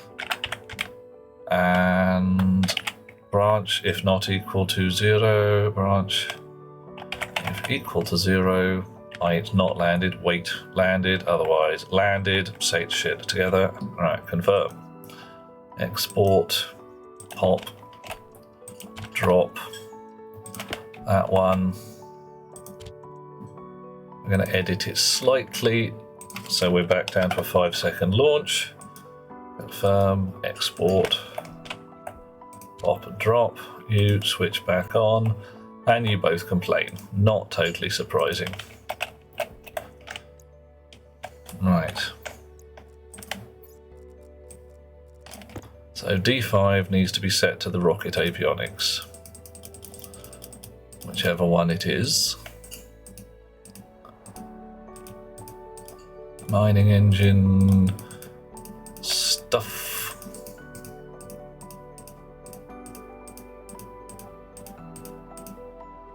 and branch if not equal to 0, branch if equal to 0, it's not landed, wait landed, otherwise landed, say it's shit together. Right, confirm. Export, pop, drop, that one. I'm going to edit it slightly, so we're back down to a 5-second launch. Confirm, export, pop and drop, you switch back on, and you both complain. Not totally surprising. Right. So D5 needs to be set to the rocket avionics, whichever one it is. Mining engine stuff.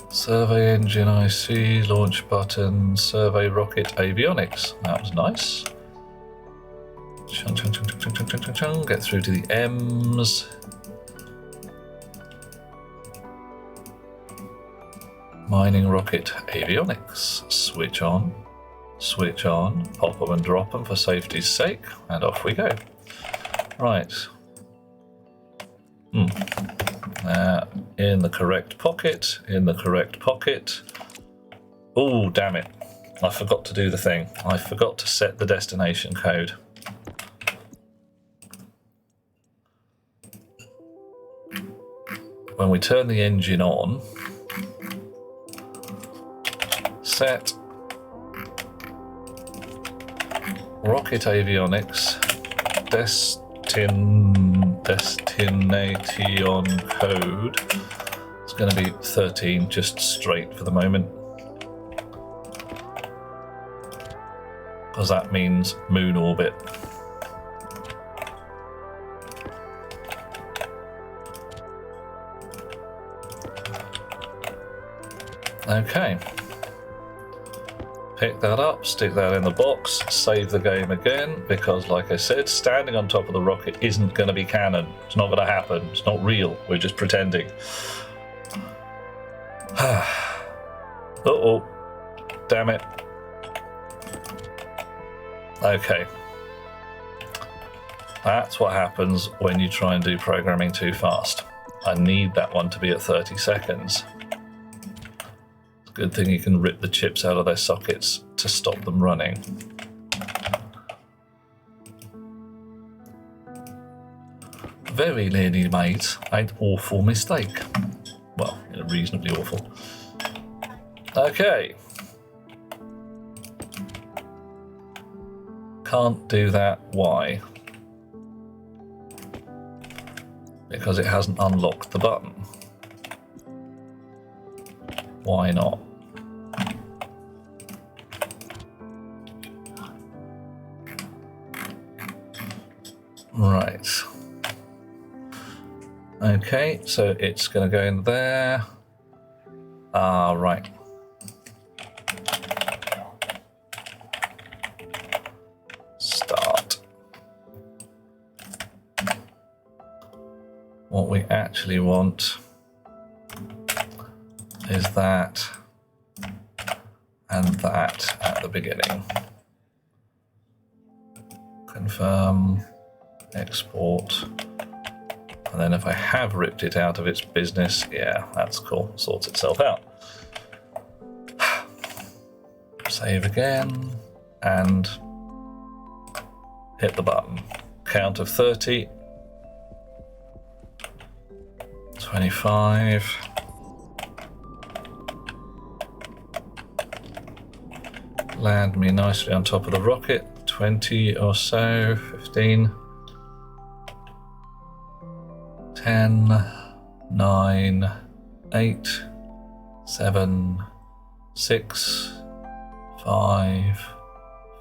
Survey engine IC, launch button, survey rocket avionics. That was nice. Chung, chung, chung, chung, chung, chung, chung, chung. Get through to the M's. Mining rocket avionics. Switch on, pop them and drop them for safety's sake, and off we go. Right. In the correct pocket, Oh, damn it. I forgot to do the thing. I forgot to set the destination code. When we turn the engine on, set rocket avionics destination code. It's going to be 13, just straight for the moment, because that means moon orbit. Okay. Pick that up, stick that in the box, save the game again, because like I said, standing on top of the rocket isn't going to be canon. It's not going to happen. It's not real. We're just pretending. Uh-oh. Damn it. Okay. That's what happens when you try and do programming too fast. I need that one to be at 30 seconds. It's a good thing you can rip the chips out of their sockets to stop them running. Very nearly made an awful mistake. Well, reasonably awful. Okay. Can't do that. Why? Because it hasn't unlocked the button. Why not? Right. Okay, so it's going to go in there. Right. Start. What we actually want is that and that at the beginning. Confirm, export. And then if I have ripped it out of its business, yeah, that's cool. Sorts itself out. Save again and hit the button. Count of 30. 25. Land me nicely on top of the rocket. 20 or so. 15. 10, 9, 8, 7, 6, 5,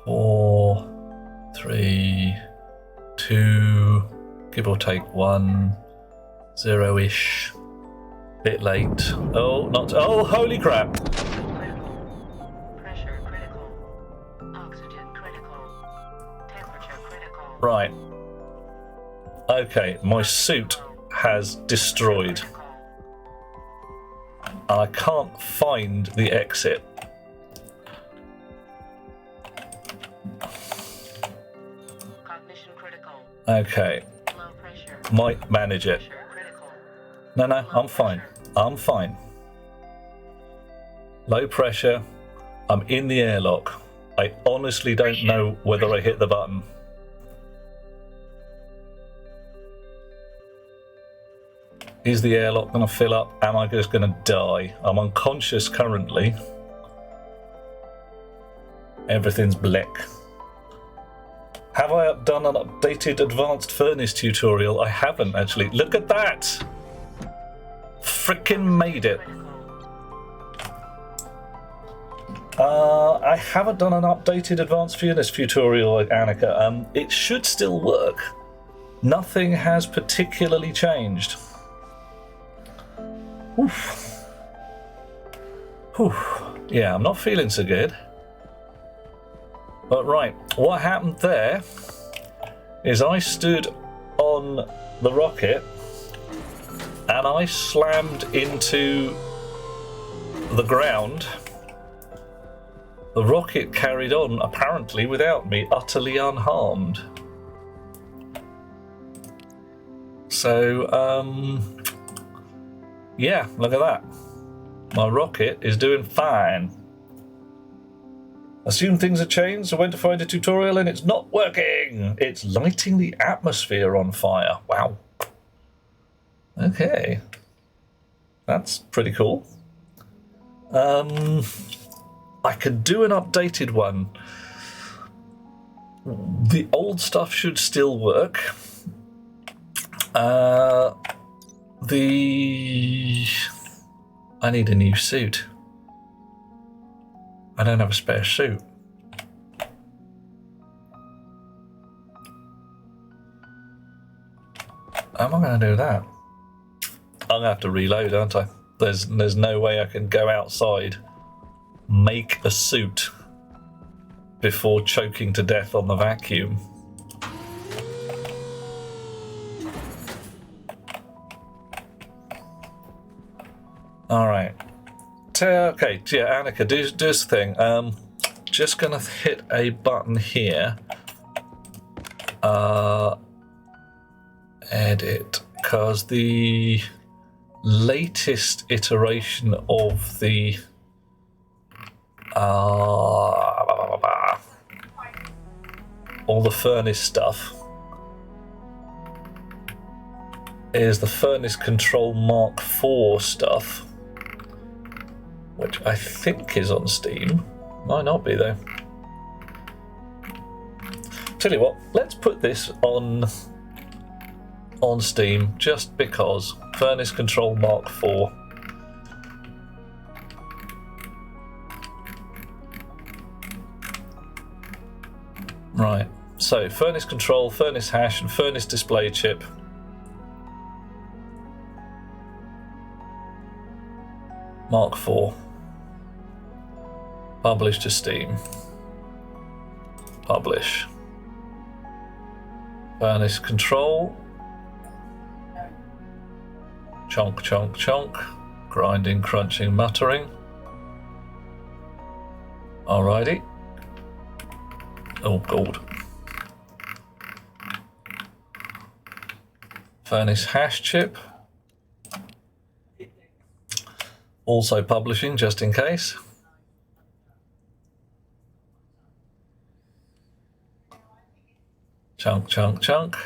4, 3, 2, give or take 1, 0-ish. Bit late. Oh, not. Oh, holy crap! Critical. Pressure critical. Oxygen critical. Temperature critical. Right. Okay, my suit has destroyed. And I can't find the exit. Cognition critical. Okay, Low pressure. might manage it. Pressure critical. No, I'm fine. I'm fine. Low pressure. I'm in the airlock. I honestly don't know whether I hit the button. Is the airlock going to fill up? Am I just going to die? I'm unconscious currently. Everything's black. Have I done an updated advanced furnace tutorial? I haven't actually. Look at that! Frickin' made it. I haven't done an updated advanced furnace tutorial, Annika. It should still work. Nothing has particularly changed. Oof. Oof. Yeah, I'm not feeling so good. But right, what happened there is I stood on the rocket and I slammed into the ground. The rocket carried on, apparently without me, utterly unharmed. So, yeah, look at that. My rocket is doing fine. Assume things have changed, so went to find a tutorial and it's not working. It's lighting the atmosphere on fire. Wow. Okay. That's pretty cool. I could do an updated one. The old stuff should still work. I need a new suit. I don't have a spare suit. How am I going to do that? I'm going to have to reload, aren't I? There's no way I can go outside, make a suit before choking to death on the vacuum. All right. Okay, yeah, Annika, do this thing. just going to hit a button here. Edit, because the latest iteration of the all the furnace stuff is the Furnace Control Mark IV stuff, which I think is on Steam. Might not be though. Tell you what, let's put this on Steam just because. Furnace Control Mark IV. Right, so Furnace Control, Furnace Hash, and Furnace Display Chip. Mark IV. Publish to Steam. Publish. Furnace Control. Chonk, chonk, chonk. Grinding, crunching, muttering. Alrighty. Oh, gold. Furnace Hash Chip. Also publishing, just in case. Chunk, chunk, chunk.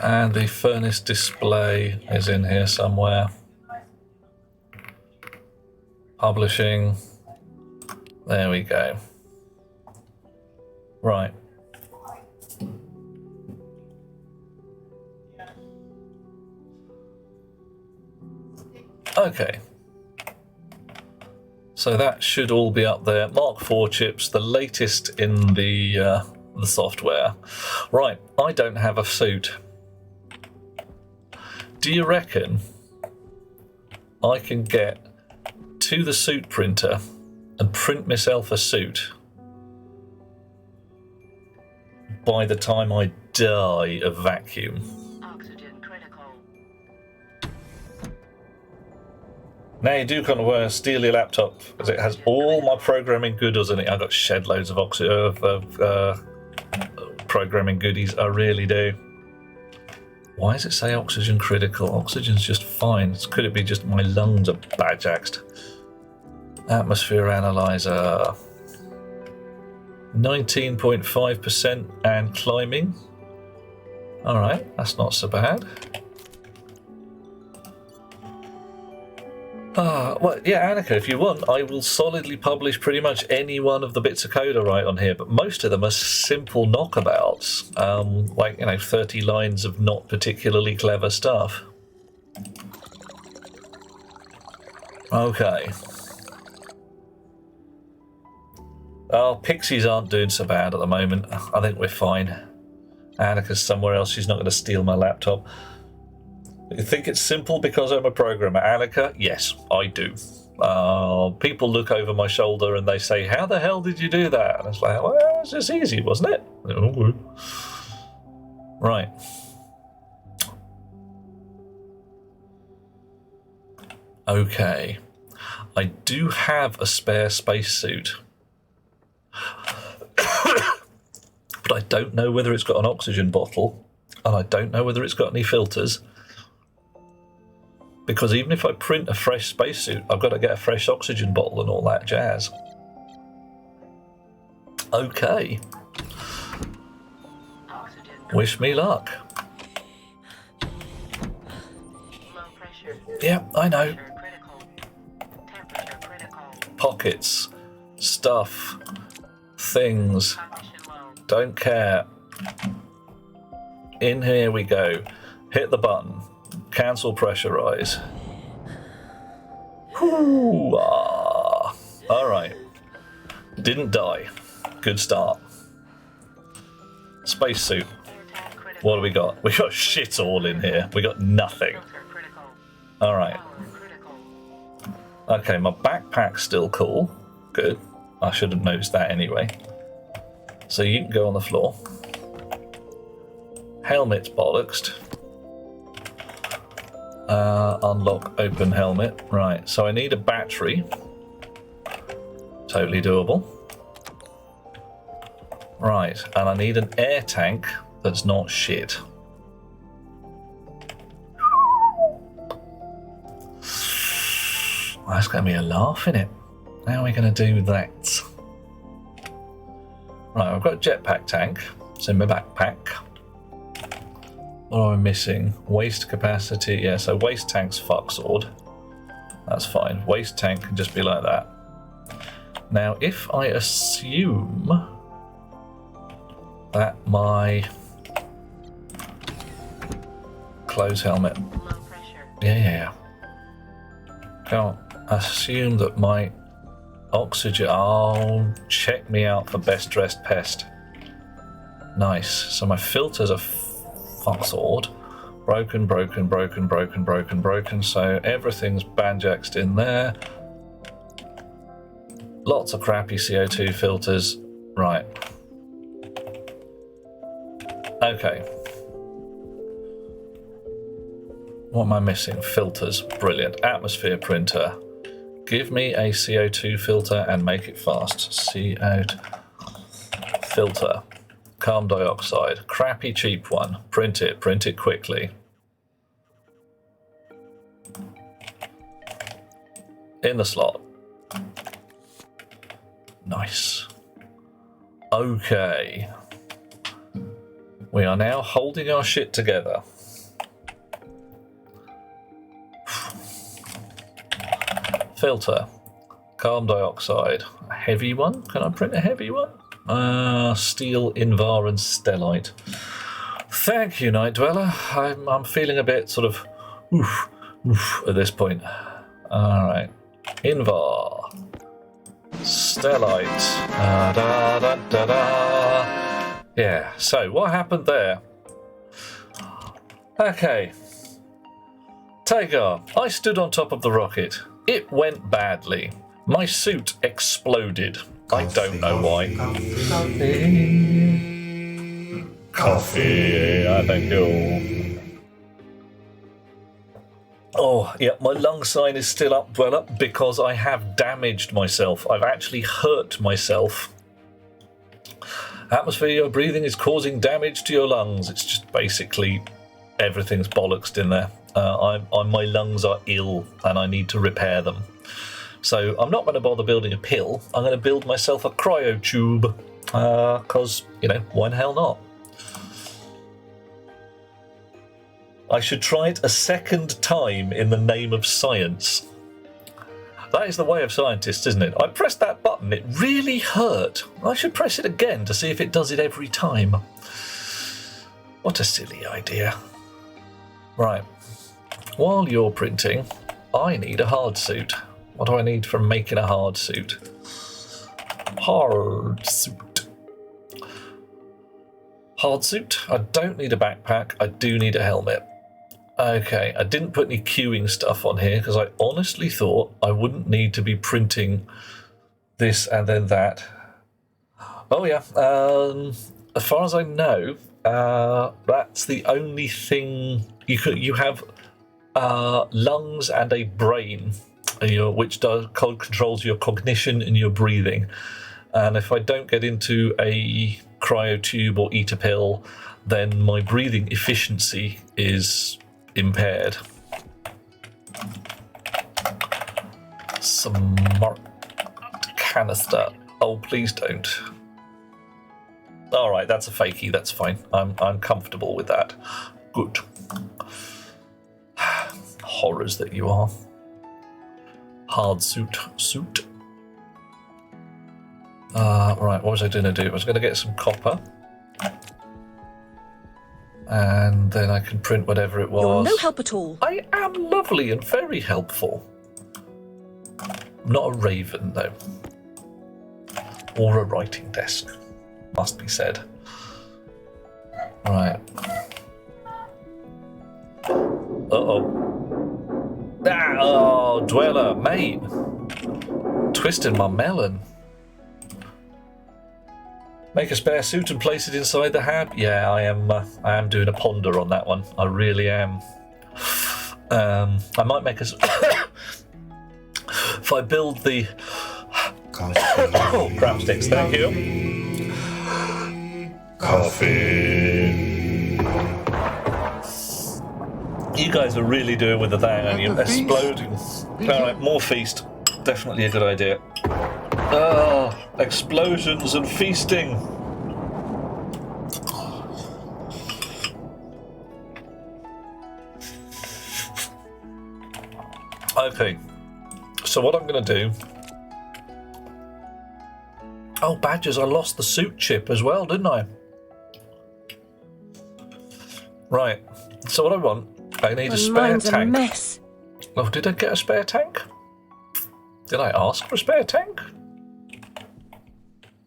And the furnace display is in here somewhere. Publishing. There we go. Right. Okay. So that should all be up there. Mark IV chips, the latest in the software. Right, I don't have a suit. Do you reckon I can get to the suit printer and print myself a suit by the time I die of vacuum? Oxygen critical. Now you do kind of want to steal your laptop because it has all my programming goodies in it. I've got shed loads of programming goodies. I really do. Why does it say oxygen critical? Oxygen's just fine. Could it be just my lungs are badjaxed? Atmosphere analyzer. 19.5% and climbing. Alright, that's not so bad. Well, yeah, Annika, if you want, I will solidly publish pretty much any one of the bits of code I write on here, but most of them are simple knockabouts, like, 30 lines of not particularly clever stuff. Okay. Oh, Pixies aren't doing so bad at the moment. I think we're fine. Annika's somewhere else. She's not going to steal my laptop. You think it's simple because I'm a programmer, Annika? Yes, I do. People look over my shoulder and they say, how the hell did you do that? And it's like, well, it was just easy, wasn't it? Oh, right. Okay. I do have a spare spacesuit. But I don't know whether it's got an oxygen bottle, and I don't know whether it's got any filters. Because even if I print a fresh spacesuit, I've got to get a fresh oxygen bottle and all that jazz. Okay. Wish me luck. Low pressure. Yeah, I know. Pressure critical. Temperature critical. Pockets, stuff, things. Cognition low. Don't care. In here we go. Hit the button. Cancel pressurize. Alright. Didn't die. Good start. Spacesuit. Airtag critical. What do we got? We got shit all in here. We got nothing. Filter critical. Alright. Power critical. Okay, my backpack's still cool. Good. I should have noticed that anyway. So you can go on the floor. Helmet's bollocksed. Unlock open helmet. Right, so I need a battery. Totally doable. Right, and I need an air tank that's not shit. That's going to be a laugh, innit? How are we going to do that? Right, I've got a jetpack tank. It's in my backpack. What am I missing? Waste capacity. Yeah, so waste tank's fuck sword. That's fine. Waste tank can just be like that. Now, if I assume that my clothes helmet. Low pressure. Yeah. Can't assume that my oxygen. Oh, check me out for best dressed pest. Nice. So my filters are fuck sword. Broken. So everything's banjaxed in there. Lots of crappy CO2 filters. Right. Okay. What am I missing? Filters. Brilliant. Atmosphere printer. Give me a CO2 filter and make it fast. CO2 filter. Carbon dioxide. Crappy cheap one. Print it quickly. In the slot. Nice. Okay. We are now holding our shit together. Filter. Carbon dioxide. A heavy one? Can I print a heavy one? Steel, Invar and Stellite. Thank you, Night Dweller. I'm feeling a bit sort of oof at this point. Alright. Invar. Stellite. Yeah, so what happened there? Okay. Tagar, I stood on top of the rocket. It went badly. My suit exploded. I don't know why. Coffee, I thank you. Oh, yeah, my lung sign is still up, well up, because I have damaged myself. I've actually hurt myself. Atmosphere you're breathing is causing damage to your lungs. It's just basically everything's bollocksed in there. My lungs are ill and I need to repair them. So I'm not going to bother building a pill. I'm going to build myself a cryo tube. Because, why the hell not? I should try it a second time in the name of science. That is the way of scientists, isn't it? I pressed that button, it really hurt. I should press it again to see if it does it every time. What a silly idea. Right. While you're printing, I need a hard suit. What do I need for making a hard suit? Hard suit. Hard suit. I don't need a backpack. I do need a helmet. Okay, I didn't put any queuing stuff on here because I honestly thought I wouldn't need to be printing this and then that. Oh yeah, as far as I know, that's the only thing you have lungs and a brain, which controls your cognition and your breathing. And if I don't get into a cryotube or eat a pill, then my breathing efficiency is impaired. Smart canister. Oh, please don't. All right, that's a fakie. That's fine. I'm comfortable with that. Good. Horrors that you are. Hard suit. Right, what was I going to do? I was going to get some copper. And then I can print whatever it was. You're no help at all. I am lovely and very helpful. I'm not a raven, though. Or a writing desk, must be said. Right. Uh-oh. Ah, oh, Dweller, mate. Twisting my melon. Make a spare suit and place it inside the hab. Yeah, I am doing a ponder on that one. I really am. I might make us. If I build the crab sticks, thank you. Coffee. You guys are really doing with the thing, and you're exploding. Alright, more feast. Definitely a good idea. Ah, explosions and feasting. Okay, so what I'm going to do... Oh, badgers, I lost the suit chip as well, didn't I? Right, so what I want, I need a spare tank. A mess. Oh, did I get a spare tank? Did I ask for a spare tank?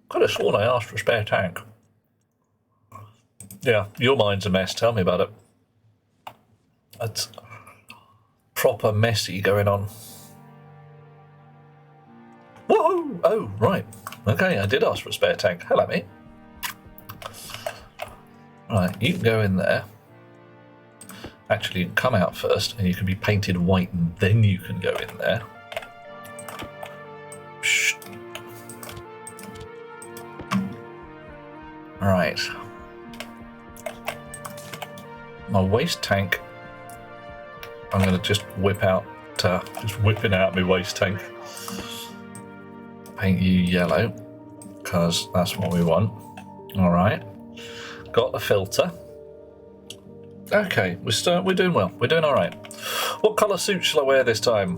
Could have sworn I asked for a spare tank. Yeah, your mind's a mess, tell me about it. That's proper messy going on. Woohoo! Oh, right. Okay, I did ask for a spare tank. Hello, mate. Right, you can go in there. Actually, you can come out first, and you can be painted white, and then you can go in there. Shh. Right. My waste tank. I'm going to just whip out, just whipping out my waste tank. Paint you yellow, because that's what we want. Alright. Got the filter. Okay, we're doing well. We're doing alright. What colour suit shall I wear this time?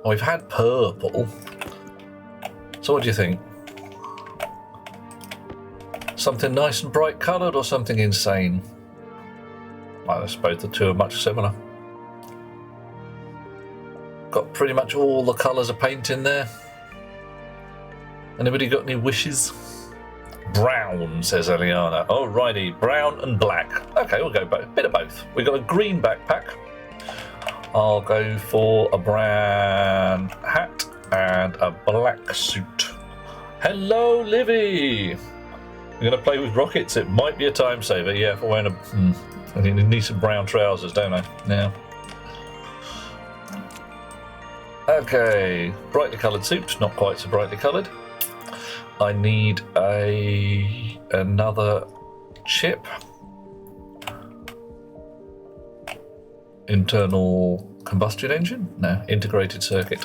Oh, we've had purple. So what do you think? Something nice and bright coloured or something insane? I suppose the two are much similar. Got pretty much all the colours of paint in there. Anybody got any wishes? Brown, says Eliana. Alrighty, brown and black. Okay, we'll go both. Bit of both. We've got a green backpack. I'll go for a brown hat and a black suit. Hello, Livy. You're going to play with rockets? It might be a time saver. Yeah, if I'm wearing a... I need some brown trousers, don't I? Yeah. Okay, brightly coloured suit, not quite so brightly coloured. I need another chip. Internal combustion engine? No, integrated circuit.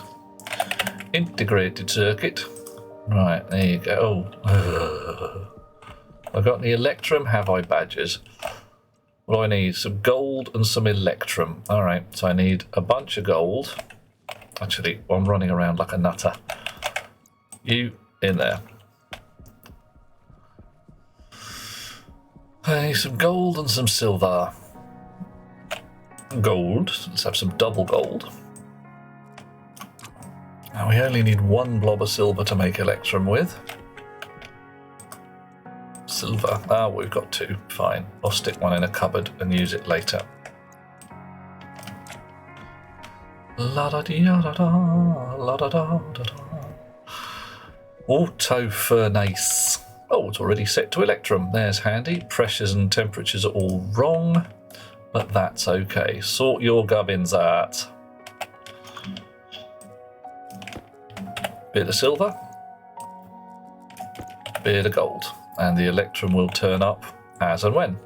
Integrated circuit. Right, there you go. Oh. I've got the electrum, have I, badgers? What do I need? Some gold and some electrum. Alright, so I need a bunch of gold. Actually, I'm running around like a nutter. You in there. I need some gold and some silver. Gold. Let's have some double gold. Now we only need one blob of silver to make electrum with. Silver. Ah, we've got two. Fine. I'll stick one in a cupboard and use it later. La da dee da da, la da da da da. Auto furnace. Oh, it's already set to electrum. There's handy. Pressures and temperatures are all wrong, but that's okay. Sort your gubbins out. Bit of silver. Bit of gold. And the electrum will turn up as and when.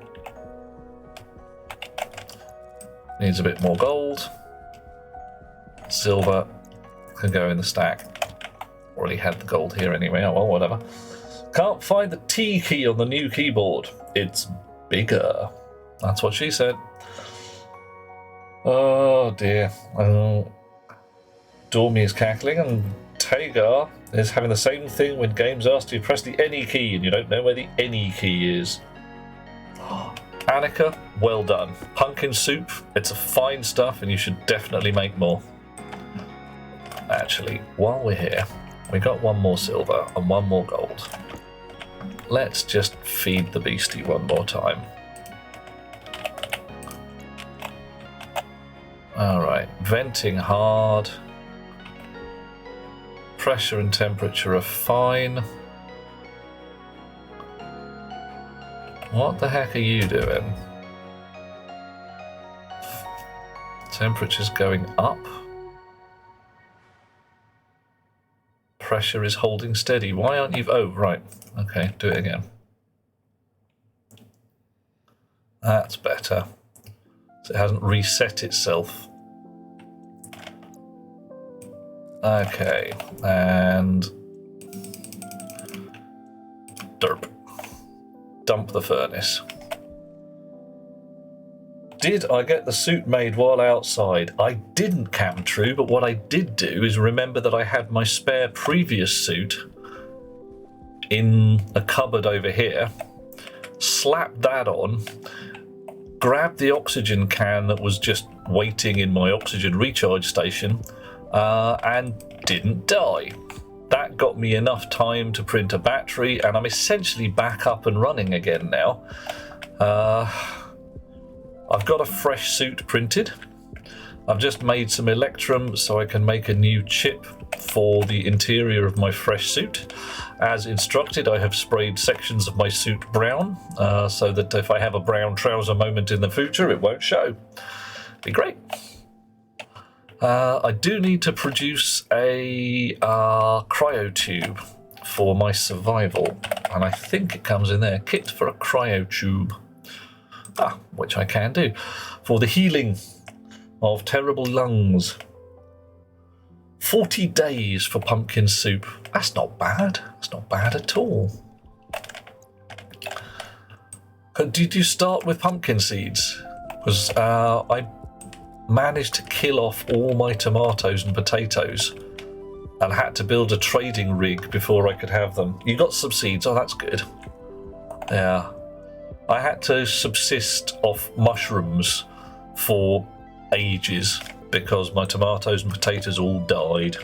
Needs a bit more gold. Silver can go in the stack. Already had the gold here anyway. Oh well, whatever. Can't find the T key on the new keyboard. It's bigger. That's what she said. Oh dear. Oh. Dormy is cackling and Tagar is having the same thing when games ask you to press the any key and you don't know where the any key is. Annika, well done. Pumpkin soup, it's a fine stuff and you should definitely make more. Actually, while we're here, we got one more silver and one more gold. Let's just feed the beastie one more time. Alright, venting hard. Pressure and temperature are fine. What the heck are you doing? Temperature's going up. Pressure is holding steady. Why aren't you... Oh, right. Okay, do it again. That's better. So it hasn't reset itself. Okay, and... derp. Dump the furnace. Did I get the suit made while outside? I didn't, Captain True, but what I did do is remember that I had my spare previous suit in a cupboard over here, slapped that on, grabbed the oxygen can that was just waiting in my oxygen recharge station, and didn't die. That got me enough time to print a battery, and I'm essentially back up and running again now. I've got a fresh suit printed. I've just made some electrum so I can make a new chip for the interior of my fresh suit. As instructed, I have sprayed sections of my suit brown so that if I have a brown trouser moment in the future, it won't show. Be great. I do need to produce a cryotube for my survival, and I think it comes in there. Kit for a cryotube. Which I can do. For the healing of terrible lungs. 40 days for pumpkin soup. That's not bad. That's not bad at all. Did you start with pumpkin seeds? Because I managed to kill off all my tomatoes and potatoes and had to build a trading rig before I could have them. You got some seeds. Oh, that's good. Yeah. I had to subsist off mushrooms for ages because my tomatoes and potatoes all died.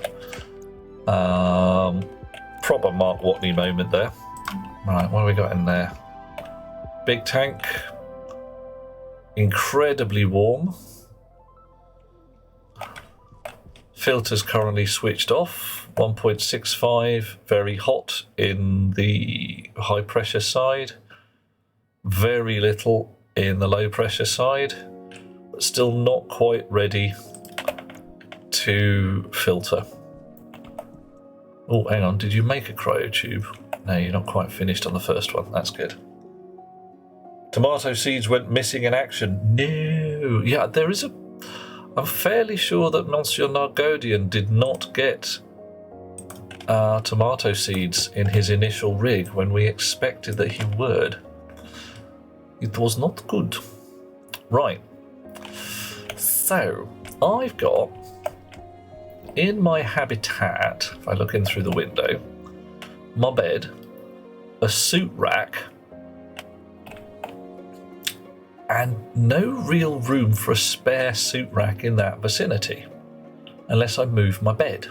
Proper Mark Watney moment there. Right, what have we got in there? Big tank. Incredibly warm. Filter's currently switched off. 1.65, very hot in the high pressure side. Very little in the low pressure side, but still not quite ready to filter. Oh, hang on, did you make a cryotube? No, you're not quite finished on the first one. That's good. Tomato seeds went missing in action. No. Yeah, there is a... I'm fairly sure that Monsieur Nargodian did not get tomato seeds in his initial rig when we expected that he would. It was not good. Right. So, I've got in my habitat, if I look in through the window, my bed, a suit rack, and no real room for a spare suit rack in that vicinity, unless I move my bed.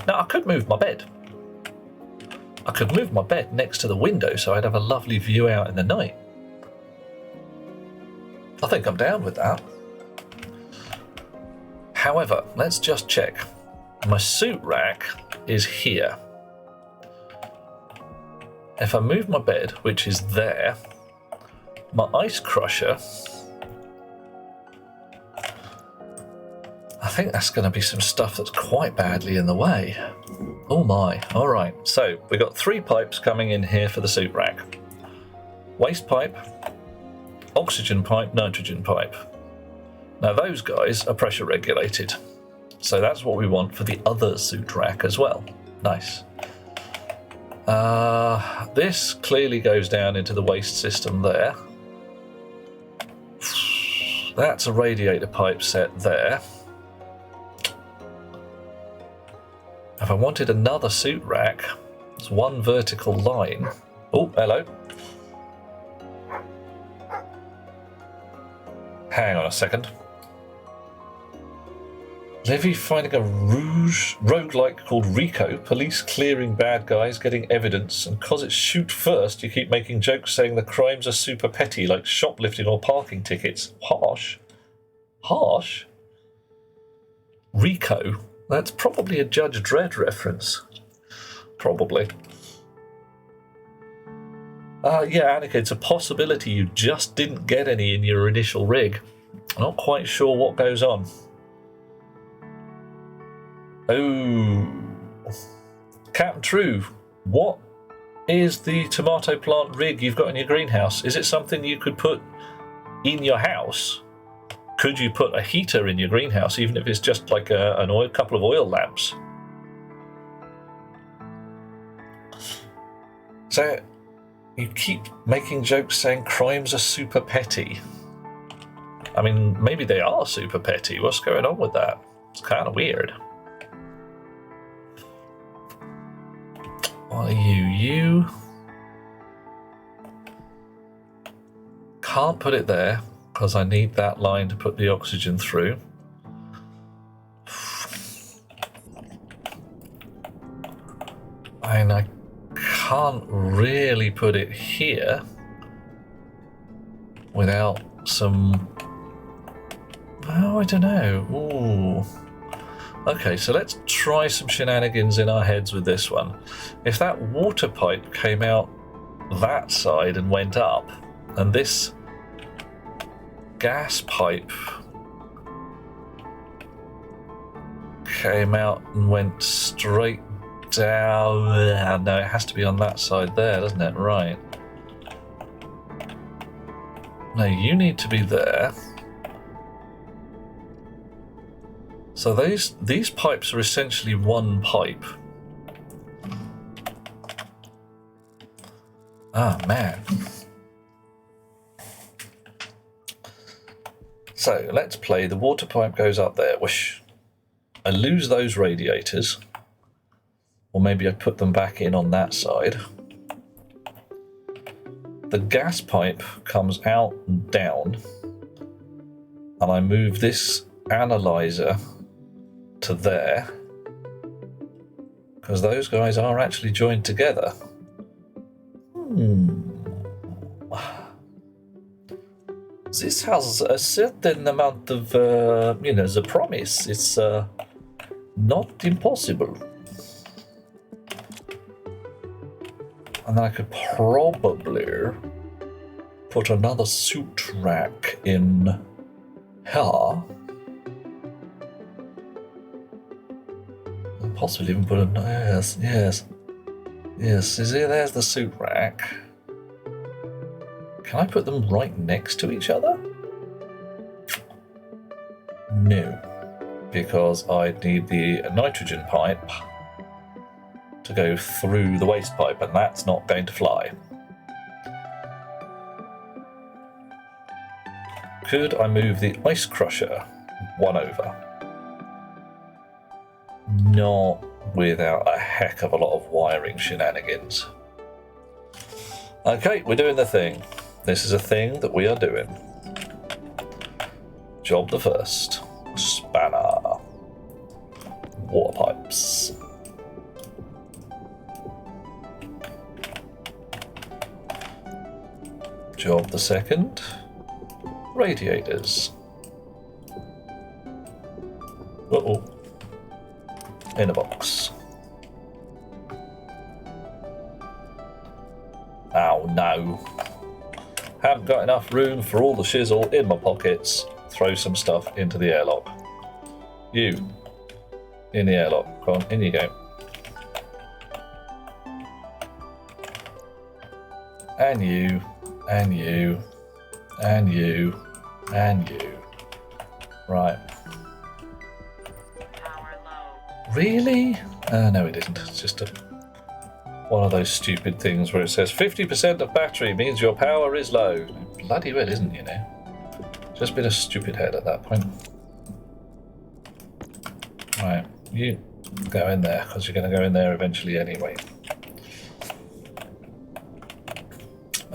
Now, I could move my bed. I could move my bed next to the window so I'd have a lovely view out in the night. I think I'm down with that. However, let's just check. My suit rack is here. If I move my bed, which is there, my ice crusher, I think that's going to be some stuff that's quite badly in the way. Oh my. All right. So we've got 3 pipes coming in here for the suit rack. Waste pipe, oxygen pipe, nitrogen pipe. Now those guys are pressure regulated. So that's what we want for the other suit rack as well. Nice. This clearly goes down into the waste system there. That's a radiator pipe set there. If I wanted another suit rack, it's one vertical line. Oh, hello. Hang on a second. Livy finding a roguelike called Rico. Police clearing bad guys, getting evidence, and cause it's shoot first, you keep making jokes saying the crimes are super petty, like shoplifting or parking tickets. Harsh? Harsh? Rico? That's probably a Judge Dredd reference. Probably. Yeah, Annika, it's a possibility you just didn't get any in your initial rig. Not quite sure what goes on. Oh, Captain True, what is the tomato plant rig you've got in your greenhouse? Is it something you could put in your house? Could you put a heater in your greenhouse, even if it's just like a couple of oil lamps? So, you keep making jokes saying crimes are super petty. I mean, maybe they are super petty. What's going on with that? It's kind of weird. What are you? You can't put it there because I need that line to put the oxygen through. And I can't really put it here without some... Oh, I don't know. Ooh. Okay, so let's try some shenanigans in our heads with this one. If that water pipe came out that side and went up, and this gas pipe came out and went straight down. No, it has to be on that side there, doesn't it? Right. No, you need to be there. So these pipes are essentially one pipe. Ah, man. So let's play. The water pipe goes up there. Whoosh. I lose those radiators. Or maybe I put them back in on that side. The gas pipe comes out and down. And I move this analyzer to there. Because those guys are actually joined together. This has a certain amount of, the promise. It's not impossible. And then I could probably put another suit rack in here. And possibly even put a... Yes. You see, there's the suit rack. Can I put them right next to each other? No, because I need the nitrogen pipe to go through the waste pipe, and that's not going to fly. Could I move the ice crusher one over? Not without a heck of a lot of wiring shenanigans. Okay, we're doing the thing. This is a thing that we are doing. Job the first. Spanner. Water pipes. Job the second. Radiators. Uh-oh. In a box. Oh no. Haven't got enough room for all the shizzle in my pockets. Throw some stuff into the airlock. You. In the airlock. Go on, in you go. And you. And you. And you. And you. Right. Power low. Really? No, it isn't. It's just one of those stupid things where it says 50% of battery means your power is low. Bloody well isn't, you know. Just been a stupid head at that point. Right, you go in there, because you're going to go in there eventually anyway.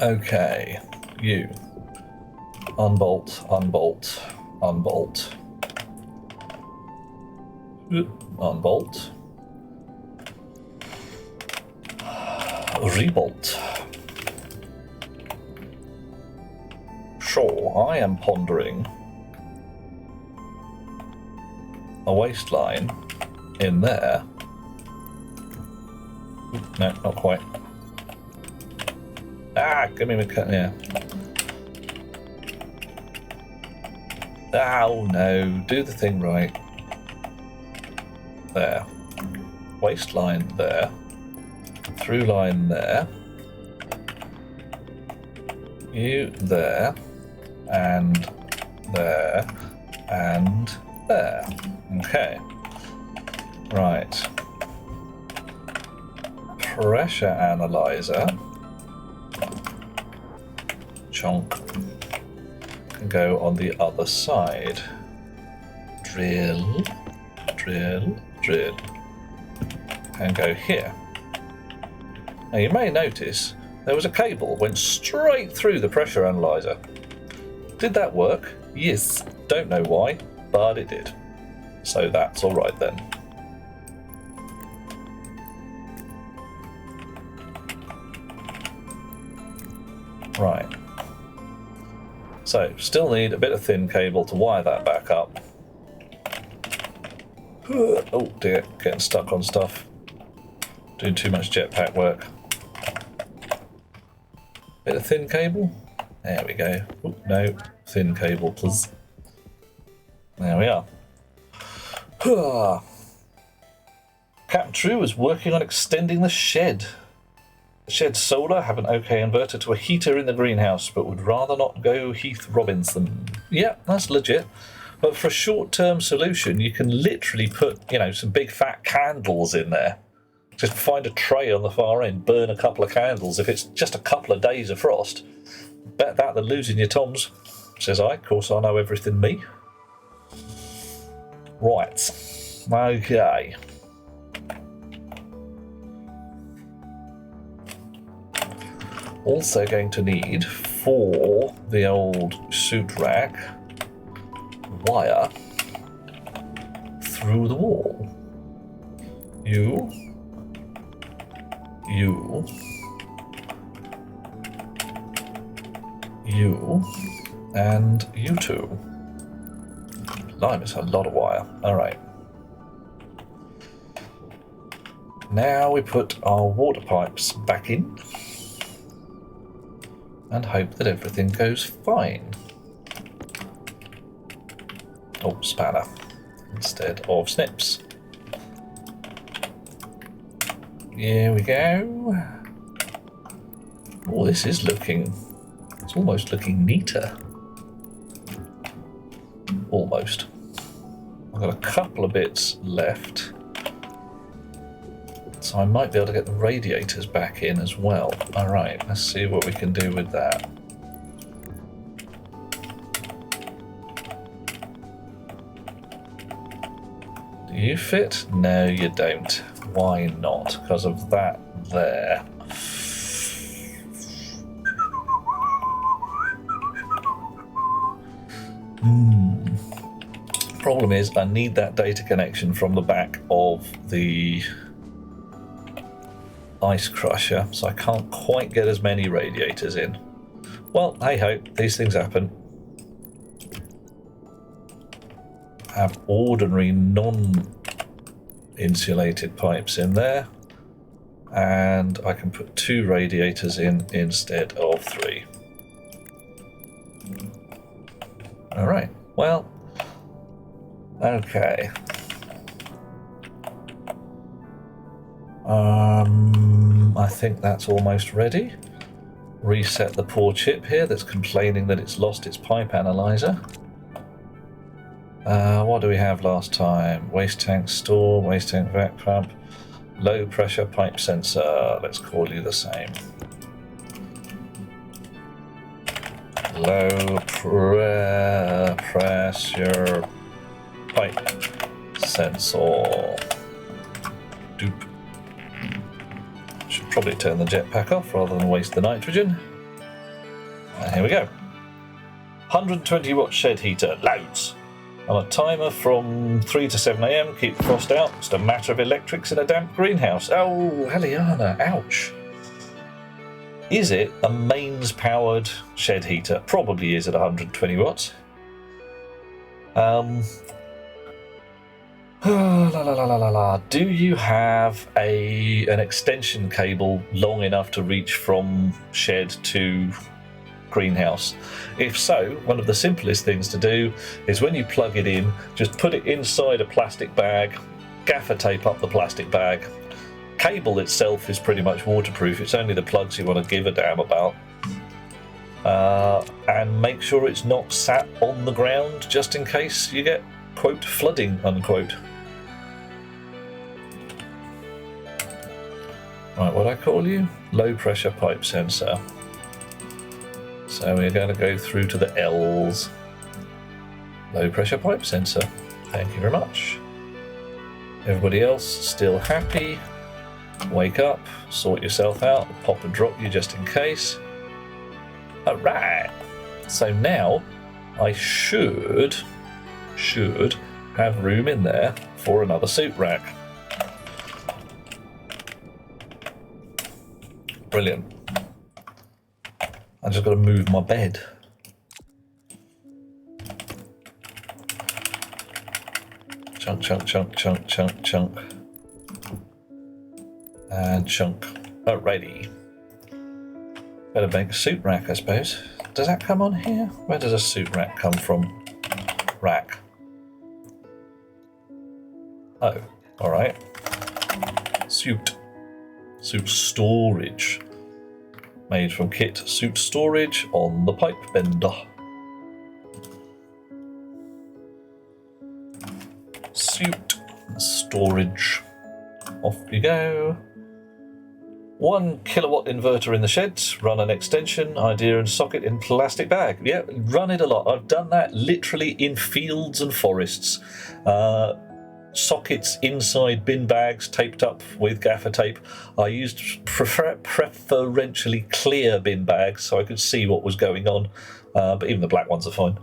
Okay, you. Unbolt, unbolt, unbolt. Unbolt. Rebolt. Sure, I am pondering a waistline in there. No, not quite. Ah, give me the cut. Yeah. Oh no, do the thing right. There. Waistline there. Through line there. You there. And there. And there. Okay. Right. Pressure analyzer. Chunk. Can go on the other side. Drill. Drill. Drill. And go here. Now you may notice there was a cable went straight through the pressure analyzer. Did that work? Yes. Don't know why, but it did. So that's all right then. Right. So still need a bit of thin cable to wire that back up. Oh dear, getting stuck on stuff. Doing too much jetpack work. Bit of thin cable. There we go. Oh, no, thin cable, please. There we are. Captain True is working on extending the shed. The shed's solar have an OK inverter to a heater in the greenhouse, but would rather not go Heath Robinson. Yeah, that's legit. But for a short-term solution, you can literally put, some big fat candles in there. Just find a tray on the far end, burn a couple of candles. If it's just a couple of days of frost, bet that than losing your toms, says I. Of course, I know everything, me. Right. Okay. Also going to need, for the old suit rack, wire through the wall. You, and you two. Blimey, it's a lot of wire. Alright. Now we put our water pipes back in and hope that everything goes fine. Oh, spanner instead of snips. Here we go. Oh, this is looking... It's almost looking neater. Almost. I've got a couple of bits left. So I might be able to get the radiators back in as well. Alright, let's see what we can do with that. Do you fit? No, you don't. Why not? Because of that there. Problem is, I need that data connection from the back of the ice crusher, so I can't quite get as many radiators in. Well, hey ho, these things happen. Have ordinary non-insulated pipes in there, and I can put 2 radiators in instead of 3. Alright, well, okay. I think that's almost ready. Reset the poor chip here that's complaining that it's lost its pipe analyzer. What do we have last time? Waste tank store, waste tank vac pump, low pressure pipe sensor. Let's call you the same. Low pressure pipe sensor. Doop. Should probably turn the jetpack off rather than waste the nitrogen. And here we go. 120 watt shed heater, loads. On a timer from 3 to 7 AM, keep the frost out. Just a matter of electrics in a damp greenhouse. Oh, Heliana, ouch. Is it a mains powered shed heater? Probably is at 120 watts. Do you have an extension cable long enough to reach from shed to greenhouse? If so, one of the simplest things to do is when you plug it in, just put it inside a plastic bag, gaffer tape up the plastic bag. Cable itself is pretty much waterproof, it's only the plugs you want to give a damn about. And make sure it's not sat on the ground just in case you get, quote, flooding, unquote. Right, what I call you? Low pressure pipe sensor. So we're going to go through to the L's. Low pressure pipe sensor. Thank you very much. Everybody else still happy? Wake up, sort yourself out, pop and drop you just in case. Alright. So now I should have room in there for another suit rack. Brilliant. I just got to move my bed. Chunk, chunk, chunk, chunk, chunk, chunk. And chunk. Alrighty. Better make a suit rack, I suppose. Does that come on here? Where does a suit rack come from? Rack. Oh, alright. Suit. Suit storage. Made from kit suit storage on the pipe bender. Suit storage. Off you go. 1 kilowatt inverter in the shed, run an extension, idea and socket in plastic bag. Yeah, run it a lot. I've done that literally in fields and forests. Sockets inside bin bags taped up with gaffer tape. I used preferentially clear bin bags so I could see what was going on, but even the black ones are fine.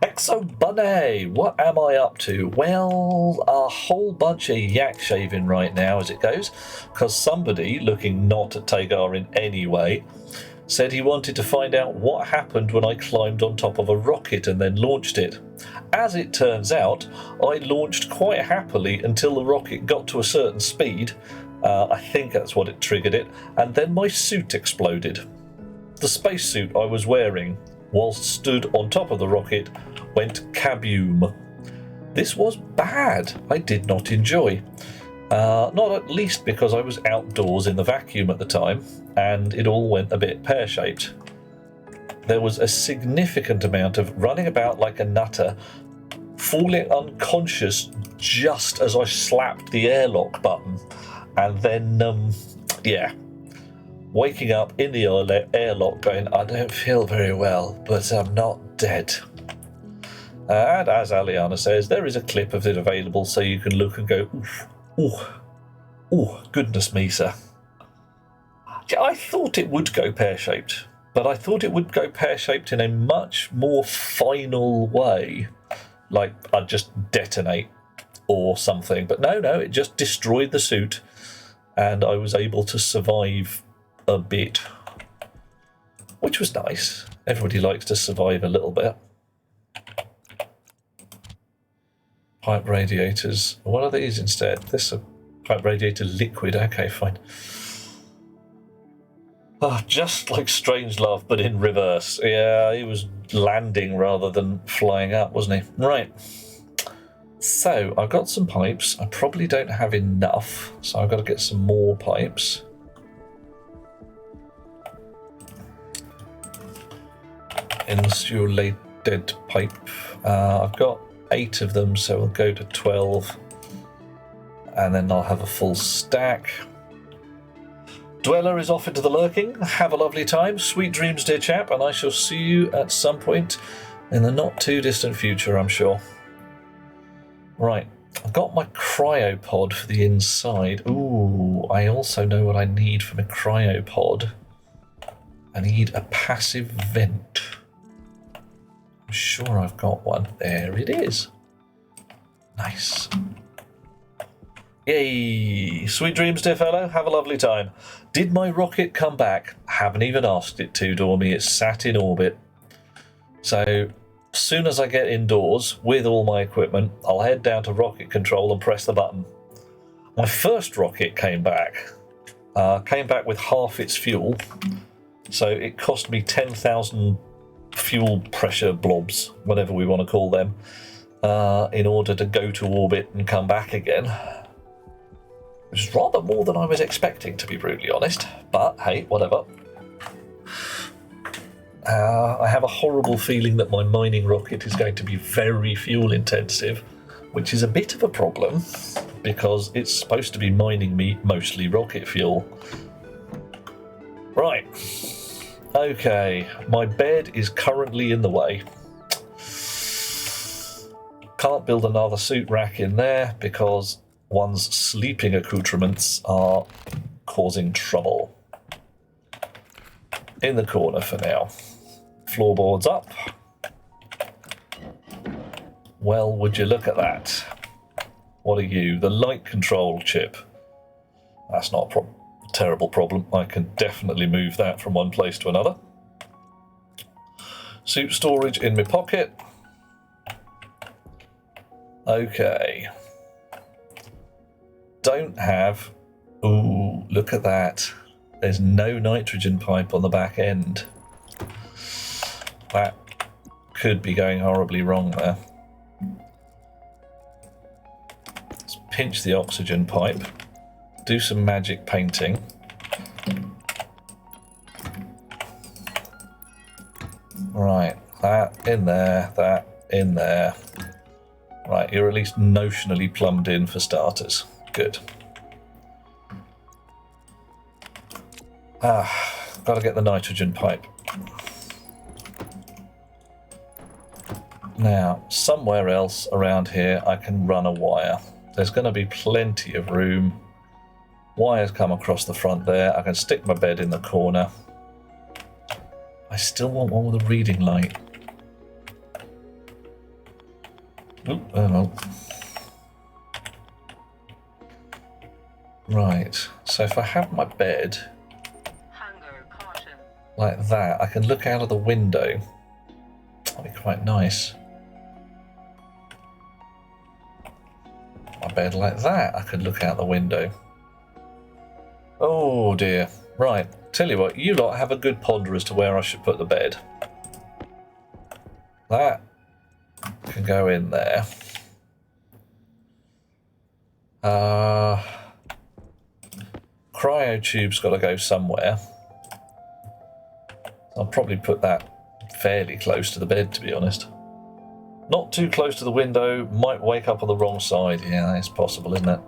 Exo Bunny, what am I up to? Well, a whole bunch of yak shaving right now as it goes, because somebody, looking not at Tagar in any way, said he wanted to find out what happened when I climbed on top of a rocket and then launched it. As it turns out, I launched quite happily until the rocket got to a certain speed. I think that's what it triggered it, and then my suit exploded. The spacesuit I was wearing, whilst stood on top of the rocket, went kaboom. This was bad. I did not enjoy. Not at least because I was outdoors in the vacuum at the time, and it all went a bit pear-shaped. There was a significant amount of running about like a nutter, falling unconscious just as I slapped the airlock button, and then, waking up in the airlock going, I don't feel very well, but I'm not dead. And as Aliana says, there is a clip of it available so you can look and go, ooh, goodness me, sir. I thought it would go pear-shaped, but I thought it would go pear-shaped in a much more final way. Like, I'd just detonate or something. But no, it just destroyed the suit, and I was able to survive a bit, which was nice. Everybody likes to survive a little bit. Pipe radiators. What are these instead? This is a pipe radiator liquid. Okay, fine. Oh, just like Strangelove, but in reverse. Yeah, he was landing rather than flying up, wasn't he? Right. So, I've got some pipes. I probably don't have enough, so I've got to get some more pipes. Insulated pipe. I've got 8 of them, so we'll go to 12. And then I'll have a full stack. Dweller is off into the lurking. Have a lovely time. Sweet dreams, dear chap, and I shall see you at some point in the not too distant future, I'm sure. Right, I've got my cryopod for the inside. Ooh, I also know what I need for my cryopod. I need a passive vent. I'm sure I've got one. There it is. Nice. Yay! Sweet dreams, dear fellow. Have a lovely time. Did my rocket come back? Haven't even asked it to, Dormy. It's sat in orbit. So, as soon as I get indoors with all my equipment, I'll head down to rocket control and press the button. My first rocket came back with half its fuel, So it cost me 10,000 fuel pressure blobs, whatever we want to call them, in order to go to orbit and come back again. Which is rather more than I was expecting, to be brutally honest. But hey, whatever. I have a horrible feeling that my mining rocket is going to be very fuel intensive, which is a bit of a problem because it's supposed to be mining me mostly rocket fuel. Right. Okay, my bed is currently in the way. Can't build another suit rack in there because one's sleeping accoutrements are causing trouble. In the corner for now. Floorboards up. Well, would you look at that? What are you? The light control chip. That's not a terrible problem. I can definitely move that from one place to another. Suit storage in my pocket. Okay. Don't have... Ooh, look at that. There's no nitrogen pipe on the back end. That could be going horribly wrong there. Let's pinch the oxygen pipe. Do some magic painting. Right, that in there, that in there. Right, you're at least notionally plumbed in for starters. Good. Gotta get the nitrogen pipe. Now, somewhere else around here I can run a wire. There's going to be plenty of room. Wires come across the front there. I can stick my bed in the corner. I still want one with a reading light. Oop, oh no. Right, so if I have my bed Hunger caution. like that, I can look out of the window. That'd be quite nice. My bed like that, I could look out the window. Oh dear. Right, tell you what, you lot have a good ponder as to where I should put the bed. That can go in there. Cryo tube's got to go somewhere. I'll probably put that fairly close to the bed, to be honest. Not too close to the window, might wake up on the wrong side. Yeah, it's possible, isn't it?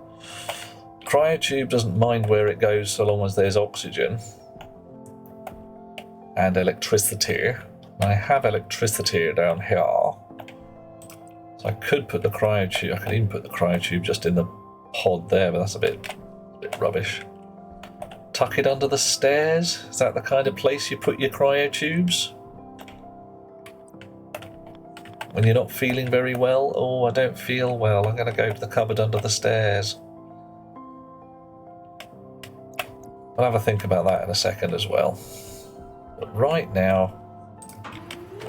Cryotube doesn't mind where it goes so long as there's oxygen and electricity. I have electricity down here. So I could put the cryotube, I could even put the cryotube just in the pod there, but that's a bit rubbish. Tuck it under the stairs? Is that the kind of place you put your cryotubes? When you're not feeling very well? Oh, I don't feel well. I'm going to go to the cupboard under the stairs. I'll have a think about that in a second as well. But right now,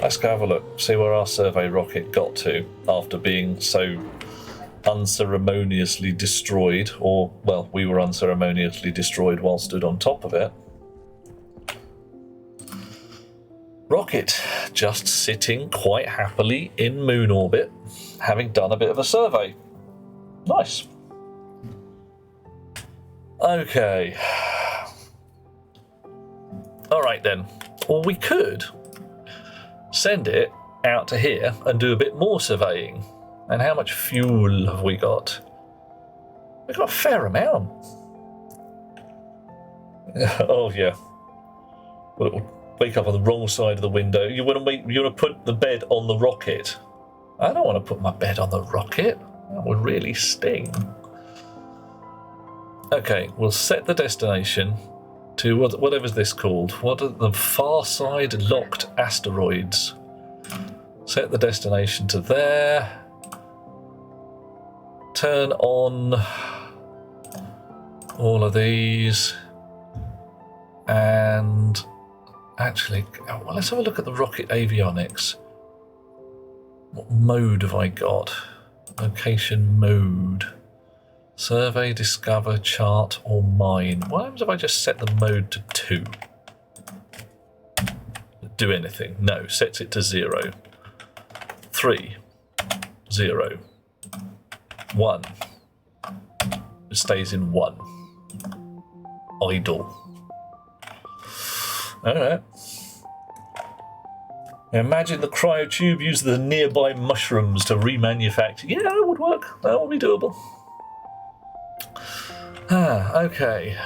let's go have a look, see where our survey rocket got to after being so unceremoniously destroyed, or, well, we were unceremoniously destroyed while stood on top of it. Rocket just sitting quite happily in moon orbit, having done a bit of a survey. Nice. Okay. Alright then. Well, we could send it out to here and do a bit more surveying. And how much fuel have we got? We've got a fair amount. Oh yeah. We'll wake up on the wrong side of the window. You want to put the bed on the rocket? I don't want to put my bed on the rocket. That would really sting. Okay, we'll set the destination to whatever's this called. What are the far side locked asteroids? Set the destination to there. Turn on all of these. And actually, well, let's have a look at the rocket avionics. What mode have I got? Location mode. Survey, discover, chart, or mine. What happens if I just set the mode to 2? do anything. No, sets it to 0. 3, 0, 1. It stays in 1. Idle. Alright. Imagine the cryotube uses the nearby mushrooms to remanufacture. Yeah, that would work. That would be doable. Okay.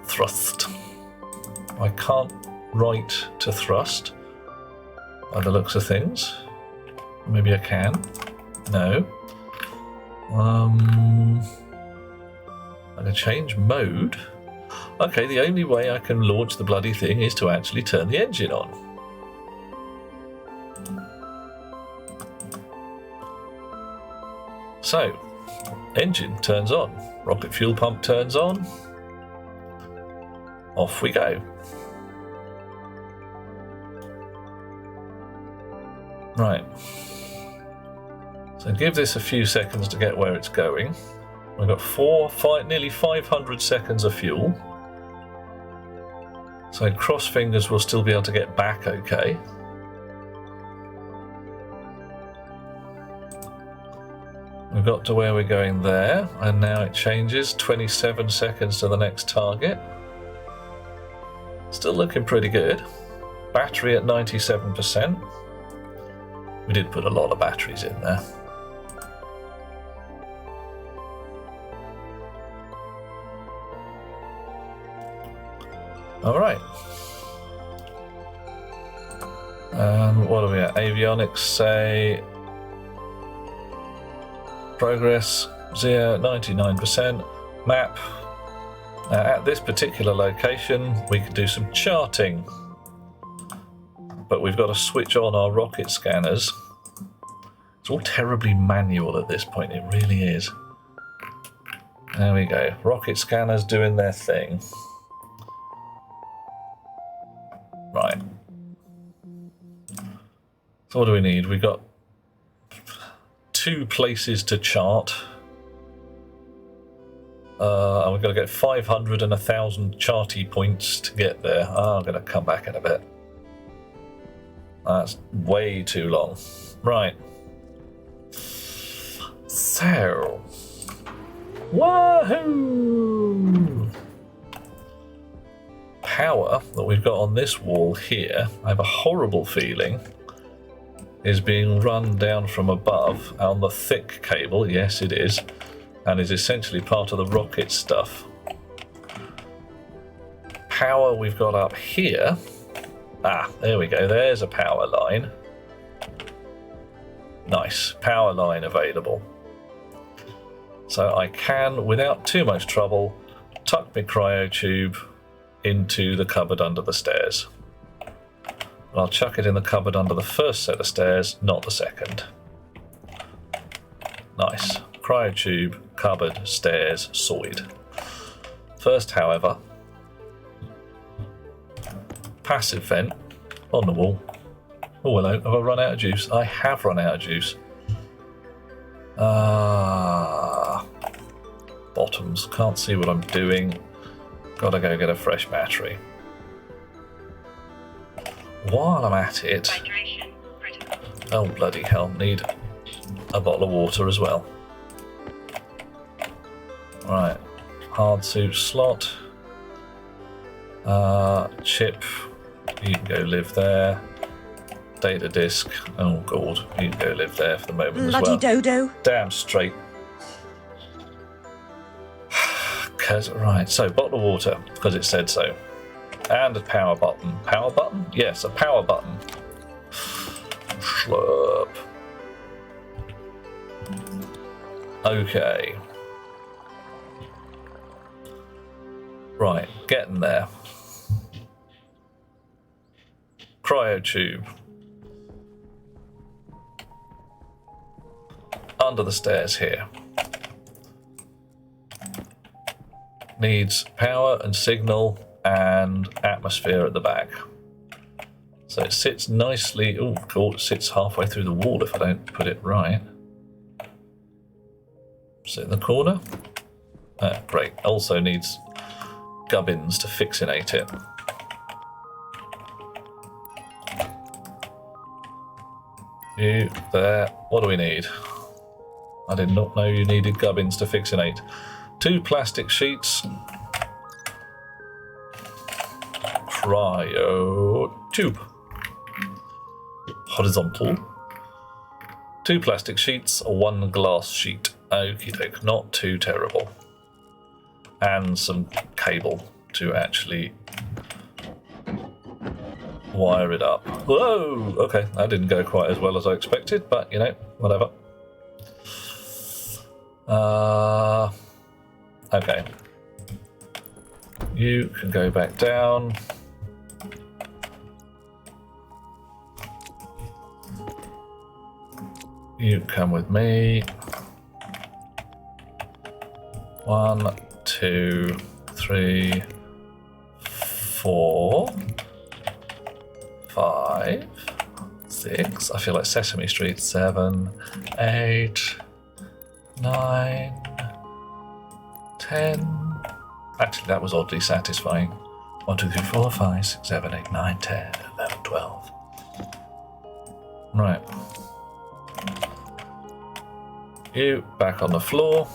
Thrust. I can't write to thrust by the looks of things. Maybe I can. No. I can change mode. Okay, the only way I can launch the bloody thing is to actually turn the engine on. So, engine turns on, rocket fuel pump turns on, off we go. Right. So give this a few seconds to get where it's going. We've got nearly 500 seconds of fuel. So cross fingers we'll still be able to get back okay. We've got to where we're going there, and now it changes 27 seconds to the next target. Still looking pretty good. Battery at 97%. We did put a lot of batteries in there. All right. And what are we at? Avionics say progress 99%. Map. Now at this particular location, we can do some charting, but we've got to switch on our rocket scanners. It's all terribly manual at this point. It really is. There we go. Rocket scanners doing their thing. Right. So what do we need? We've got 2 places to chart. And we've got to get 500 and 1,000 charty points to get there. I'm going to come back in a bit. That's way too long. Right. So. Wahoo! Power that we've got on this wall here, I have a horrible feeling, is being run down from above on the thick cable. Yes, it is. And is essentially part of the rocket stuff. Power we've got up here. Ah, there we go. There's a power line. Nice. Power line available. So I can, without too much trouble, tuck my cryotube into the cupboard under the stairs. And I'll chuck it in the cupboard under the first set of stairs, not the second. Nice. Cryotube, cupboard, stairs, sorted. First, however, passive vent on the wall. Oh, hello. Have I run out of juice? I have run out of juice. Bottoms. Can't see what I'm doing. Gotta go get a fresh battery. While I'm at it... Oh, bloody hell. Need a bottle of water as well. Right. Hard suit slot. Chip. You can go live there. Data disk. Oh, God. You can go live there for the moment as well. Bloody dodo. Damn straight. Right, so bottle of water, because it said so. And a power button. Power button? Yes, a power button. Slurp. Okay. Right, getting there. Cryotube. Under the stairs here. Needs power and signal and atmosphere at the back. So it sits nicely. Oh, cool. It sits halfway through the wall if I don't put it right. Sit in the corner. Great. Also needs gubbins to fixinate it. You there. What do we need? I did not know you needed gubbins to fixinate. 2 plastic sheets. Cryo tube. Horizontal. 2 plastic sheets, 1 glass sheet. Okie doke, not too terrible. And some cable to actually wire it up. Whoa! Okay, that didn't go quite as well as I expected, but you know, whatever. Okay. You can go back down. You come with me. 1, 2, 3, 4, 5, 6. I feel like Sesame Street. 7, 8, 9, 10. Actually, that was oddly satisfying. 1, 2, 3, 4, 5, 6, 7, 8, 9, 10, 11, 12. Right. You back on the floor.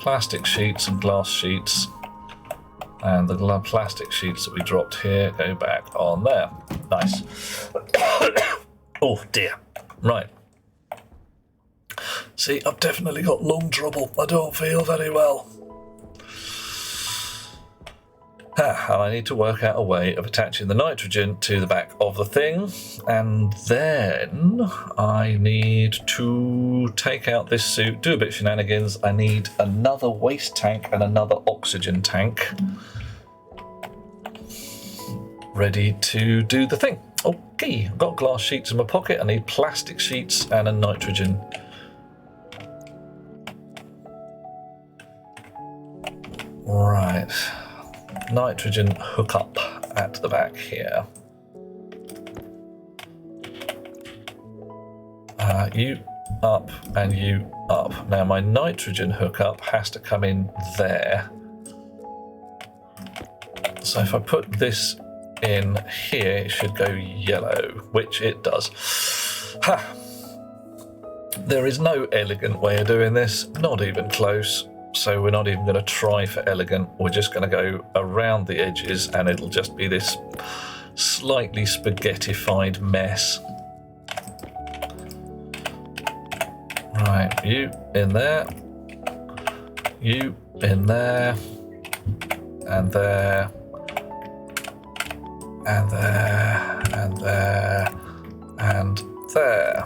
Plastic sheets and glass sheets. And the plastic sheets that we dropped here go back on there. Nice. Oh dear. Right. See, I've definitely got lung trouble. I don't feel very well. And I need to work out a way of attaching the nitrogen to the back of the thing. And then I need to take out this suit, do a bit of shenanigans. I need another waste tank and another oxygen tank ready to do the thing. Okay, I've got glass sheets in my pocket. I need plastic sheets and a nitrogen. Right. Nitrogen hookup at the back here. You up and you up. Now my nitrogen hookup has to come in there. So if I put this in here, it should go yellow, which it does. Ha! There is no elegant way of doing this, not even close. So we're not even going to try for elegant. We're just going to go around the edges and it'll just be this slightly spaghettified mess. Right, you in there. You in there. And there. And there. And there. And there.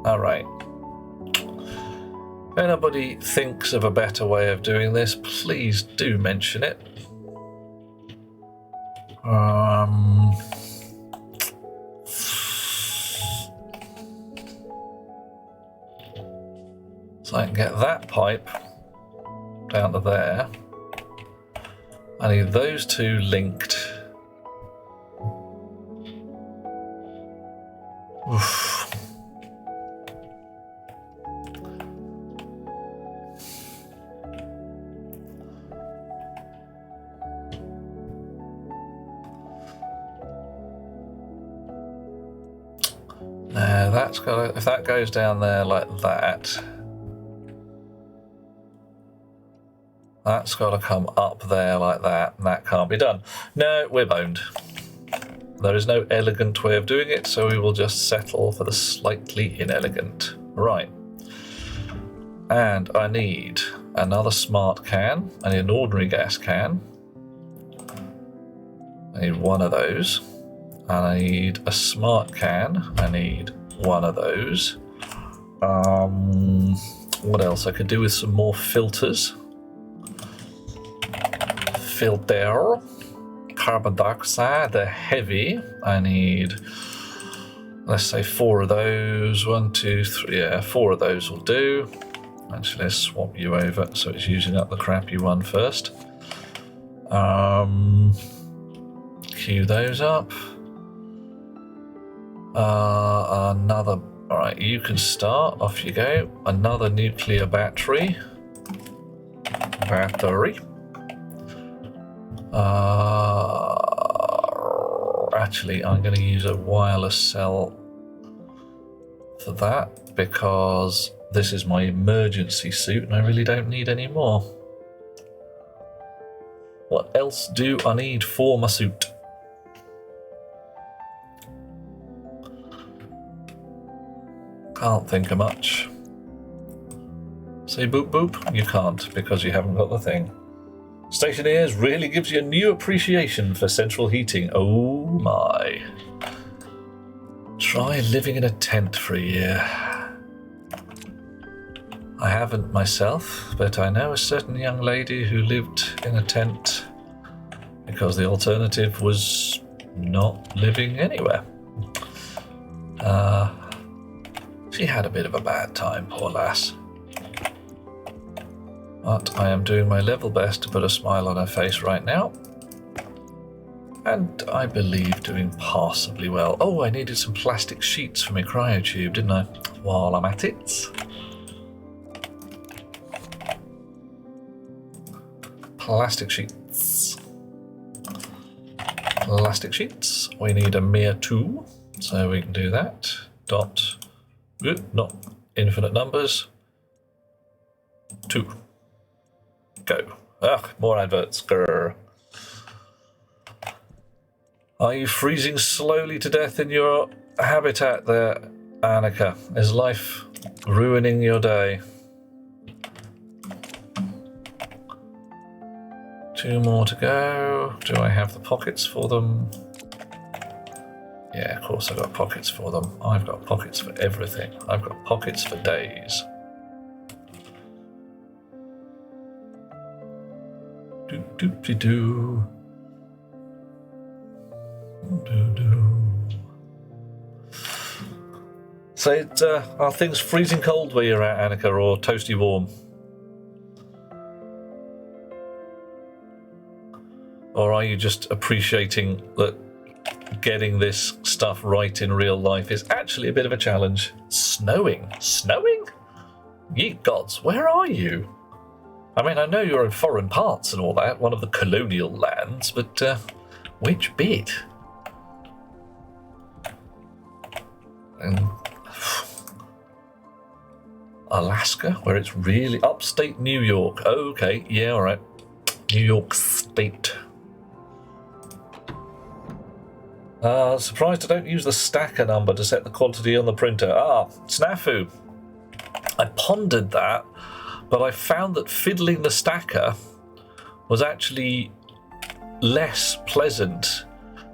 All right. If anybody thinks of a better way of doing this, please do mention it. So I can get that pipe down to there. I need those two linked. Oof. Now that's got to, if that goes down there like that, that's got to come up there like that, and that can't be done. No, we're boned. There is no elegant way of doing it, so we will just settle for the slightly inelegant. Right. And I need another smart can. I need an ordinary gas can. I need one of those. And I need a smart can. I need one of those. What else? I could do with some more filters. Filter. Carbon dioxide, they're heavy. I need, let's say 4 of those. 1, 2, 3, yeah, 4 of those will do. Actually, let's swap you over so it's using up the crappy one first. Queue those up. Another, all right, you can start, off you go. Another nuclear battery. actually, I'm going to use a wireless cell for that because this is my emergency suit and I really don't need any more. What else do I need for my suit? Can't think of much. Say boop boop? You can't because you haven't got the thing. Stationeers really gives you a new appreciation for central heating. Oh my. Try living in a tent for a year. I haven't myself, but I know a certain young lady who lived in a tent because the alternative was not living anywhere. She had a bit of a bad time, poor lass. But I am doing my level best to put a smile on her face right now. And I believe doing passably well. Oh, I needed some plastic sheets for my cryotube, didn't I? While I'm at it. Plastic sheets. Plastic sheets. We need a mere 2, so we can do that. Dot. Good, not infinite numbers. 2. Go. Ugh, more adverts. Grr. Are you freezing slowly to death in your habitat there, Annika? Is life ruining your day? 2 more to go. Do I have the pockets for them? Yeah, of course I've got pockets for them. I've got pockets for everything. I've got pockets for days. Do-do-de-doo. So, are things freezing cold where you're at, Annika, or toasty warm? Or are you just appreciating that getting this stuff right in real life is actually a bit of a challenge? Snowing? Snowing? Ye gods, where are you? I mean, I know you're in foreign parts and all that, one of the colonial lands, but which bit? And Alaska, where it's really upstate New York. Okay, yeah, all right. New York State. Surprised I don't use the stacker number to set the quantity on the printer. Snafu. I pondered that, but I found that fiddling the stacker was actually less pleasant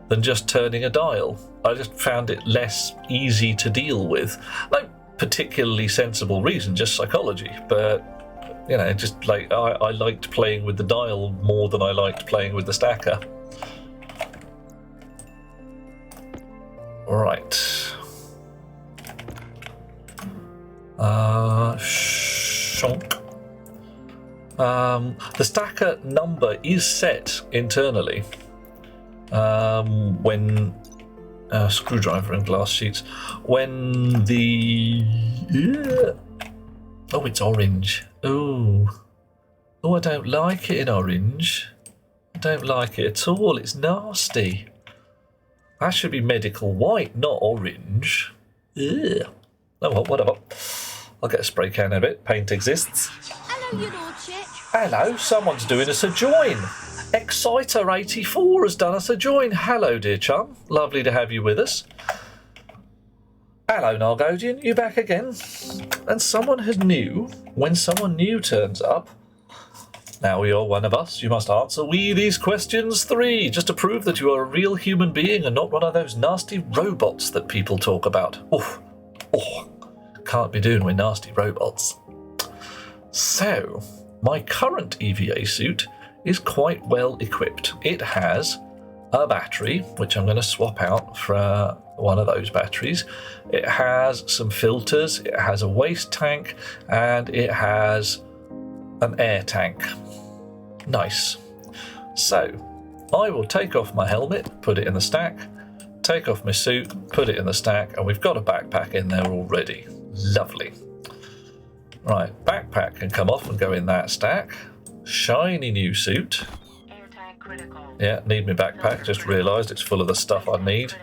than just turning a dial. I just found it less easy to deal with. No particularly sensible reason, just psychology. But, you know, just like I liked playing with the dial more than I liked playing with the stacker. Right. Shonk. The stacker number is set internally when screwdriver and glass sheets. When the oh, it's orange. Oh, I don't like it in orange. I don't like it at all. It's nasty. That should be medical white, not orange. Ugh. Oh well, whatever. I'll get a spray can of it. Paint exists. Hello, your lordship. Hello, someone's doing us a join. Exciter84 has done us a join. Hello, dear chum. Lovely to have you with us. Hello, Nargodian. You back again? And someone who knew, when someone new turns up, now you're one of us, you must answer we these questions 3, just to prove that you are a real human being and not one of those nasty robots that people talk about. Oh, can't be doing with nasty robots. So, my current EVA suit is quite well equipped. It has a battery, which I'm going to swap out for one of those batteries. It has some filters, it has a waste tank, and it has an air tank. Nice. So, I will take off my helmet, put it in the stack, take off my suit, put it in the stack, and we've got a backpack in there already. Lovely. Right, backpack can come off and go in that stack. Shiny new suit. Air tank critical. Yeah, need my backpack. Just realised it's full of the stuff I need.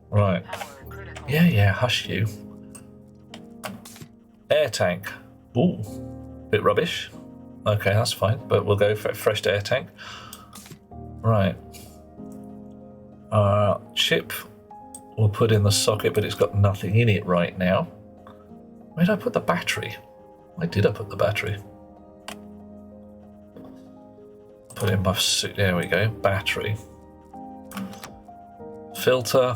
Right. Power critical. Yeah, hush you. Air tank. Ooh, bit rubbish. Okay, that's fine, but we'll go for a fresh air tank. Right. Chip we'll put in the socket, but it's got nothing in it right now. Where did I put the battery? Where did I put the battery? Put in my suit. There we go. Battery. Filter.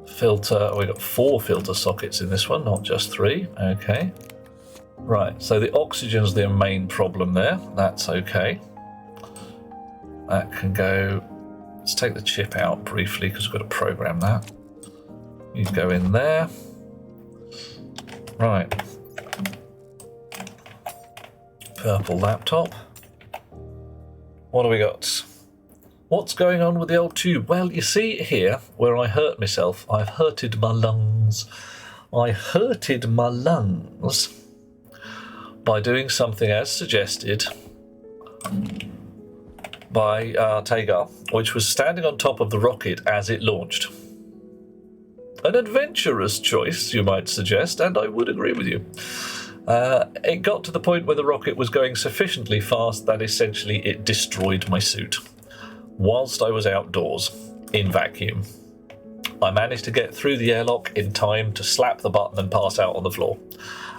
Filter. Oh, we got 4 filter sockets in this one, not just 3. Okay. Right. So the oxygen's the main problem there. That's okay. That can go. Let's take the chip out briefly because we've got to program that. You go in there. Right. Purple laptop. What do we got? What's going on with the old tube? Well, you see here where I hurt myself. I've hurted my lungs. I hurted my lungs by doing something as suggested by Tagar, which was standing on top of the rocket as it launched. An adventurous choice, you might suggest, and I would agree with you. It got to the point where the rocket was going sufficiently fast that essentially it destroyed my suit whilst I was outdoors in vacuum. I managed to get through the airlock in time to slap the button and pass out on the floor.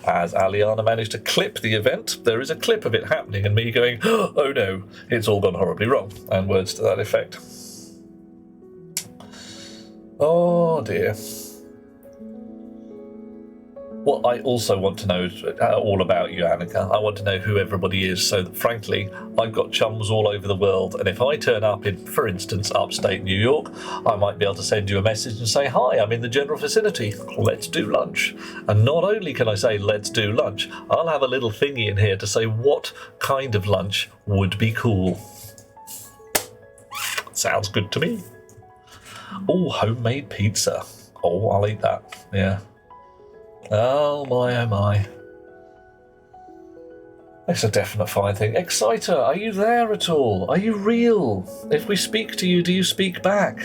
As Aliana managed to clip the event, there is a clip of it happening and me going, oh no, it's all gone horribly wrong, and words to that effect. Oh dear. What I also want to know is all about you, Annika. I want to know who everybody is, so that, frankly, I've got chums all over the world, and if I turn up in, for instance, upstate New York, I might be able to send you a message and say, hi, I'm in the general vicinity, let's do lunch. And not only can I say, let's do lunch, I'll have a little thingy in here to say what kind of lunch would be cool. Sounds good to me. Oh, homemade pizza. Oh, I'll eat that, yeah. Oh my, oh my. It's a definite fine thing. Exciter, are you there at all? Are you real? If we speak to you, do you speak back?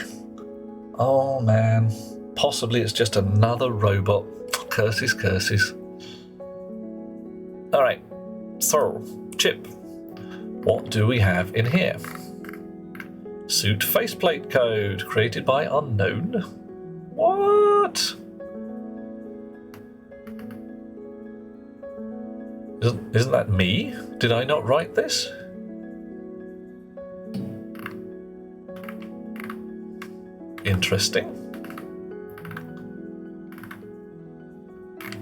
Oh man. Possibly it's just another robot. Curses, curses. Alright. So, Chip. What do we have in here? Suit faceplate code created by unknown. What? Isn't that me? Did I not write this? Interesting.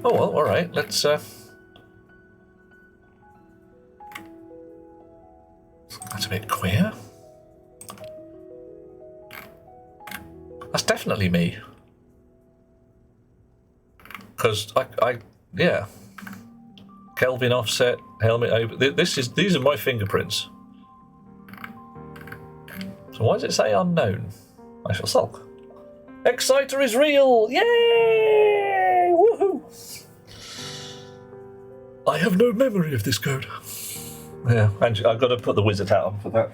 Oh well, alright, let's that's a bit queer. That's definitely me. Because yeah. Kelvin offset, helmet open. These are my fingerprints. So why does it say unknown? I shall sulk. Exciter is real! Yay! Woohoo! I have no memory of this code. Yeah, and I've got to put the wizard hat on for that.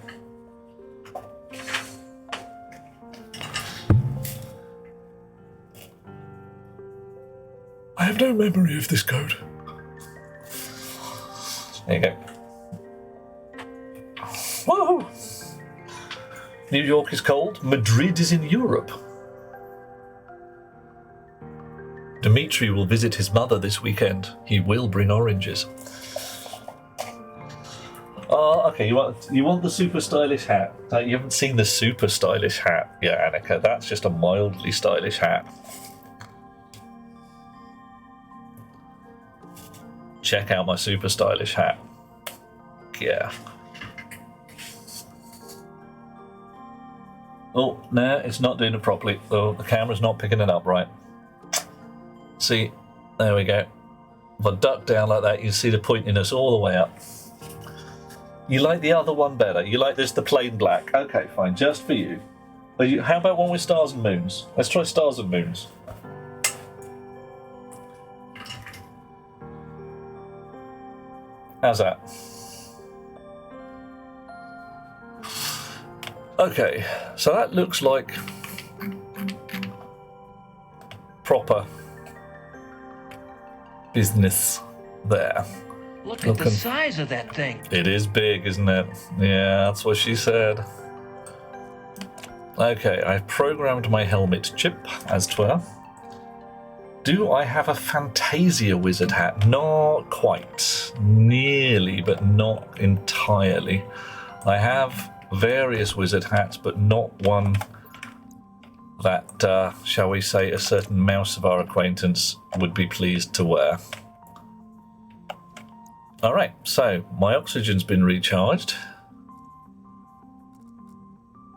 I have no memory of this code. There you go. Woohoo! New York is cold. Madrid is in Europe. Dimitri will visit his mother this weekend. He will bring oranges. Okay, you want the super stylish hat. You haven't seen the super stylish hat yet, Annika. That's just a mildly stylish hat. Check out my super stylish hat. Yeah. Oh, no, it's not doing it properly. Oh, the camera's not picking it up right. See, there we go. If I duck down like that, you see the pointiness all the way up. You like the other one better? You like this, the plain black? Okay, fine, just for you. How about one with stars and moons? Let's try stars and moons. How's that? Okay, so that looks like proper business there. Look at the size of that thing. It is big, isn't it? Yeah, that's what she said. Okay, I've programmed my helmet chip as 12. Do I have a Fantasia wizard hat? Not quite. Nearly, but not entirely. I have various wizard hats, but not one that, shall we say, a certain mouse of our acquaintance would be pleased to wear. Alright, so my oxygen's been recharged.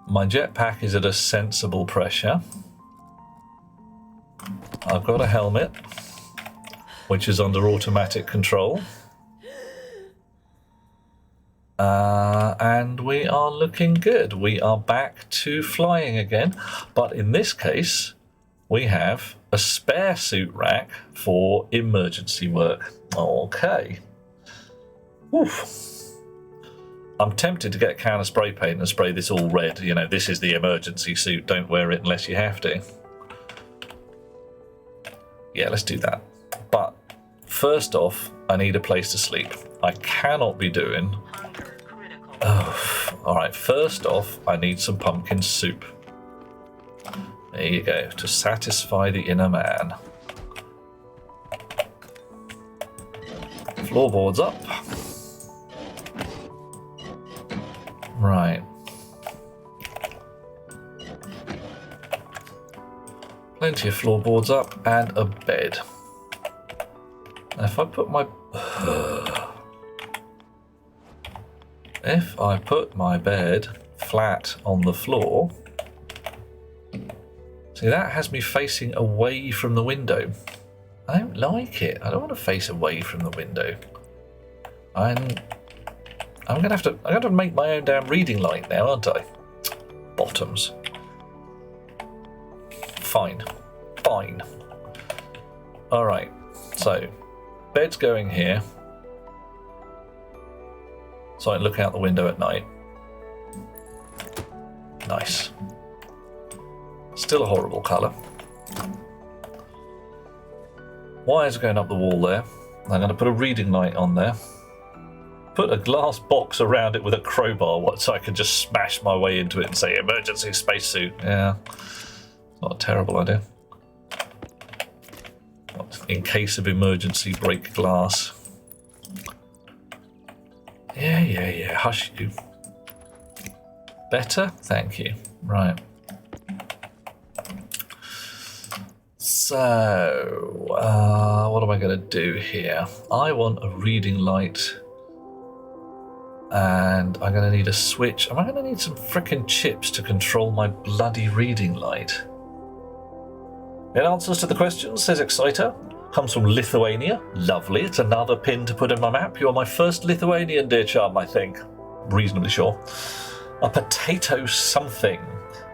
My jetpack is at a sensible pressure. I've got a helmet, which is under automatic control. And we are looking good. We are back to flying again. But in this case, we have a spare suit rack for emergency work. Okay. Oof. I'm tempted to get a can of spray paint and spray this all red. You know, this is the emergency suit. Don't wear it unless you have to. Yeah, let's do that. But first off, I need a place to sleep. I cannot be doing... Oh, alright, first off, I need some pumpkin soup. There you go, to satisfy the inner man. Floorboards up. Right. Plenty of floorboards up and a bed. Now if I put my... If I put my bed flat on the floor... See, that has me facing away from the window. I don't like it. I don't want to face away from the window. I'm gonna have to make my own damn reading light now, aren't I? Bottoms. Fine. Fine. Alright, so bed's going here. So I can look out the window at night. Nice. Still a horrible colour. Wires going up the wall there. I'm going to put a reading light on there. Put a glass box around it with a crowbar so I can just smash my way into it and say emergency spacesuit. Yeah, not a terrible idea. In case of emergency, break glass. Yeah, hush you. Better? Thank you. Right. So, what am I going to do here? I want a reading light. And I'm going to need a switch. Am I going to need some frickin' chips to control my bloody reading light? In answers to the questions, says Exciter. Comes from Lithuania. Lovely. It's another pin to put in my map. You're my first Lithuanian, dear chum, I think. Reasonably sure. A potato something.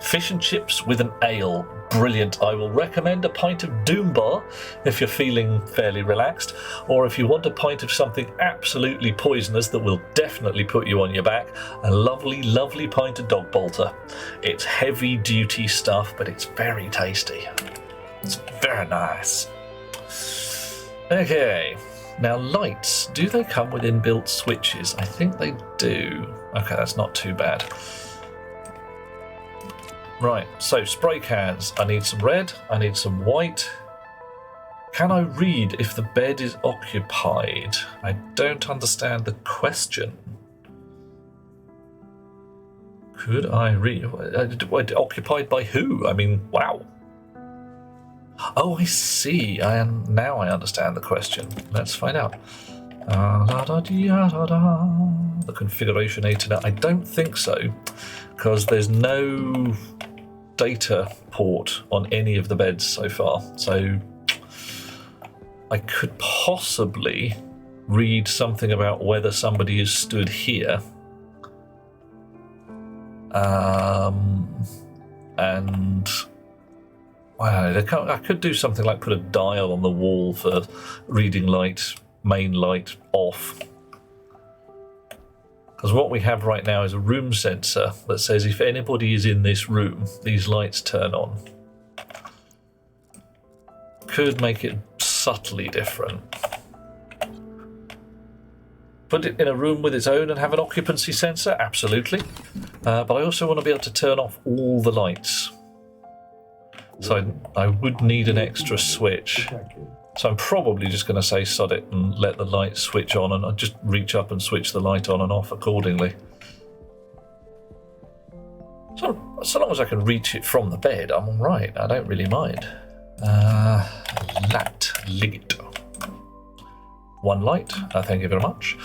Fish and chips with an ale. Brilliant. I will recommend a pint of Doombar if you're feeling fairly relaxed, or if you want a pint of something absolutely poisonous that will definitely put you on your back, a lovely, lovely pint of Dog Bolter. It's heavy duty stuff, but it's very tasty. It's very nice. Okay, now lights. Do they come with inbuilt switches? I think they do. Okay, that's not too bad. Right, so spray cans. I need some red, I need some white. Can I read if the bed is occupied? I don't understand the question. Could I read? Occupied by who? I mean, wow. Oh, I see. Now I understand the question. Let's find out. The configuration 8. I don't think so, because there's no data port on any of the beds so far. So I could possibly read something about whether somebody is stood here. And I don't know, I could do something like put a dial on the wall for reading light, main light off. Because what we have right now is a room sensor that says if anybody is in this room, these lights turn on. Could make it subtly different. Put it in a room with its own and have an occupancy sensor? Absolutely. But I also want to be able to turn off all the lights. So I would need an extra switch. So I'm probably just going to say sod it and let the light switch on, and I'll just reach up and switch the light on and off accordingly. So long as I can reach it from the bed, I'm all right. I don't really mind. Lat Ligit. One light. Thank you very much.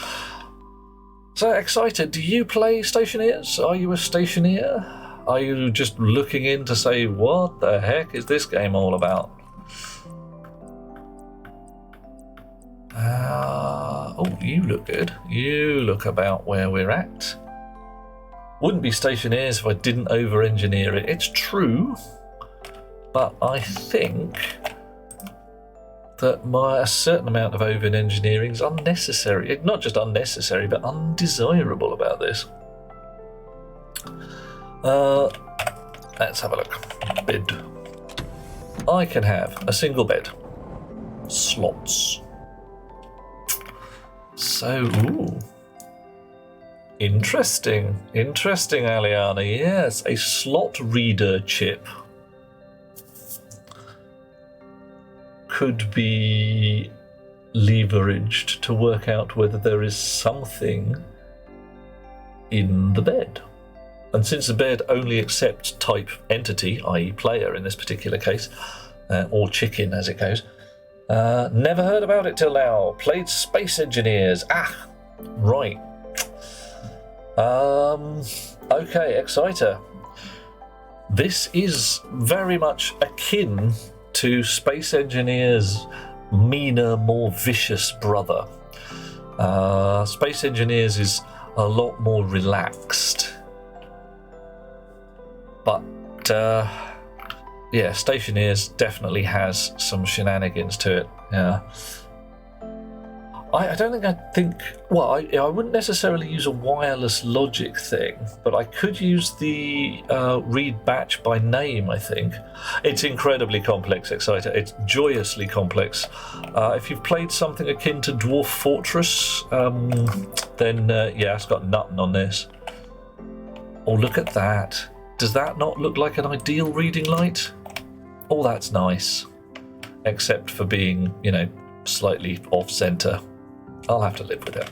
So excited. Do you play Stationeers? Are you a Stationeer? Are you just looking in to say, what the heck is this game all about? Oh, you look good. You look about where we're at. Wouldn't be Stationeers if I didn't over-engineer it. It's true, but I think that a certain amount of over-engineering is unnecessary. Not just unnecessary, but undesirable about this. Let's have a look. Bed. I can have a single bed. Slots. So, ooh. Interesting, Aliana. Yes, a slot reader chip could be leveraged to work out whether there is something in the bed. And since the bed only accepts type entity, i.e. player in this particular case, or chicken as it goes, never heard about it till now. Played Space Engineers. Right. Okay, Exciter. This is very much akin to Space Engineers' meaner, more vicious brother. Space Engineers is a lot more relaxed. But, yeah, Stationeers definitely has some shenanigans to it, yeah. I don't think well, I wouldn't necessarily use a wireless logic thing, but I could use the read batch by name, I think. It's incredibly complex, Exciter. It's joyously complex. If you've played something akin to Dwarf Fortress, then yeah, it's got nothing on this. Oh, look at that. Does that not look like an ideal reading light? Oh, that's nice. Except for being, you know, slightly off-center. I'll have to live with it.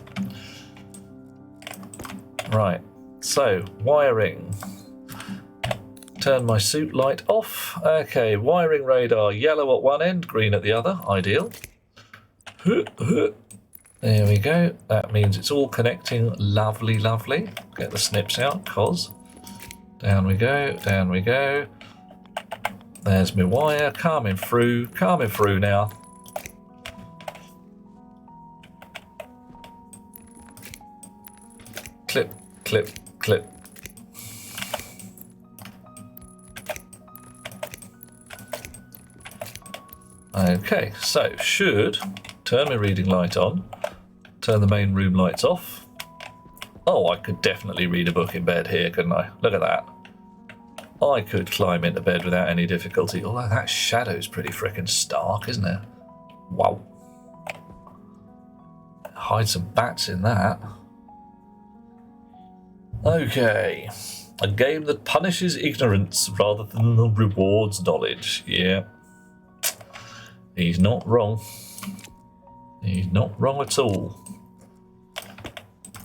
Right, so wiring. Turn my suit light off. Okay, wiring radar, yellow at one end, green at the other, ideal. There we go, that means it's all connecting, lovely, lovely. Get the snips out, cos. Down we go, down we go. There's my wire, coming through now. Clip, clip, clip. Okay, so should turn my reading light on, turn the main room lights off. Oh, I could definitely read a book in bed here, couldn't I? Look at that. I could climb into bed without any difficulty, although that shadow's pretty frickin' stark, isn't it? Wow. Hide some bats in that. Okay, a game that punishes ignorance rather than rewards knowledge. Yeah, he's not wrong. He's not wrong at all.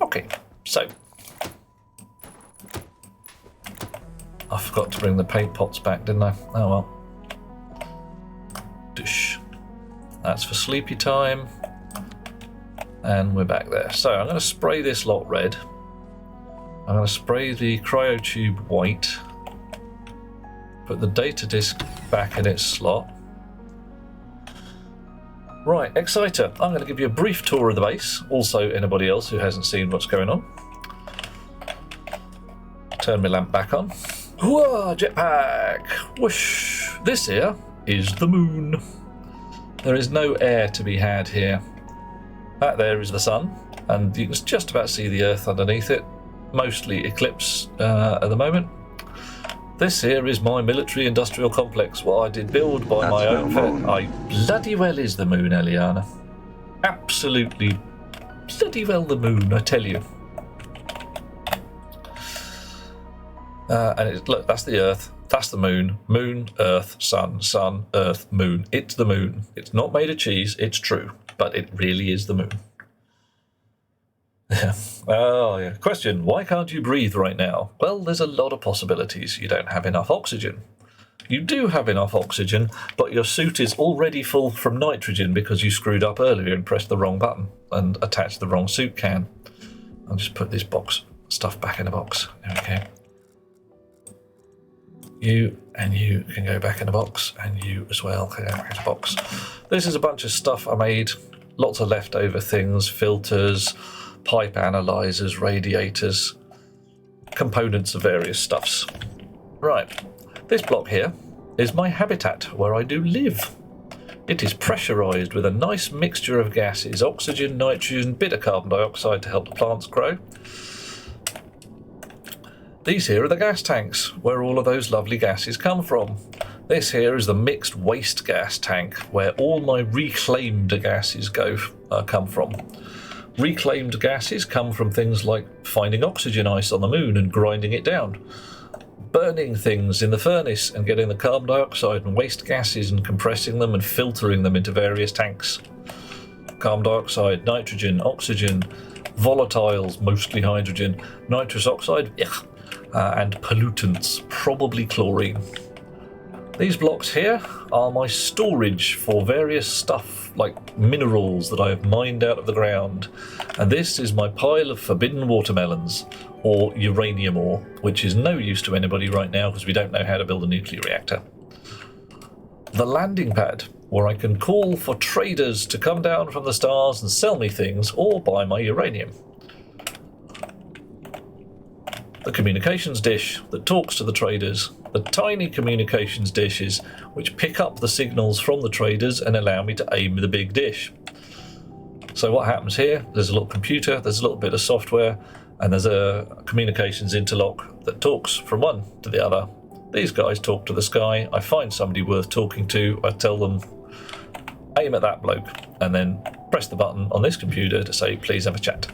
Okay, so I forgot to bring the paint pots back, didn't I? Oh well. Dish. That's for sleepy time. And we're back there. So I'm going to spray this lot red. I'm going to spray the cryotube white, put the data disk back in its slot. Right, Exciter, I'm going to give you a brief tour of the base, also anybody else who hasn't seen what's going on. Turn my lamp back on. Whoa, jetpack! Whoosh! This here is the moon. There is no air to be had here. That there is the sun, and you can just about see the Earth underneath it. mostly Eclipse at the moment. This here is my military industrial complex, what I did build by my That's own no fair. moon. I bloody well is the moon, Eliana. Absolutely bloody well the moon, I tell you. And look, that's the Earth, that's the moon. Moon, Earth, sun, sun, Earth, moon. It's the moon. It's not made of cheese, it's true, but it really is the moon. Yeah. Oh, yeah. Question, why can't you breathe right now? Well, there's a lot of possibilities. You don't have enough oxygen. You do have enough oxygen, but your suit is already full from nitrogen because you screwed up earlier and pressed the wrong button and attached the wrong suit can. I'll just put this box stuff back in the box. There we go. You and you can go back in the box, and you as well can go back in the box. This is a bunch of stuff I made. Lots of leftover things, filters, pipe analyzers, radiators, components of various stuffs. Right, this block here is my habitat where I do live. It is pressurized with a nice mixture of gases, oxygen, nitrogen, bit of carbon dioxide to help the plants grow. These here are the gas tanks where all of those lovely gases come from. This here is the mixed waste gas tank where all my reclaimed gases come from. Reclaimed gases come from things like finding oxygen ice on the moon and grinding it down, burning things in the furnace and getting the carbon dioxide and waste gases and compressing them and filtering them into various tanks. Carbon dioxide, nitrogen, oxygen, volatiles, mostly hydrogen, nitrous oxide, and pollutants, probably chlorine. These blocks here are my storage for various stuff like minerals that I have mined out of the ground, and this is my pile of forbidden watermelons, or uranium ore, which is no use to anybody right now because we don't know how to build a nuclear reactor. The landing pad, where I can call for traders to come down from the stars and sell me things or buy my uranium. The communications dish that talks to the traders, the tiny communications dishes which pick up the signals from the traders and allow me to aim the big dish. So what happens here, there's a little computer, there's a little bit of software, and there's a communications interlock that talks from one to the other. These guys talk to the sky, I find somebody worth talking to, I tell them, aim at that bloke, and then press the button on this computer to say, please have a chat.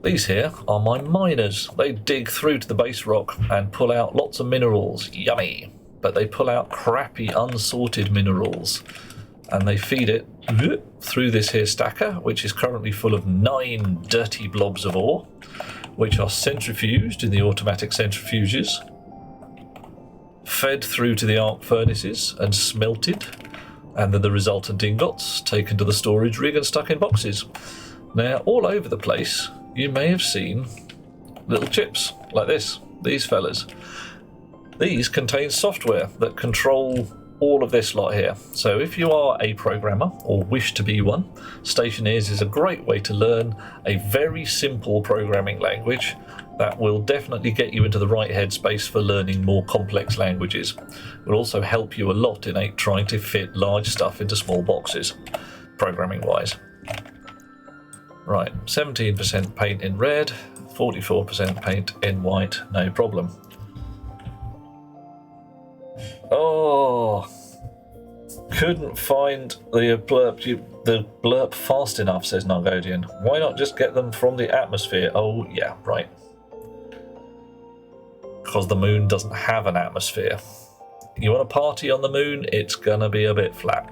These here are my miners. They dig through to the base rock and pull out lots of minerals. Yummy! But they pull out crappy, unsorted minerals. And they feed it through this here stacker, which is currently full of 9 dirty blobs of ore, which are centrifuged in the automatic centrifuges, fed through to the arc furnaces and smelted, and then the resultant ingots taken to the storage rig and stuck in boxes. Now, all over the place, you may have seen little chips like this, these fellas. These contain software that control all of this lot here. So if you are a programmer or wish to be one, Stationeers is a great way to learn a very simple programming language that will definitely get you into the right headspace for learning more complex languages. It will also help you a lot in trying to fit large stuff into small boxes, programming wise. Right, 17% paint in red, 44% paint in white, no problem. Oh, couldn't find the blurb fast enough, says Nargodian. Why not just get them from the atmosphere? Oh, yeah, right. Because the moon doesn't have an atmosphere. You want to party on the moon, it's gonna be a bit flat.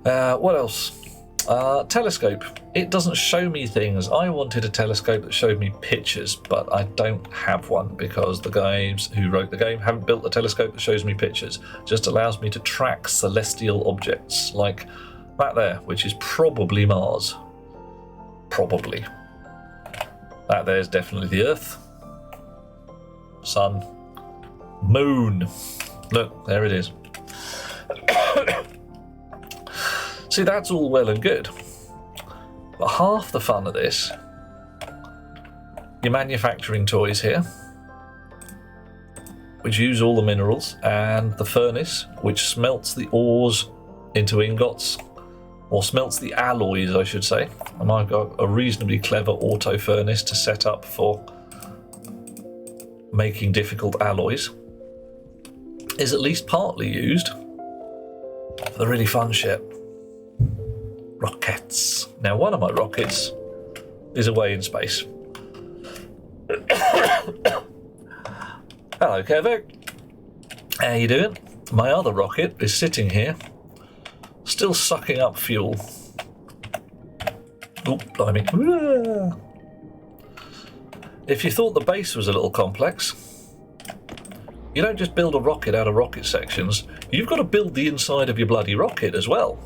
What else? Telescope. It doesn't show me things. I wanted a telescope that showed me pictures, but I don't have one because the guys who wrote the game haven't built a telescope that shows me pictures. It just allows me to track celestial objects like that there, which is probably Mars. Probably. That there is definitely the Earth. Sun. Moon. Look, there it is. See, that's all well and good. But half the fun of this, you're manufacturing toys here, which use all the minerals, and the furnace, which smelts the ores into ingots, or smelts the alloys, I should say. And I've got a reasonably clever auto furnace to set up for making difficult alloys, is at least partly used for the really fun shit. Rockets. Now, one of my rockets is away in space. Hello, Kevo. How you doing? My other rocket is sitting here, still sucking up fuel. Oh, blimey. If you thought the base was a little complex, you don't just build a rocket out of rocket sections, you've got to build the inside of your bloody rocket as well.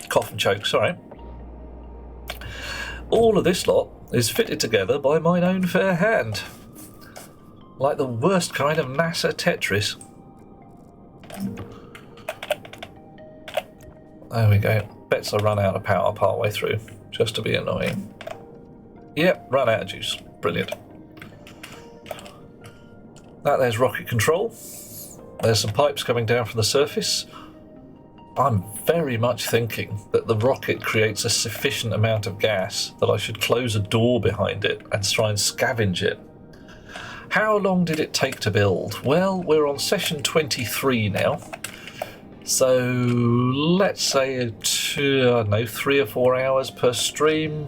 Cough and choke, sorry. All of this lot is fitted together by mine own fair hand. Like the worst kind of NASA Tetris. There we go. Bets I run out of power partway through, just to be annoying. Yep, run out of juice. Brilliant. There's rocket control. There's some pipes coming down from the surface. I'm very much thinking that the rocket creates a sufficient amount of gas that I should close a door behind it and try and scavenge it. How long did it take to build? Well, we're on session 23 now. So let's say 3 or 4 hours per stream.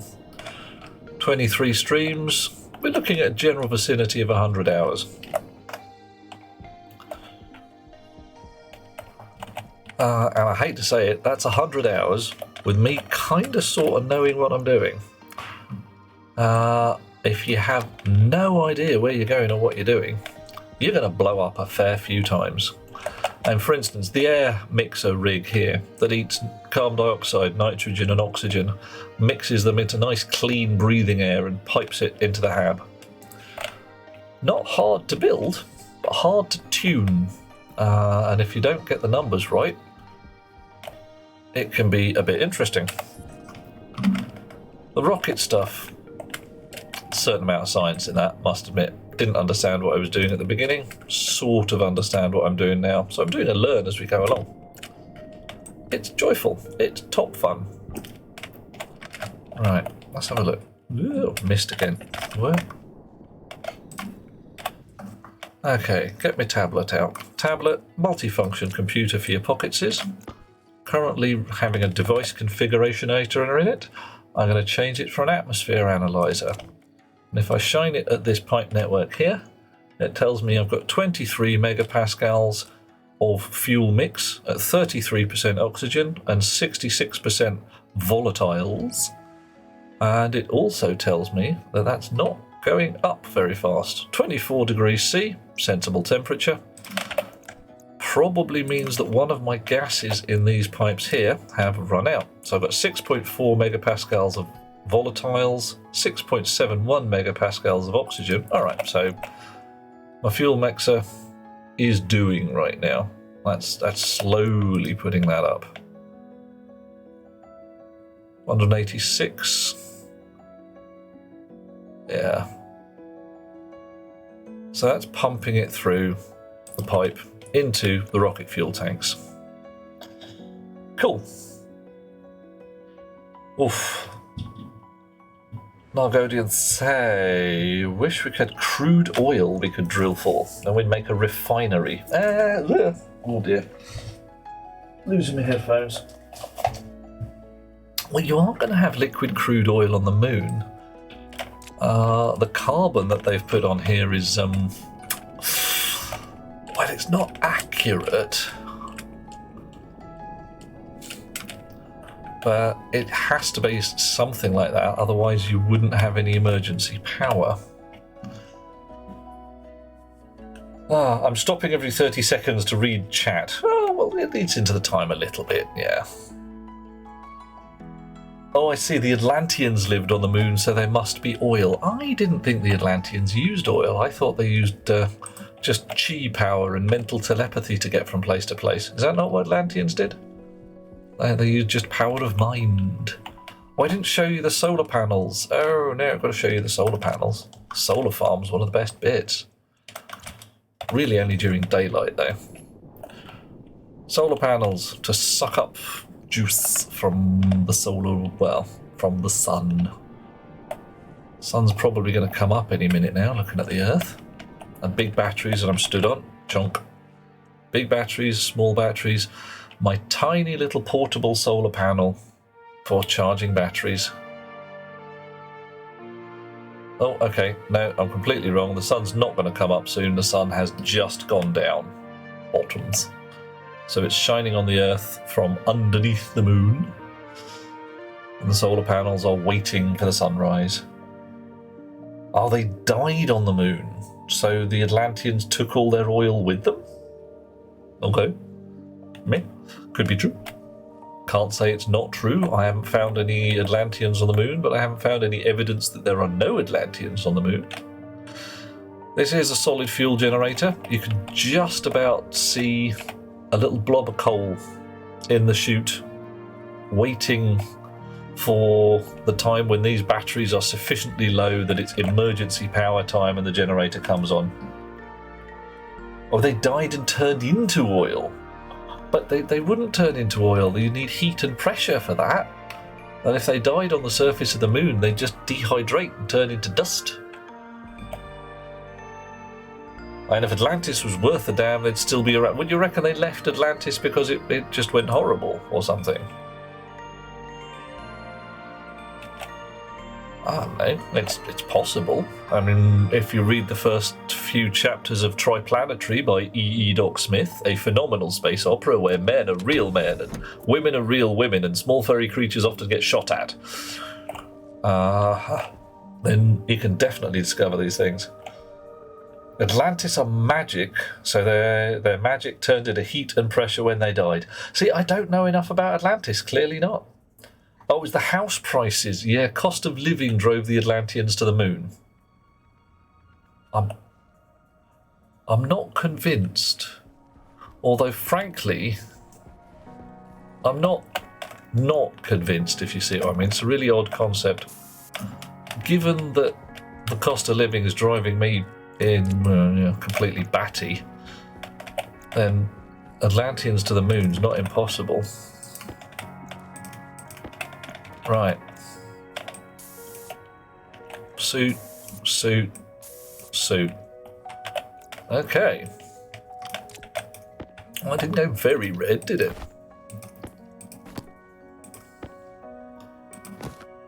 23 streams. We're looking at a general vicinity of 100 hours. And I hate to say it, that's 100 hours with me kind of sort of knowing what I'm doing. If you have no idea where you're going or what you're doing, you're going to blow up a fair few times. And for instance, the air mixer rig here that eats carbon dioxide, nitrogen and oxygen, mixes them into nice clean breathing air and pipes it into the hab. Not hard to build, but hard to tune. And if you don't get the numbers right, it can be a bit interesting. The rocket stuff, a certain amount of science in that, must admit. Didn't understand what I was doing at the beginning, sort of understand what I'm doing now. So I'm doing a learn as we go along. It's joyful, it's top fun. Right, let's have a look. Ooh, missed again. What? Okay, get my tablet out. Tablet, multifunction computer for your pockets is. Currently having a device configurationator in it. I'm going to change it for an atmosphere analyzer. And if I shine it at this pipe network here, it tells me I've got 23 megapascals of fuel mix at 33% oxygen and 66% volatiles. And it also tells me that that's not going up very fast. 24 degrees C, sensible temperature. Probably means that one of my gases in these pipes here have run out. So I've got 6.4 megapascals of volatiles, 6.71 megapascals of oxygen. All right, so my fuel mixer is doing right now. That's slowly putting that up. 186. Yeah. So that's pumping it through the pipe into the rocket fuel tanks. Cool. Oof. Nargodians say, wish we had crude oil we could drill for, then we'd make a refinery. Oh dear. Losing my headphones. Well, you are going to have liquid crude oil on the moon. The carbon that they've put on here is, well, it's not accurate, but it has to be something like that, otherwise you wouldn't have any emergency power. I'm stopping every 30 seconds to read chat. Oh, well, it eats into the time a little bit, yeah. Oh, I see, the Atlanteans lived on the moon, so there must be oil. I didn't think the Atlanteans used oil. I thought they used just chi power and mental telepathy to get from place to place. Is that not what Atlanteans did? They used just power of mind. Oh, I didn't show you the solar panels. Oh, no, I've got to show you the solar panels. Solar farm's one of the best bits. Really only during daylight, though. Solar panels to suck up juice from the from the sun. Sun's probably going to come up any minute now, looking at the Earth. And big batteries that I'm stood on. Chunk. Big batteries, small batteries. My tiny little portable solar panel for charging batteries. Oh, okay. No, I'm completely wrong. The sun's not going to come up soon. The sun has just gone down. Bottoms. So it's shining on the Earth from underneath the moon. And the solar panels are waiting for the sunrise. Oh, they died on the moon. So the Atlanteans took all their oil with them? Okay. Meh. Could be true. Can't say it's not true. I haven't found any Atlanteans on the moon, but I haven't found any evidence that there are no Atlanteans on the moon. This is a solid fuel generator. You can just about see a little blob of coal in the chute, waiting for the time when these batteries are sufficiently low that it's emergency power time and the generator comes on. Oh, they died and turned into oil. But they wouldn't turn into oil. You need heat and pressure for that. And if they died on the surface of the moon, they'd just dehydrate and turn into dust. And if Atlantis was worth a damn, they'd still be around. Would you reckon they left Atlantis because it just went horrible or something? I don't know. It's possible. I mean, if you read the first few chapters of Triplanetary by E. Doc Smith, a phenomenal space opera where men are real men and women are real women and small furry creatures often get shot at, then you can definitely discover these things. Atlantis are magic, so their magic turned into heat and pressure when they died. See, I don't know enough about Atlantis, clearly not. Oh, it was the house prices. Yeah, cost of living drove the Atlanteans to the moon. I'm not convinced. Although, frankly, I'm not convinced, if you see what I mean. It's a really odd concept. Given that the cost of living is driving me in completely batty, then Atlanteans to the moon's not impossible. Right. Suit. Okay. Well, it didn't go very red, did it?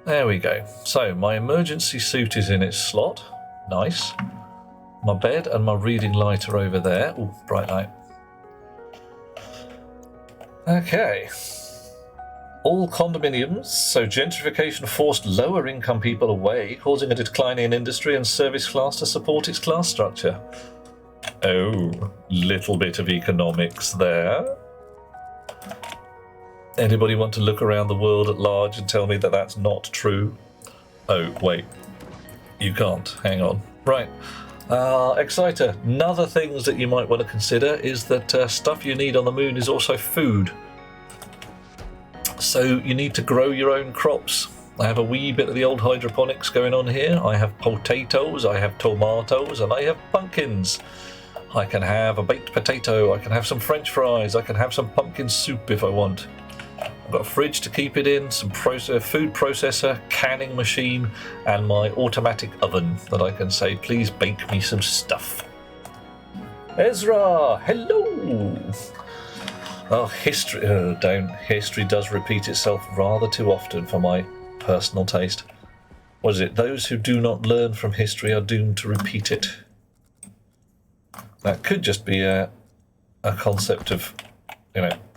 There we go. So, my emergency suit is in its slot. Nice. My bed and my reading light are over there. Ooh, bright light. Okay. All condominiums, so gentrification forced lower income people away, causing a decline in industry and service class to support its class structure. Oh, little bit of economics there. Anybody want to look around the world at large and tell me that that's not true? Oh, wait. You can't. Hang on. Right. Exciter. Another things that you might want to consider is that stuff you need on the moon is also food. So you need to grow your own crops. I have a wee bit of the old hydroponics going on here. I have potatoes, I have tomatoes, and I have pumpkins. I can have a baked potato, I can have some French fries, I can have some pumpkin soup if I want. I've got a fridge to keep it in, some food processor, canning machine, and my automatic oven that I can say, please bake me some stuff. Ezra, hello! Oh, history. Oh, don't. History does repeat itself rather too often for my personal taste. What is it? Those who do not learn from history are doomed to repeat it. That could just be a concept of,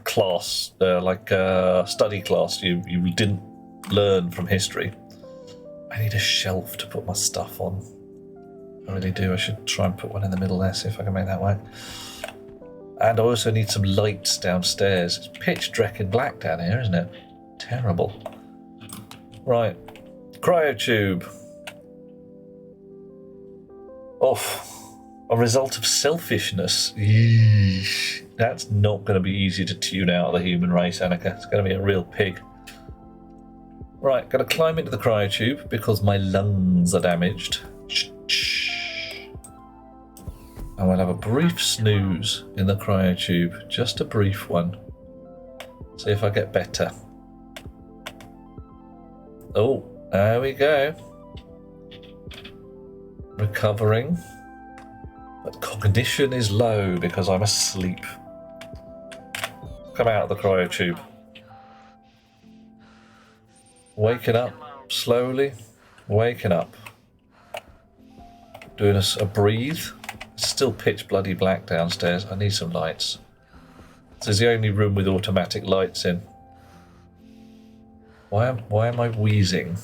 class, like study class. You didn't learn from history. I need a shelf to put my stuff on. I really do. I should try and put one in the middle there, see if I can make that work. And I also need some lights downstairs. It's pitch dreck black down here, isn't it? Terrible. Right. Cryotube. Off. A result of selfishness. Eesh. That's not going to be easy to tune out of the human race, Annika. It's going to be a real pig. Right, going to climb into the cryotube because my lungs are damaged. And we'll have a brief snooze in the cryotube. Just a brief one. See if I get better. Oh, there we go. Recovering. But cognition is low because I'm asleep. Come out of the cryotube. Waking up slowly. Waking up. Doing a breathe. It's still pitch bloody black downstairs. I need some lights. This is the only room with automatic lights in. Why am I wheezing?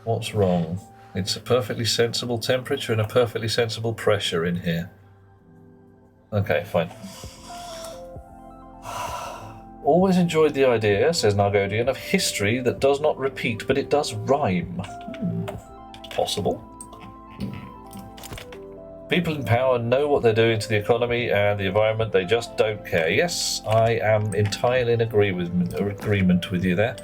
What's wrong? It's a perfectly sensible temperature and a perfectly sensible pressure in here. Okay, fine. Always enjoyed the idea, says Nargodian, of history that does not repeat, but it does rhyme. Possible. People in power know what they're doing to the economy and the environment, they just don't care. Yes, I am entirely in agreement with you there.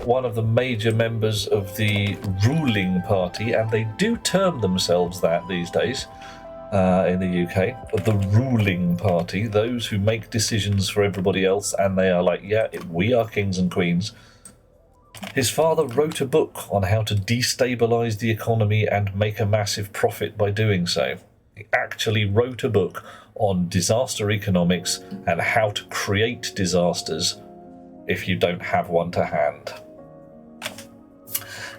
One of the major members of the ruling party, and they do term themselves that these days in the UK, the ruling party, those who make decisions for everybody else, and they are like, yeah, we are kings and queens. His father wrote a book on how to destabilise the economy and make a massive profit by doing so. He actually wrote a book on disaster economics and how to create disasters if you don't have one to hand.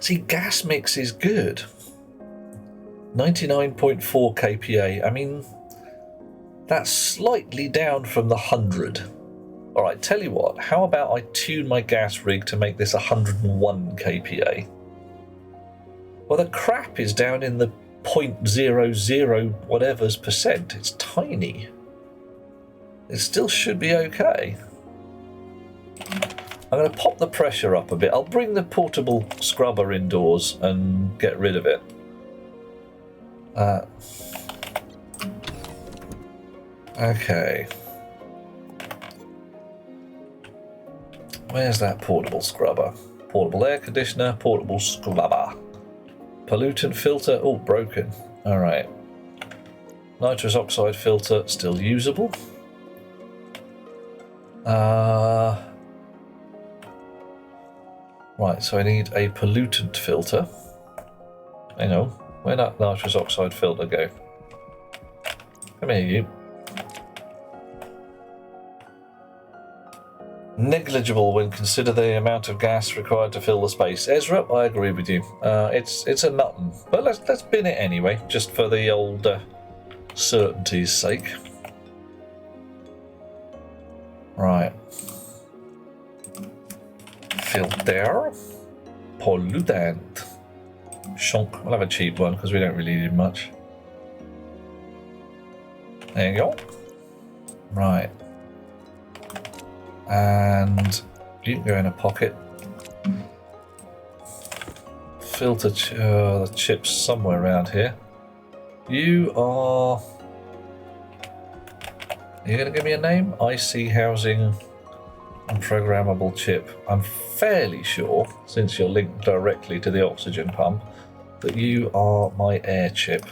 See, gas mix is good. 99.4 kPa. I mean, that's slightly down from the 100. Alright, tell you what, how about I tune my gas rig to make this 101 kPa? Well, the crap is down in the 0.00 whatever's percent. It's tiny. It still should be okay. I'm going to pop the pressure up a bit. I'll bring the portable scrubber indoors and get rid of it. Okay. Where's that portable scrubber? Portable air conditioner, portable scrubber. Pollutant filter, oh, broken. Alright. Nitrous oxide filter, still usable. Right, so I need a pollutant filter. Hang on, where'd that nitrous oxide filter go? Come here, you. Negligible when consider the amount of gas required to fill the space. Ezra, I agree with you. It's a nuttin', but let's bin it anyway, just for the old certainty's sake. Right. Filter. Pollutant. Shonk. We'll have a cheap one because we don't really need much. There you go. Right. And you can go in a pocket. Filter the chips somewhere around here. You are you going to give me a name? IC housing and programmable chip. I'm fairly sure, since you're linked directly to the oxygen pump, that you are my air chip.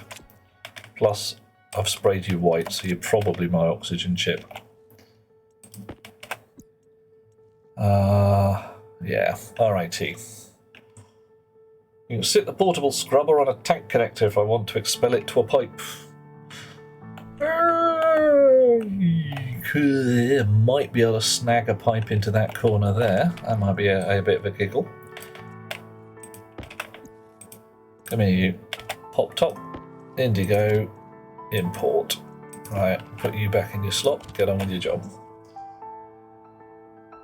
Plus, I've sprayed you white, so you're probably my oxygen chip. Yeah, righty. You can sit the portable scrubber on a tank connector if I want to expel it to a pipe. Might be able to snag a pipe into that corner there. That might be a bit of a giggle. Come here, you. Pop top, indigo, import. Right, put you back in your slot. Get on with your job.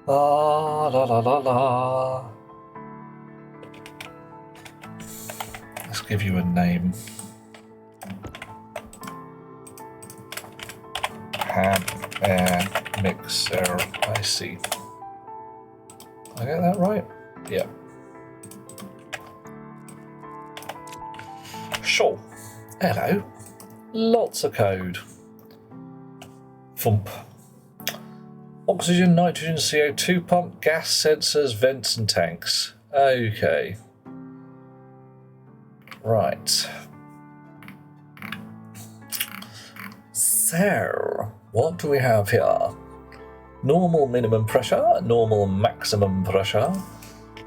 La la la la la. Let's give you a name. Ham air mixer. I see. I get that right? Yeah. Sure. Hello. Lots of code. Thump. Oxygen, nitrogen, CO2 pump, gas sensors, vents and tanks. Okay. Right. So, what do we have here? Normal minimum pressure, normal maximum pressure.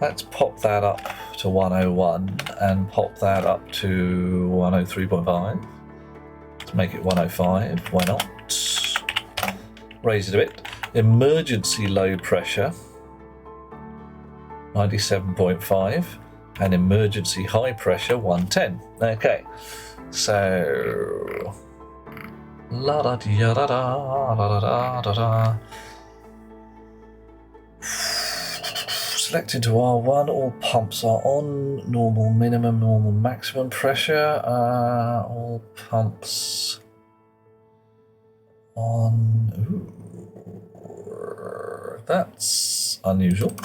Let's pop that up to 101 and pop that up to 103.5. Let's make it 105, why not? Raise it a bit. Emergency low pressure, 97.5, and emergency high pressure, 110. Okay, so la da da da da da da. Select into R1, all pumps are on, normal minimum, normal maximum pressure, all pumps on. Ooh, that's unusual.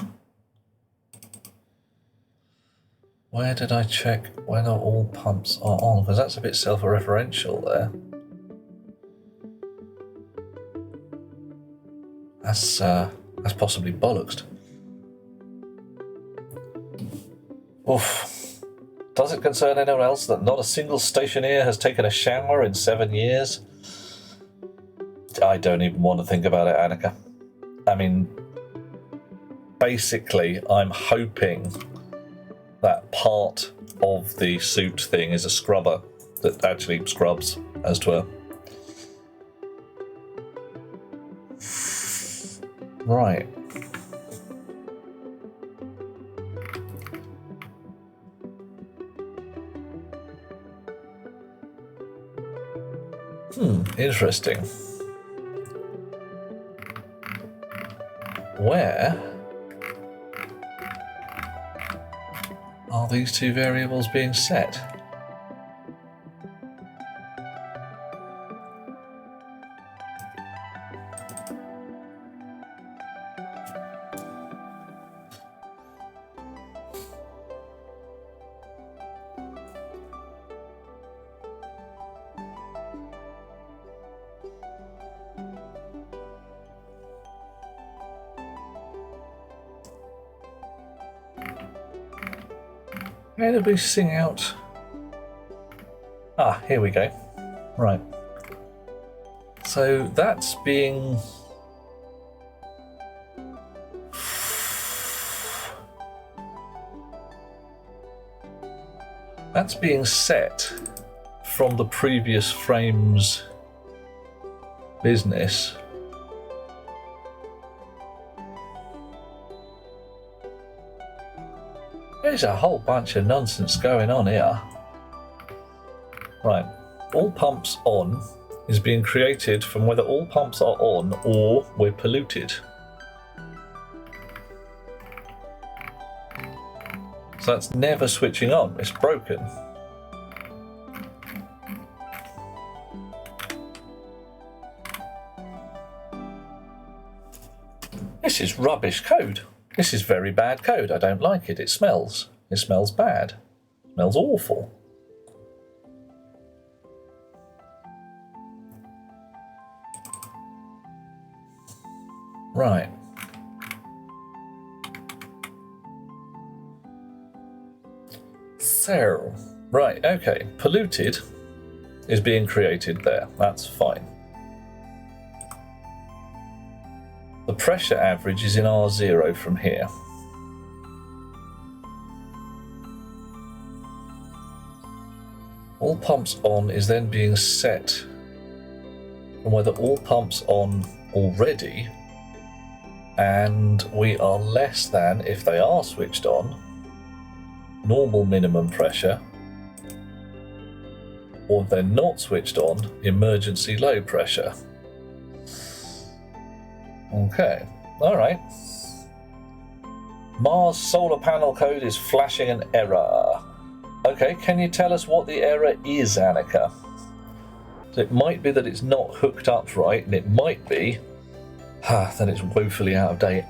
Where did I check whether all pumps are on? Because that's a bit self-referential there. That's possibly bollocksed. Oof. Does it concern anyone else that not a single stationeer has taken a shower in 7 years? I don't even want to think about it, Annika. I mean, basically, I'm hoping that part of the suit thing is a scrubber that actually scrubs, as it were. Right. Interesting. Where are these two variables being set? Where did we sing out? Ah, here we go. Right. So that's being... That's being set from the previous frame's business. There's a whole bunch of nonsense going on here. Right, all pumps on is being created from whether all pumps are on or we're polluted. So that's never switching on, it's broken. This is rubbish code. This is very bad code. I don't like it. It smells. It smells bad. It smells awful. Right. So, right, okay. Polluted is being created there. That's fine. The pressure average is in R0 from here. All pumps on is then being set from whether all pumps on already, and we are less than, if they are switched on, normal minimum pressure, or if they're not switched on, emergency low pressure. Okay, alright. Mars solar panel code is flashing an error. Okay, can you tell us what the error is, Annika? So it might be that it's not hooked up right, and it might be that it's woefully out of date.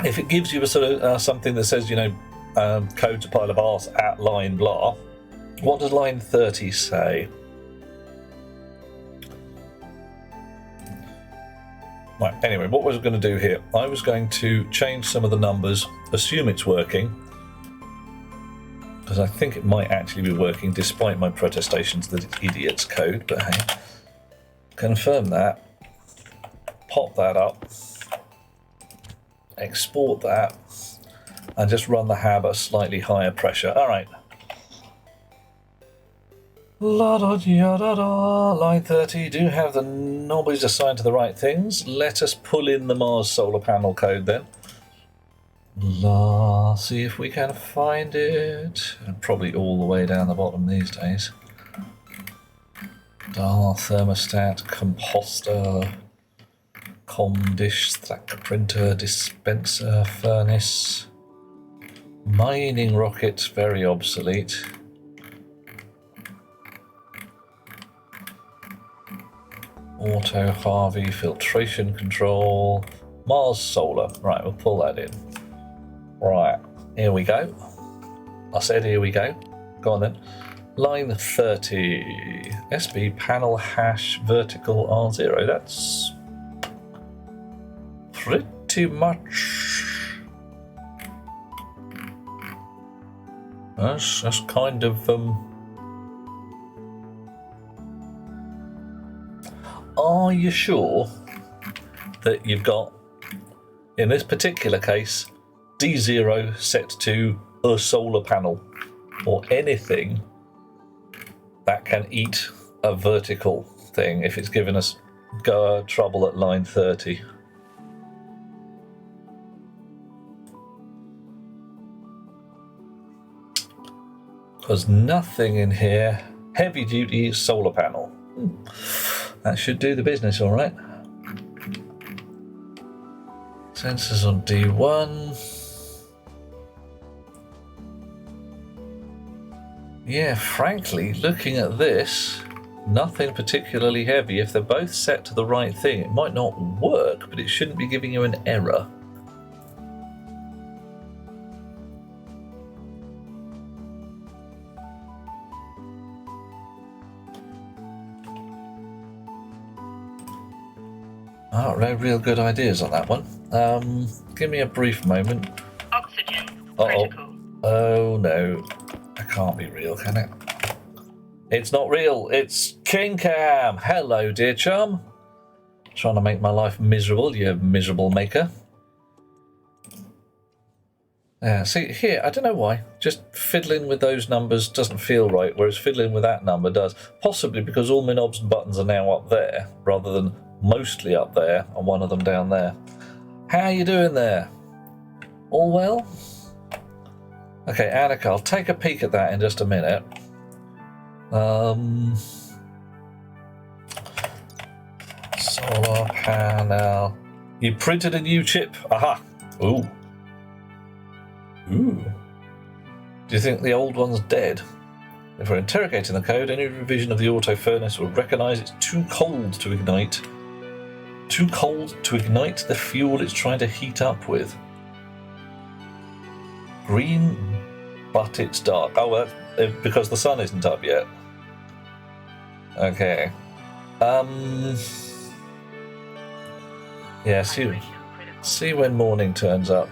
If it gives you a sort of something that says, you know, code's a pile of arse at line blah, what does line 30 say? Right, anyway, what was I going to do here? I was going to change some of the numbers, assume it's working, because I think it might actually be working despite my protestations that it's idiot's code, but hey. Confirm that. Pop that up. Export that. And just run the hab at a slightly higher pressure. Alright. La da da da da. Line 30. Do have the knobbies assigned to the right things. Let us pull in the Mars solar panel code then. See if we can find it. Probably all the way down the bottom these days. Dial, thermostat, composter, com dish, stack printer, dispenser, furnace, mining rocket, very obsolete. Auto Harvey, filtration control, Mars solar. Right, we'll pull that in. Right, here we go. I said here we go. Go on then. Line 30. SB panel hash vertical R0. That's pretty much. That's kind of. Are you sure that you've got, in this particular case, D0 set to a solar panel or anything that can eat a vertical thing if it's given us trouble at line 30? Because nothing in here. Heavy duty solar panel. That should do the business all right. Sensors on D1. Yeah, frankly, looking at this, nothing particularly heavy. If they're both set to the right thing, it might not work, but it shouldn't be giving you an error. No real good ideas on that one. Give me a brief moment. Oxygen critical. Oh no. That can't be real, can it? It's not real. It's King Cam. Hello, dear chum. Trying to make my life miserable, you miserable maker. Yeah, see, here, I don't know why. Just fiddling with those numbers doesn't feel right, whereas fiddling with that number does. Possibly because all my knobs and buttons are now up there, rather than mostly up there, and one of them down there. How you doing there? All well? Okay, Annika, I'll take a peek at that in just a minute. Solar panel. You printed a new chip. Aha. Ooh. Ooh. Do you think the old one's dead? If we're interrogating the code, any revision of the auto furnace will recognise it's too cold to ignite. Too cold to ignite the fuel it's trying to heat up with. Green, but it's dark. Oh, well, because the sun isn't up yet. Okay. Yeah, see when morning turns up.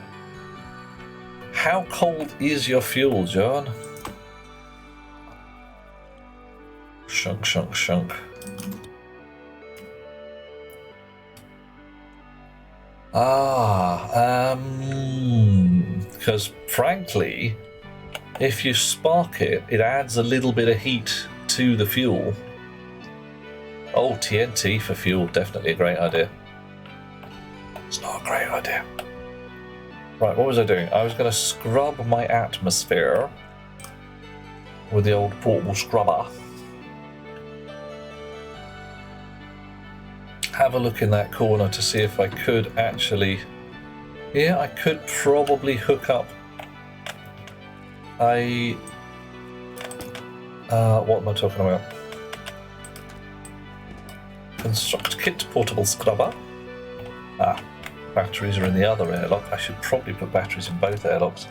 How cold is your fuel, John? Shunk, shunk, shunk. Because frankly, if you spark it, it adds a little bit of heat to the fuel. Oh, TNT for fuel, definitely a great idea. It's not a great idea. Right, what was I doing? I was going to scrub my atmosphere with the old portable scrubber. Have a look in that corner to see if I could actually... Yeah, I could probably hook up a... what am I talking about? Construct kit portable scrubber. Batteries are in the other airlock. I should probably put batteries in both airlocks.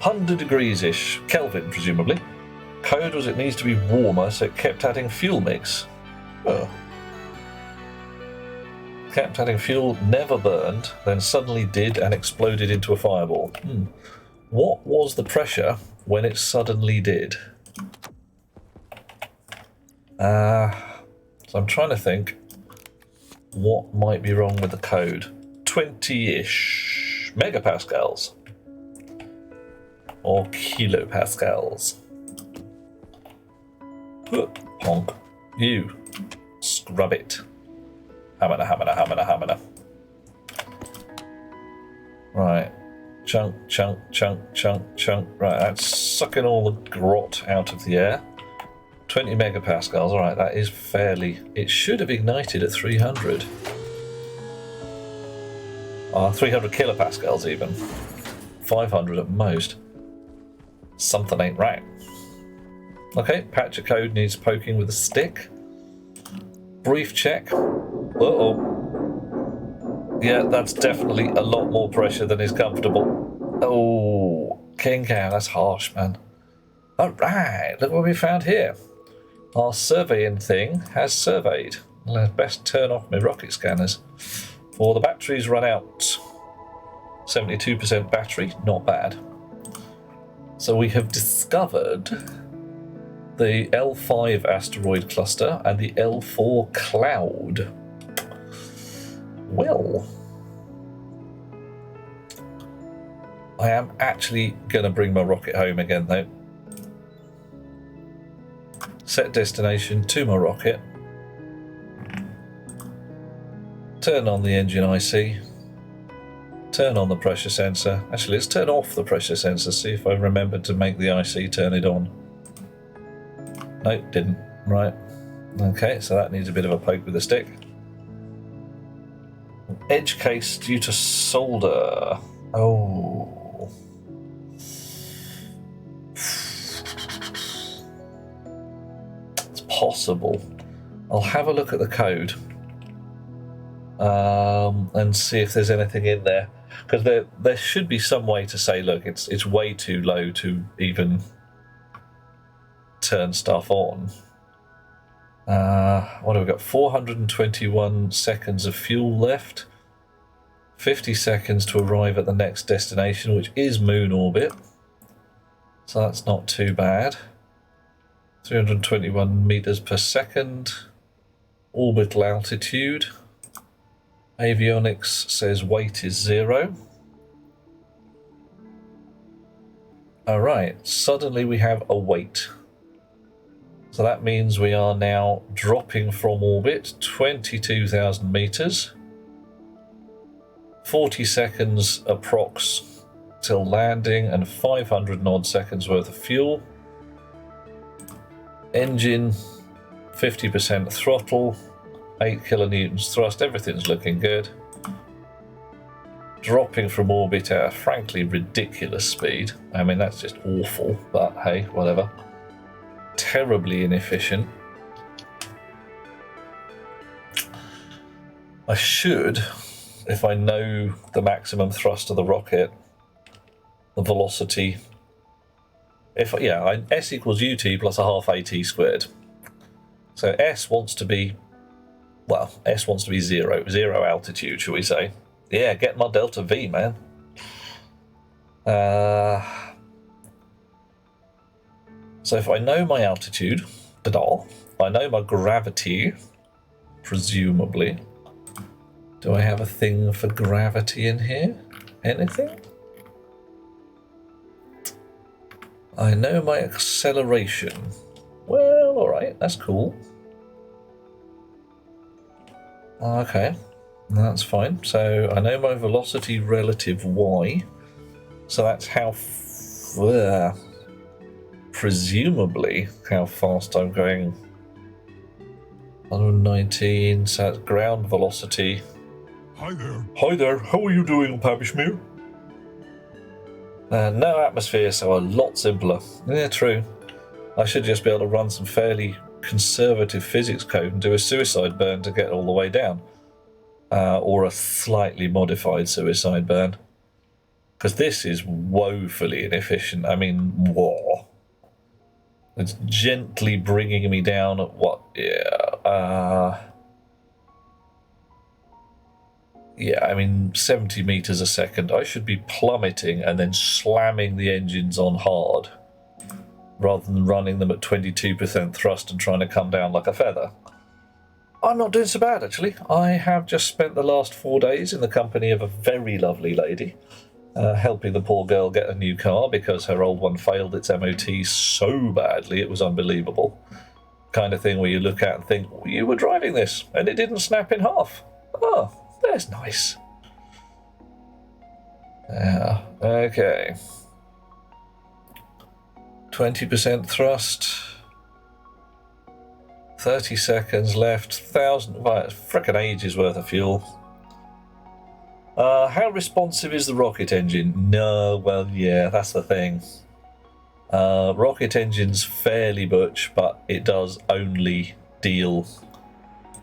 100 degrees-ish, Kelvin presumably. Code was it needs to be warmer, so it kept adding fuel mix. Oh. Kept adding fuel, never burned, then suddenly did and exploded into a fireball. What was the pressure when it suddenly did. So I'm trying to think what might be wrong with the code. 20-ish megapascals or kilopascals. Honk. You scrub it. Hammer, hammer, hammer, hammer. Right. Chunk, chunk, chunk, chunk, chunk. Right, that's sucking all the grot out of the air. 20 megapascals. All right, that is fairly... It should have ignited at 300. 300 kilopascals even. 500 at most. Something ain't right. Okay, patch of code needs poking with a stick. Brief check. Uh-oh. Yeah, that's definitely a lot more pressure than is comfortable. Oh, King Cow, that's harsh, man. Alright, look what we found here. Our surveying thing has surveyed. I'll best turn off my rocket scanners. Or the batteries run out. 72% battery, not bad. So we have discovered the L5 asteroid cluster and the L4 cloud. Well, I am actually going to bring my rocket home again though. Set destination to my rocket. Turn on the engine IC. Turn on the pressure sensor. Actually, let's turn off the pressure sensor, see if I remember to make the IC turn it on. No, didn't. Right. Okay, so that needs a bit of a poke with the stick. Edge case due to solder. Oh. It's possible. I'll have a look at the code and see if there's anything in there. Because there should be some way to say, look, it's way too low to even turn stuff on. What have we got? 421 seconds of fuel left. 50 seconds to arrive at the next destination, which is moon orbit. So that's not too bad. 321 meters per second. Orbital altitude. Avionics says weight is 0. Alright, suddenly we have a weight. So that means we are now dropping from orbit 22,000 meters. 40 seconds approx till landing and 500 odd seconds worth of fuel. Engine 50% throttle, 8 kilonewtons thrust, everything's looking good. Dropping from orbit at a frankly ridiculous speed. I mean, that's just awful, but hey, whatever. Terribly inefficient. I should, if I know the maximum thrust of the rocket, the velocity, S equals ut plus a half at squared. So S wants to be zero altitude, shall we say. Yeah, get my delta V, man. So if I know my altitude, I know my gravity, presumably. Do I have a thing for gravity in here? Anything? I know my acceleration. Well, alright, that's cool. Okay, that's fine. So I know my velocity relative y. So that's how, presumably, how fast I'm going. 119, so that's ground velocity. Hi there. Hi there, how are you doing, Pabishmir? No atmosphere, so a lot simpler. Yeah, true. I should just be able to run some fairly conservative physics code and do a suicide burn to get all the way down. Or a slightly modified suicide burn. Because this is woefully inefficient. I mean, whoa. It's gently bringing me down at what? Yeah, I mean, 70 meters a second. I should be plummeting and then slamming the engines on hard rather than running them at 22% thrust and trying to come down like a feather. I'm not doing so bad, actually. I have just spent the last 4 days in the company of a very lovely lady, helping the poor girl get a new car because her old one failed its MOT so badly it was unbelievable. Kind of thing where you look at and think, well, you were driving this and it didn't snap in half. Oh, there's nice. Yeah, okay. 20% thrust. 30 seconds left. 1,000. Well, it's frickin' ages worth of fuel. How responsive is the rocket engine? No, well, yeah, that's the thing. Rocket engine's fairly butch, but it does only deal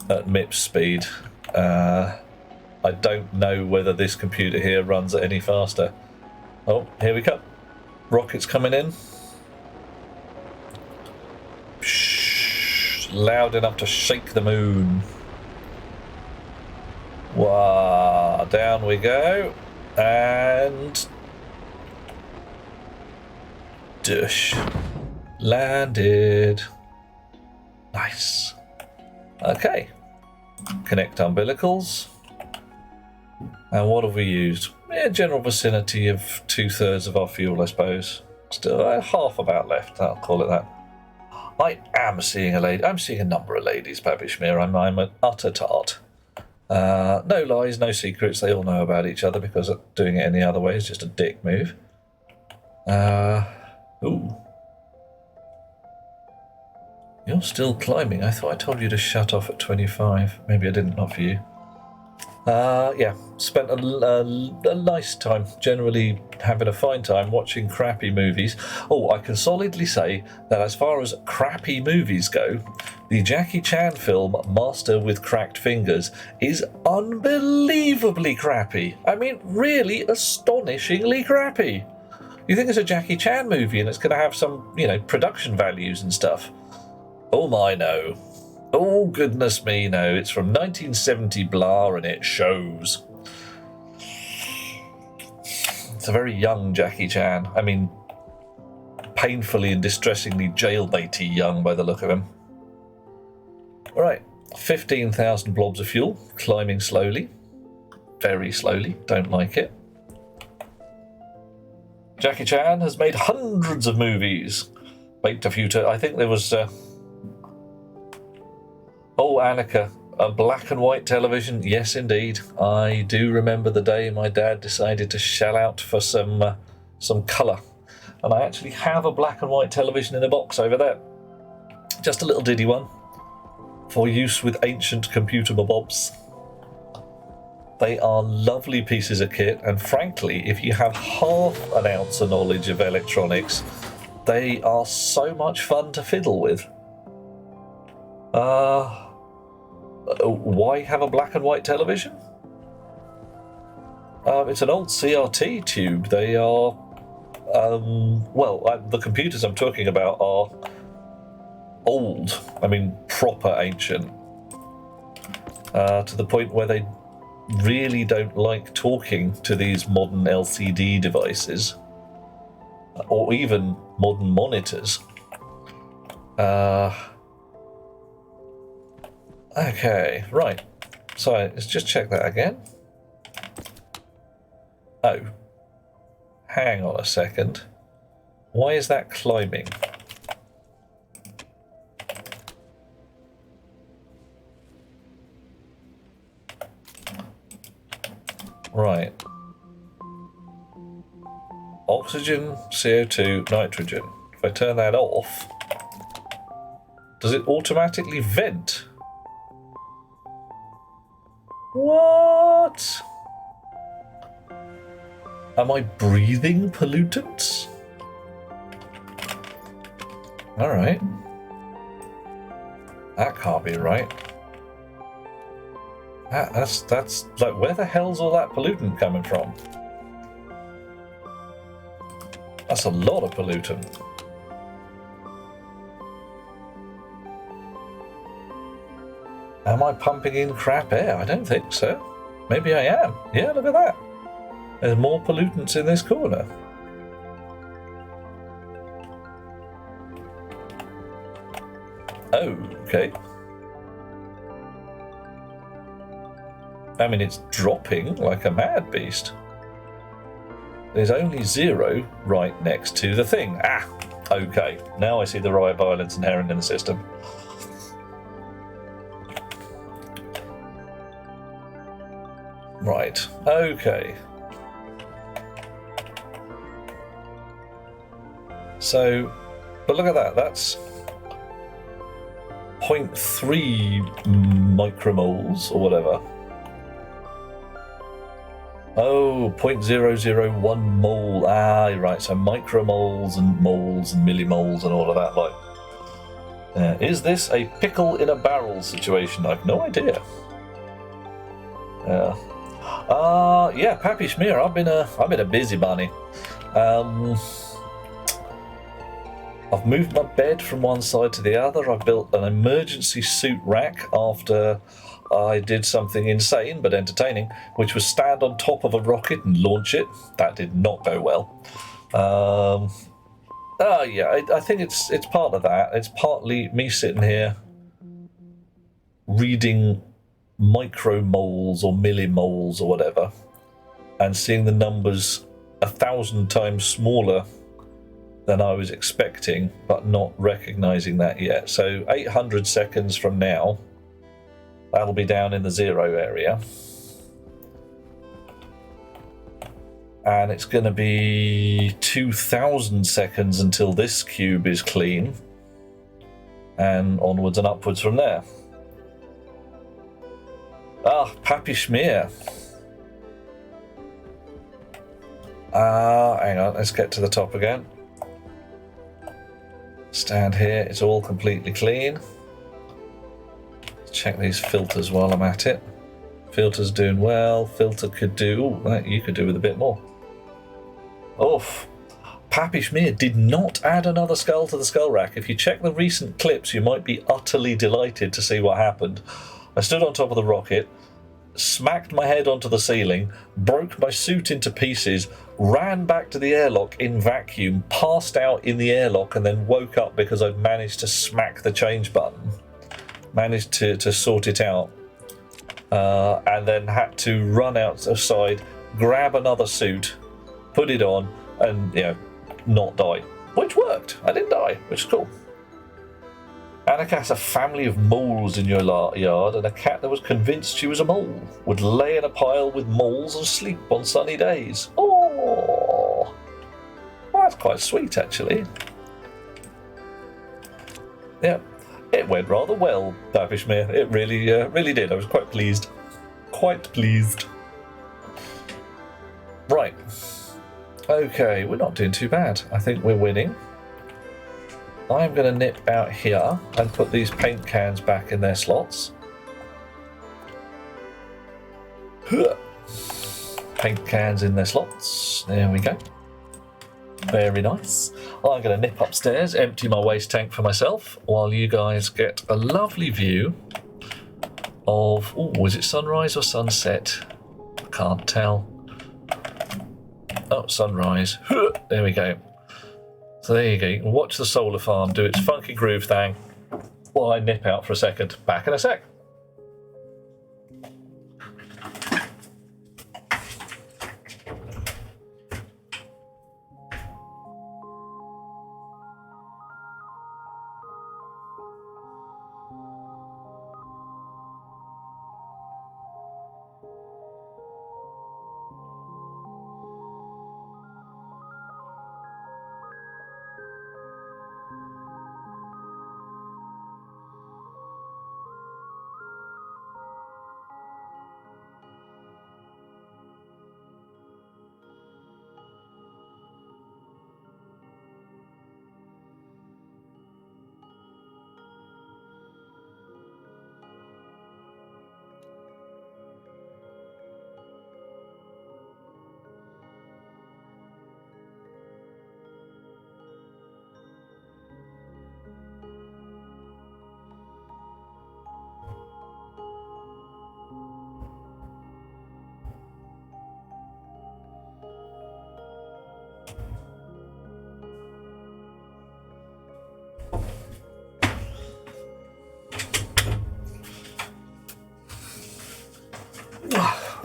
at MIPS speed. I don't know whether this computer here runs it any faster. Oh, here we go. Rockets coming in. Shh, loud enough to shake the moon. Wow, down we go. And dush. Landed. Nice. Okay. Connect umbilicals. And what have we used? Yeah, general vicinity of 2/3 of our fuel, I suppose. Still half about left, I'll call it that. I am seeing a lady. I'm seeing a number of ladies, Babishmir. I'm an utter tart. No lies, no secrets. They all know about each other because doing it any other way is just a dick move. Ooh. You're still climbing. I thought I told you to shut off at 25. Maybe I didn't, not for you. Yeah, spent a nice time, generally having a fine time watching crappy movies. Oh, I can solidly say that as far as crappy movies go, the Jackie Chan film Master with Cracked Fingers is unbelievably crappy. I mean, really astonishingly crappy. You think it's a Jackie Chan movie and it's going to have some, production values and stuff. Oh my, no. Oh, goodness me, no. It's from 1970 blah, and it shows. It's a very young Jackie Chan. I mean, painfully and distressingly jailbaity young by the look of him. All right, 15,000 blobs of fuel, climbing slowly. Very slowly, don't like it. Jackie Chan has made hundreds of movies. Baked a few, I think there was... Oh, Annika, a black and white television. Yes, indeed. I do remember the day my dad decided to shell out for some colour. And I actually have a black and white television in a box over there. Just a little diddy one for use with ancient computer mobobs. They are lovely pieces of kit, and frankly, if you have half an ounce of knowledge of electronics, they are so much fun to fiddle with. Why have a black and white television? It's an old CRT tube. They are, the computers I'm talking about are old. I mean, proper ancient. To the point where they really don't like talking to these modern LCD devices, or even modern monitors. Okay, right. So let's just check that again. Oh. Hang on a second. Why is that climbing? Right. Oxygen, CO2, nitrogen. If I turn that off, does it automatically vent? What? Am I breathing pollutants? Alright. That can't be right. That's like, where the hell's all that pollutant coming from? That's a lot of pollutant. Am I pumping in crap air? I don't think so. Maybe I am. Yeah, look at that. There's more pollutants in this corner. Oh, okay. I mean, it's dropping like a mad beast. There's only 0 right next to the thing. Ah, okay. Now I see the riot violence inherent in the system. Right, okay. So, but look at that, that's 0.3 micromoles or whatever. Oh, 0.001 mole. Ah, right, so micromoles and moles and millimoles and all of that. Like, is this a pickle in a barrel situation? I've no idea. Yeah, Pappy Schmear, I've been a busybody. I've moved my bed from one side to the other. I've built an emergency suit rack after I did something insane but entertaining, which was stand on top of a rocket and launch it. That did not go well. Yeah, I think it's part of that. It's partly me sitting here reading micromoles or millimoles or whatever and seeing the numbers 1,000 times smaller than I was expecting, but not recognizing that yet. So 800 seconds from now, that'll be down in the 0 area. And it's going to be 2,000 seconds until this cube is clean, and onwards and upwards from there. Ah, Pappy Schmear. Hang on, let's get to the top again. Stand here, it's all completely clean. Check these filters while I'm at it. Filter's doing well. Filter could do, you could do with a bit more. Oof. Pappy Schmear did not add another skull to the skull rack. If you check the recent clips, you might be utterly delighted to see what happened. I stood on top of the rocket, smacked my head onto the ceiling, broke my suit into pieces, ran back to the airlock in vacuum, passed out in the airlock, and then woke up because I'd managed to smack the change button. Managed to sort it out. And then had to run outside, grab another suit, put it on, and, not die. Which worked. I didn't die, which is cool. Annika has a family of moles in your yard, and a cat that was convinced she was a mole would lay in a pile with moles and sleep on sunny days. Oh, well, that's quite sweet, actually. Yeah, it went rather well, Pappy Schmear. It really did. I was quite pleased. Quite pleased. Right. Okay, we're not doing too bad. I think we're winning. I'm going to nip out here and put these paint cans back in their slots. Paint cans in their slots. There we go. Very nice. I'm going to nip upstairs, empty my waste tank for myself, while you guys get a lovely view of... Oh, is it sunrise or sunset? Can't tell. Oh, sunrise. There we go. So there you go, you can watch the solar farm do its funky groove thing while I nip out for a second. Back in a sec.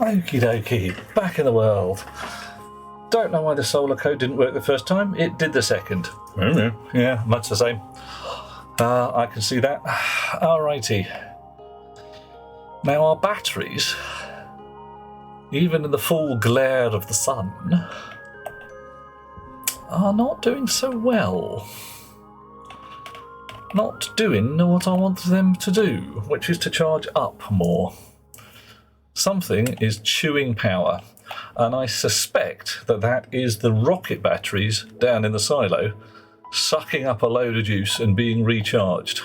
Okie dokie, back in the world. Don't know why the solar code didn't work the first time. It did the second. Yeah, much the same. I can see that. Alrighty. Now our batteries, even in the full glare of the sun, are not doing so well. Not doing what I want them to do, which is to charge up more. Something is chewing power, and I suspect that that is the rocket batteries down in the silo sucking up a load of juice and being recharged.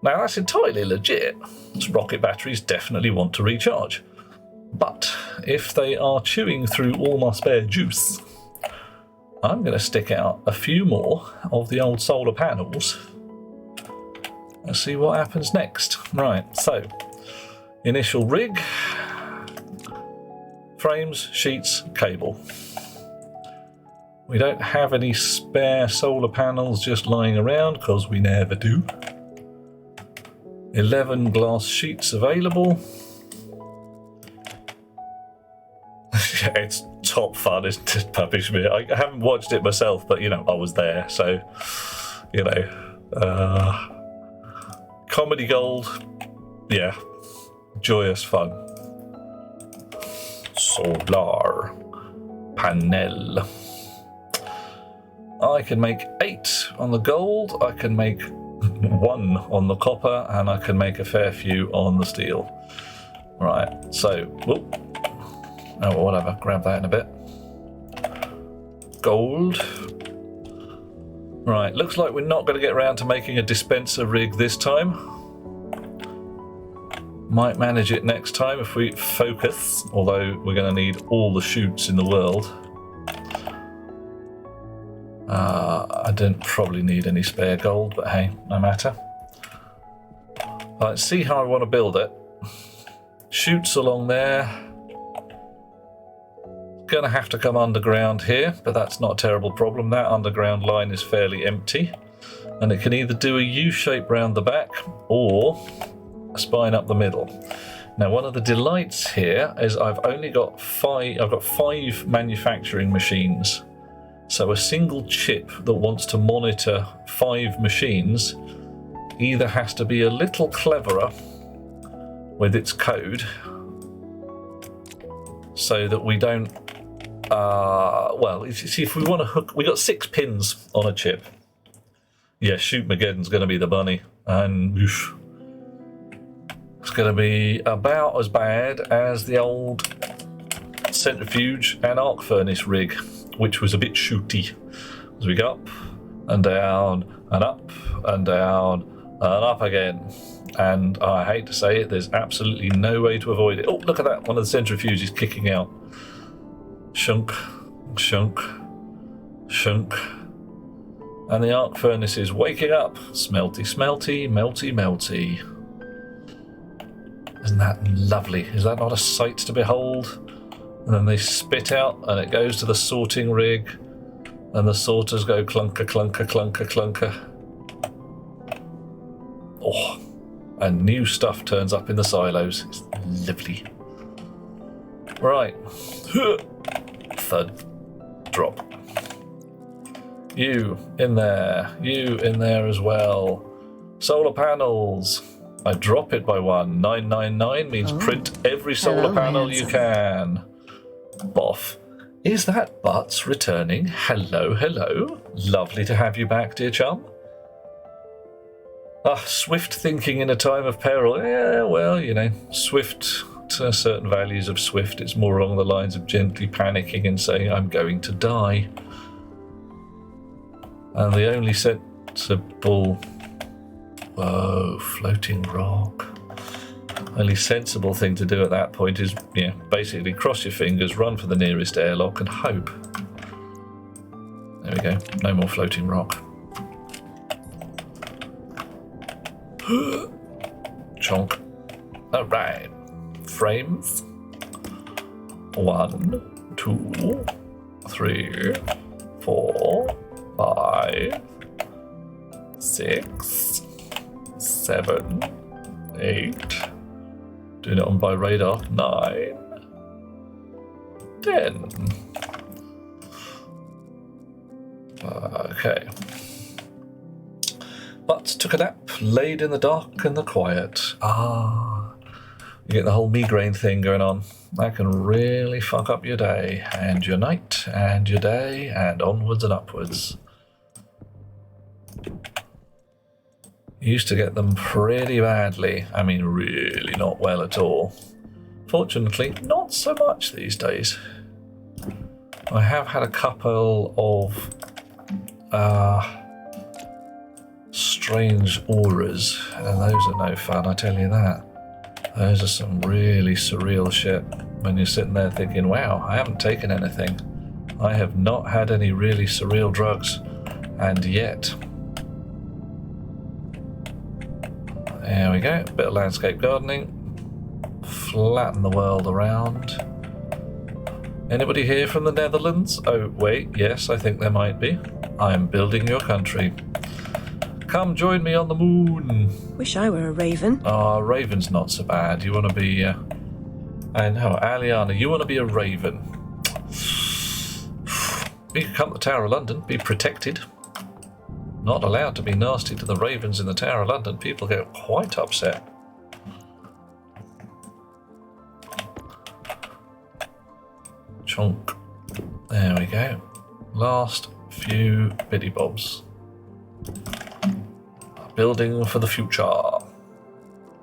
Now that's entirely legit. Rocket batteries definitely want to recharge. But if they are chewing through all my spare juice, I'm going to stick out a few more of the old solar panels and see what happens next. Right, so initial rig, frames, sheets, cable. We don't have any spare solar panels just lying around because we never do. 11 glass sheets available. Yeah, it's top fun, isn't it, Puppy Schmidt? I haven't watched it myself, but, you know, I was there, so, you know. Comedy gold, yeah, joyous fun. Solar panel. I can make 8 on the gold, I can make 1 on the copper, and I can make a fair few on the steel. Right, so, whoop. Oh, whatever, grab that in a bit. Gold. Right, looks like we're not going to get around to making a dispenser rig this time. Might manage it next time if we focus, although we're going to need all the chutes in the world. I don't probably need any spare gold, but hey, no matter. Let's see how I want to build it. Chutes along there. Gonna have to come underground here, but that's not a terrible problem. That underground line is fairly empty, and it can either do a U-shape round the back or a spine up the middle. Now, one of the delights here is I've got 5 manufacturing machines. So a single chip that wants to monitor 5 machines either has to be a little cleverer with its code so that we don't well, you see, if we want to hook, we got 6 pins on a chip. Yeah, Shoot Mageddon's going to be the bunny, and oof, it's going to be about as bad as the old centrifuge and arc furnace rig, which was a bit shooty. As we go up and down and up and down and up again. And I hate to say it, there's absolutely no way to avoid it. Oh, look at that, one of the centrifuges kicking out. Shunk, shunk, shunk. And the arc furnace is waking up. Smelty, smelty, melty, melty. Isn't that lovely? Is that not a sight to behold? And then they spit out and it goes to the sorting rig. And the sorters go clunker, clunker, clunker, clunker. Oh, and new stuff turns up in the silos. It's lovely. Right. Thud. Drop. You in there. You in there as well. Solar panels. I drop it by 1. 999 means print every solar panel you can. Boff. Is that Butts returning? Hello, hello. Lovely to have you back, dear chum. Swift thinking in a time of peril. Yeah, well, you know, swift, to certain values of swift, it's more along the lines of gently panicking and saying, I'm going to die. And the only sensible... Whoa, floating rock. Only sensible thing to do at that point is, yeah, basically cross your fingers, run for the nearest airlock and hope. There we go, no more floating rock. Chonk. Alright. Frames. 1, 2, 3, 4, 5, 6, 7, 8. Doing it on by radar. 9, Den. Okay. But took a nap, laid in the dark and the quiet. You get the whole migraine thing going on. That can really fuck up your day, and your night, and your day, and onwards and upwards. Used to get them pretty badly. I mean, really not well at all. Fortunately, not so much these days. I have had a couple of strange auras, and those are no fun, I tell you that. Those are some really surreal shit when you're sitting there thinking, wow, I haven't taken anything. I have not had any really surreal drugs, and yet. There we go, bit of landscape gardening. Flatten the world around. Anybody here from the Netherlands? Oh, wait, yes, I think there might be. I'm building your country. Come join me on the moon. Wish I were a raven. Oh, raven's not so bad. You want to be... I know, Aliana, you want to be a raven. You can come to the Tower of London, be protected. Not allowed to be nasty to the ravens in the Tower of London. People get quite upset. Chunk. There we go. Last few bitty bobs. Building for the future.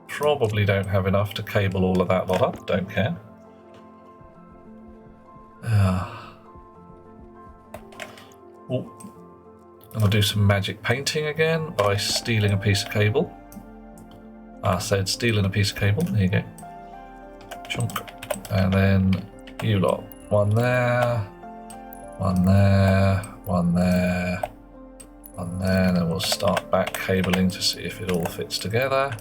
Probably don't have enough to cable all of that lot up. Don't care. I'll do some magic painting again by stealing a piece of cable. I said stealing a piece of cable. There you go. Chunk. And then you lot. One there. One there. One there. One there. And then we'll start back cabling to see if it all fits together.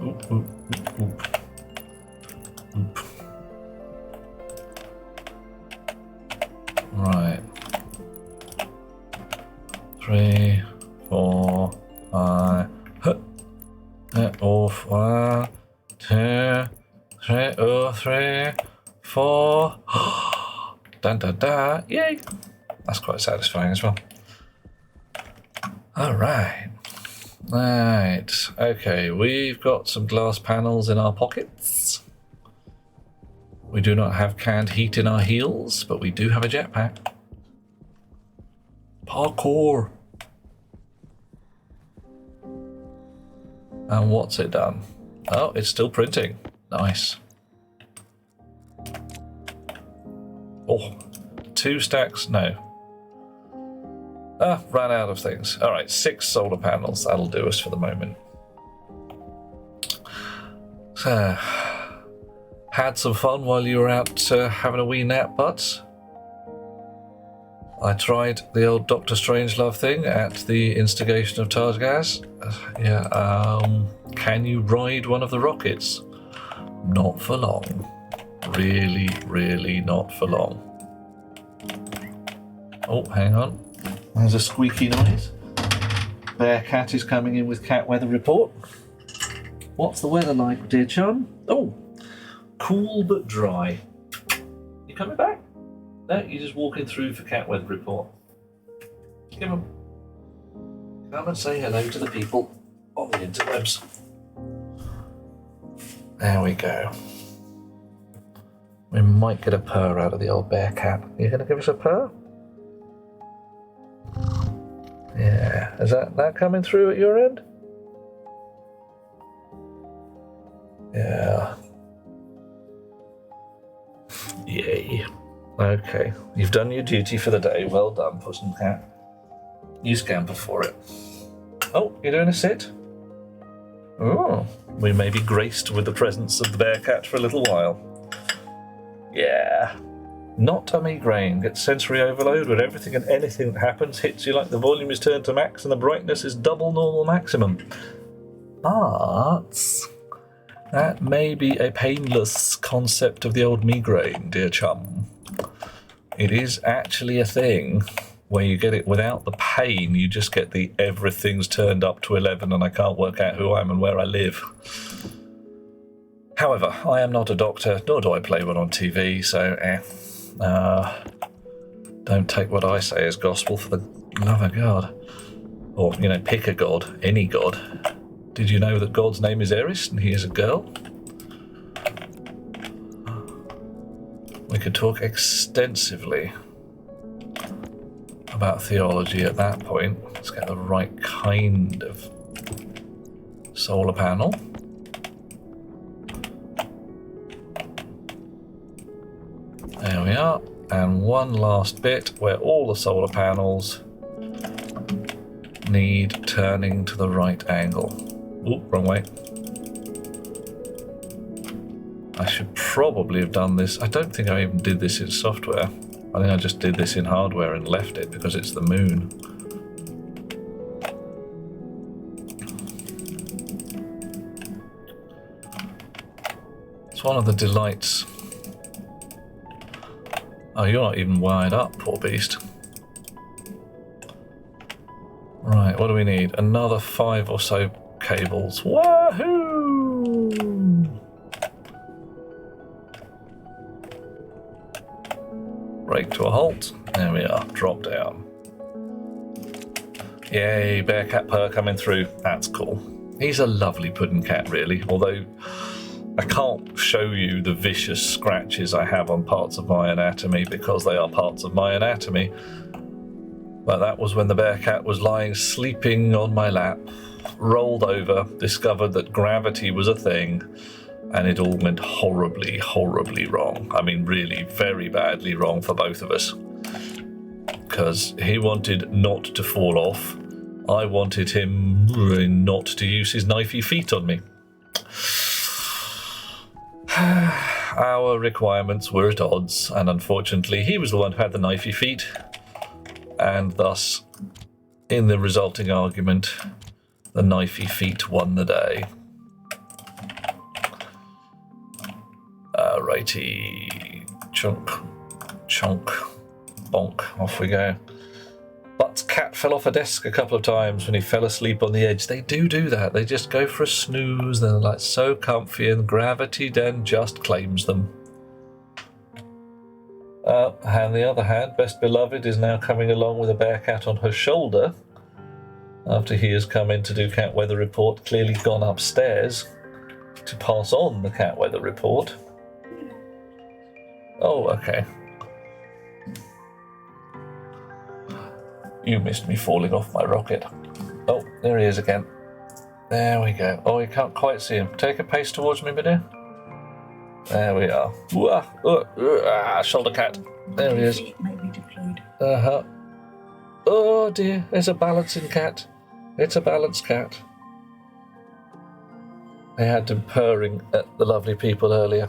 Oop, oop, oop, oop. Oop. Right. 3, 4, 5. Off. 1, 2, 3. 3, 4. Dun dun dun. Yay! That's quite satisfying as well. All right. Right. Okay, we've got some glass panels in our pockets. We do not have canned heat in our heels, but we do have a jetpack. Parkour. And what's it done? Oh, it's still printing. Nice. Oh, 2 stacks? No. Ran out of things. All right, 6 solar panels. That'll do us for the moment. So, had some fun while you were out having a wee nap, butts. I tried the old Dr. Strangelove thing at the instigation of Targaz. Can you ride one of the rockets? Not for long. Really, really not for long. Oh, hang on. There's a squeaky noise. Bear Cat is coming in with cat weather report. What's the weather like, dear chum? Oh, cool but dry. You coming back? No, you're just walking through for cat weather report. Come and say hello to the people on the interwebs. There we go. We might get a purr out of the old bear cat. Are you going to give us a purr? Yeah, is that coming through at your end? Yeah. Yay. Okay, you've done your duty for the day. Well done, Puss and Cat. You scamper for it. Oh, you're doing a sit? Oh, we may be graced with the presence of the bear cat for a little while. Yeah. Not a migraine. Gets sensory overload when everything and anything that happens hits you like the volume is turned to max and the brightness is double normal maximum. But that may be a painless concept of the old migraine, dear chum. It is actually a thing. where you get it without the pain. You just get the everything's turned up to 11 and I can't work out who I am and where I live. However, I am not a doctor, nor do I play one on TV, so don't take what I say as gospel, for the love of God. Or, you know, pick a god, any god. Did you know that God's name is Eris and he is a girl? We could talk extensively about theology at that point. Let's get the right kind of solar panel. There we are. And one last bit where all the solar panels need turning to the right angle. Ooh, wrong way. I should probably have done this. I don't think I even did this in software. I think I just did this in hardware and left it because it's the moon. It's one of the delights. Oh, you're not even wired up, poor beast. Right, what do we need? Another 5 or so cables. Wahoo! Brake to a halt. There we are. Drop down. Yay, Bearcat purr coming through. That's cool. He's a lovely pudding cat, really. Although I can't show you the vicious scratches I have on parts of my anatomy because they are parts of my anatomy. But that was when the Bearcat was lying sleeping on my lap, rolled over, discovered that gravity was a thing, and it all went horribly, horribly wrong. I mean, really very badly wrong for both of us. Because he wanted not to fall off. I wanted him not to use his knifey feet on me. Our requirements were at odds, and unfortunately he was the one who had the knifey feet, and thus, in the resulting argument, the knifey feet won the day. Righty, chunk, bonk, off we go. But's cat fell off a desk a couple of times when he fell asleep on the edge. They do that. They just go for a snooze. They're like so comfy, and gravity then just claims them. On the other hand, Best Beloved is now coming along with a Bearcat on her shoulder after he has come in to do cat weather report, clearly gone upstairs to pass on the cat weather report. Oh, okay. You missed me falling off my rocket. Oh, there he is again. There we go. Oh, you can't quite see him. Take a pace towards me, my dear. There we are. Shoulder cat. There he is. Maybe deployed. Uh-huh. Oh dear, it's a balancing cat. It's a balanced cat. They had them purring at the lovely people earlier.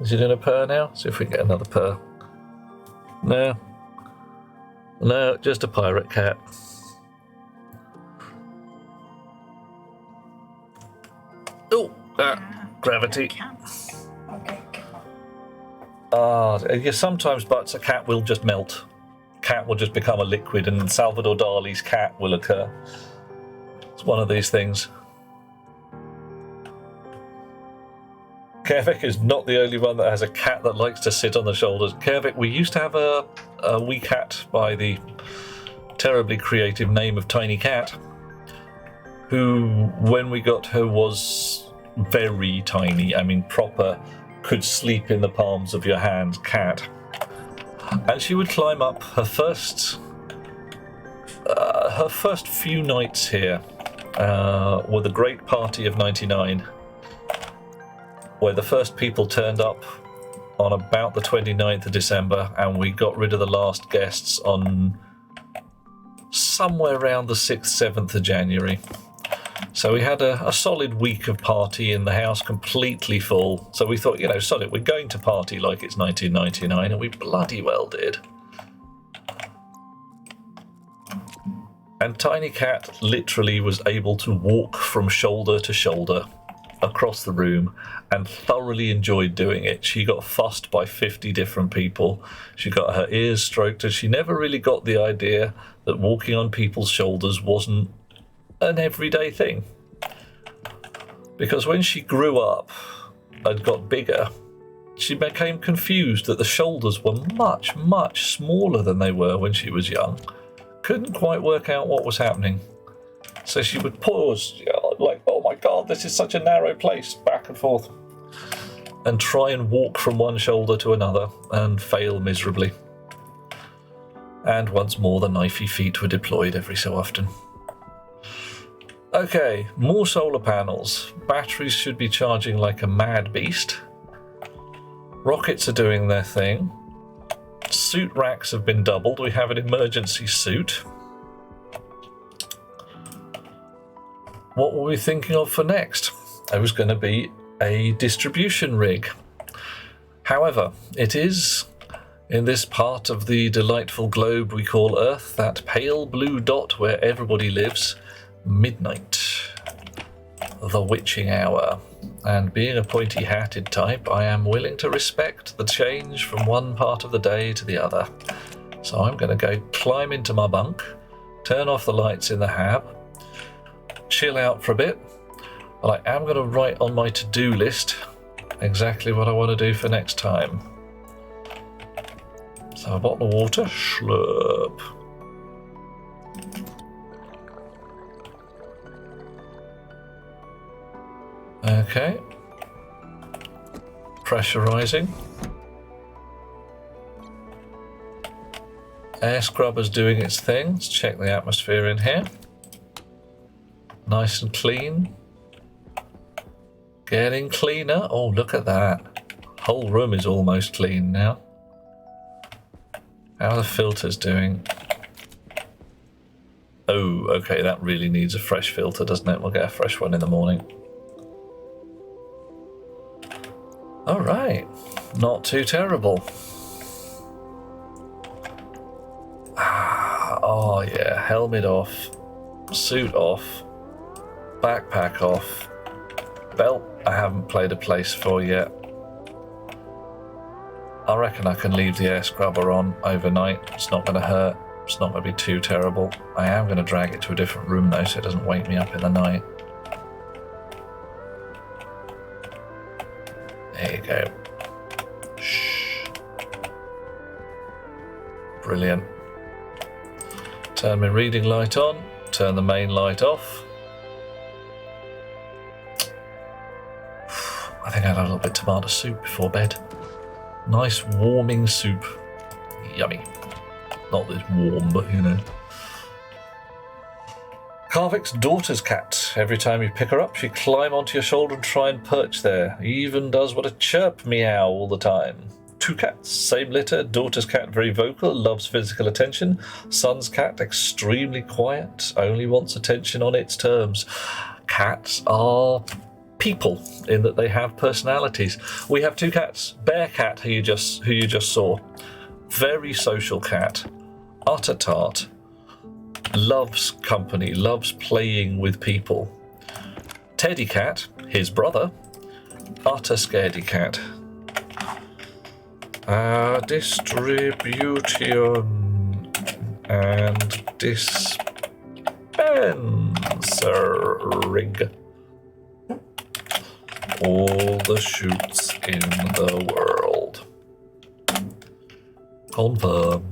Is he doing a purr now? See if we can get another purr. No. No, just a pirate cat. Oh, gravity. Sometimes, but a cat will just melt. Cat will just become a liquid, and Salvador Dali's cat will occur. It's one of these things. Kervik is not the only one that has a cat that likes to sit on the shoulders. Kervik, we used to have a wee cat by the terribly creative name of Tiny Cat, who, when we got her, was very tiny. I mean, proper, could sleep in the palms of your hand cat. And she would climb up her first few nights here were the Great Party of '99. Where the first people turned up on about the 29th of December, and we got rid of the last guests on somewhere around the 6th, 7th of January. So we had a solid week of party in the house, completely full. So we thought, solid, we're going to party like it's 1999, and we bloody well did. And Tiny Cat literally was able to walk from shoulder to shoulder across the room and thoroughly enjoyed doing it. She got fussed by 50 different people. She got her ears stroked, and she never really got the idea that walking on people's shoulders wasn't an everyday thing. Because when she grew up and got bigger, she became confused that the shoulders were much, much smaller than they were when she was young. Couldn't quite work out what was happening. So she would pause, like, oh my God, this is such a narrow place, back and forth, and try and walk from one shoulder to another and fail miserably. And once more, the knifey feet were deployed every so often. Okay, more solar panels. Batteries should be charging like a mad beast. Rockets are doing their thing. Suit racks have been doubled. We have an emergency suit. What were we thinking of for next? It was going to be a distribution rig. However, it is, in this part of the delightful globe we call Earth, that pale blue dot where everybody lives, midnight, the witching hour. And being a pointy-hatted type, I am willing to respect the change from one part of the day to the other. So I'm going to go climb into my bunk, turn off the lights in the hab, chill out for a bit, but I am going to write on my to-do list exactly what I want to do for next time. So a bottle of water, slurp. Okay. Pressurizing. Air scrubber's doing its thing. Let's check the atmosphere in here. Nice and clean. Getting cleaner. Oh, look at that. Whole room is almost clean now. How are the filters doing? Oh, okay, that really needs a fresh filter, doesn't it? We'll get a fresh one in the morning. All right, not too terrible. Oh yeah, helmet off, suit off, backpack off, belt I haven't played a place for yet. I reckon I can leave the air scrubber on overnight. It's not going to hurt. It's not going to be too terrible. I am going to drag it to a different room though, so it doesn't wake me up in the night. There you go. Shh. Brilliant. Turn my reading light on. Turn the main light off. I think I had a little bit of tomato soup before bed. Nice warming soup. Yummy. Not this warm, but you know. Carvick's daughter's cat. Every time you pick her up, she'd climb onto your shoulder and try and perch there. Even does what a chirp meow all the time. Two cats, same litter. Daughter's cat very vocal, loves physical attention. Son's cat extremely quiet, only wants attention on its terms. Cats are people in that they have personalities. We have two cats. Bear Cat, who you just saw, very social cat, utter tart, loves company, loves playing with people. Teddy Cat, his brother, utter scaredy cat. Distribution and dispenser rig. All the chutes in the world. Confirm.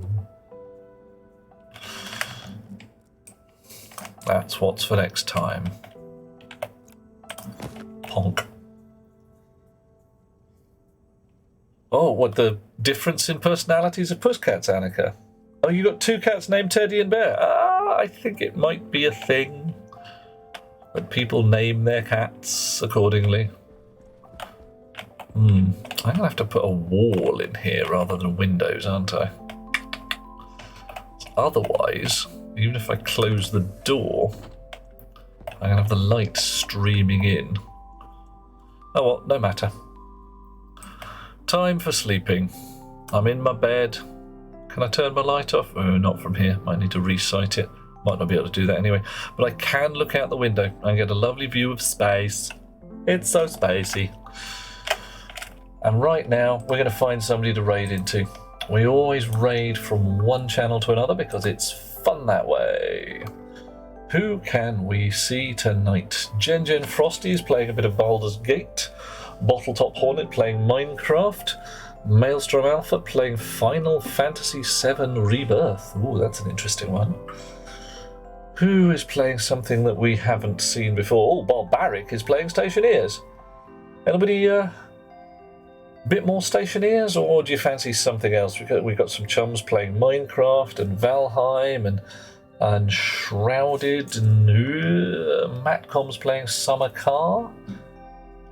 That's what's for next time. Honk. Oh, what, the difference in personalities of pussycats, Annika? Oh, you got two cats named Teddy and Bear. I think it might be a thing. But people name their cats accordingly. I'm going to have to put a wall in here rather than windows, aren't I? Otherwise, even if I close the door, I'm going to have the light streaming in. Oh well, no matter. Time for sleeping. I'm in my bed. Can I turn my light off? Oh, not from here. Might need to resight it. Might not be able to do that anyway. But I can look out the window and get a lovely view of space. It's so spacey. And right now, we're going to find somebody to raid into. We always raid from one channel to another because it's fun that way. Who can we see tonight? Gen Frosty is playing a bit of Baldur's Gate. Bottletop Hornet playing Minecraft. Maelstrom Alpha playing Final Fantasy VII Rebirth. Ooh, that's an interesting one. Who is playing something that we haven't seen before? Oh, Barbaric is playing Stationeers. Anybody bit more Stationeers, or do you fancy something else? We've got some chums playing Minecraft and Valheim and Shrouded, and Matcom's playing Summer Car.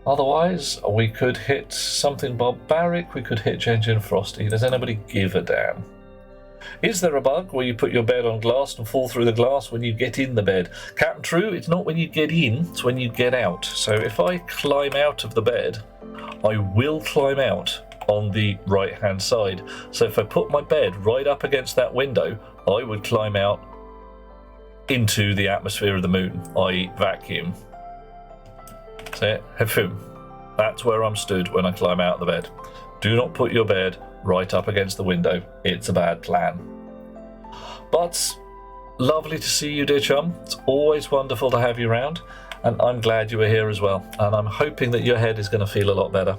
Otherwise, we could hit something Barbaric, we could hit Gen Frosty. Does anybody give a damn? Is there a bug where you put your bed on glass and fall through the glass when you get in the bed? Captain True, it's not when you get in, it's when you get out. So if I climb out of the bed, I will climb out on the right hand side. So if I put my bed right up against that window, I would climb out into the atmosphere of the moon, i.e. vacuum. So Hefum, that's where I'm stood when I climb out of the bed. Do not put your bed right up against the window. It's a bad plan. But lovely to see you, dear chum. It's always wonderful to have you around. And I'm glad you were here as well. And I'm hoping that your head is going to feel a lot better.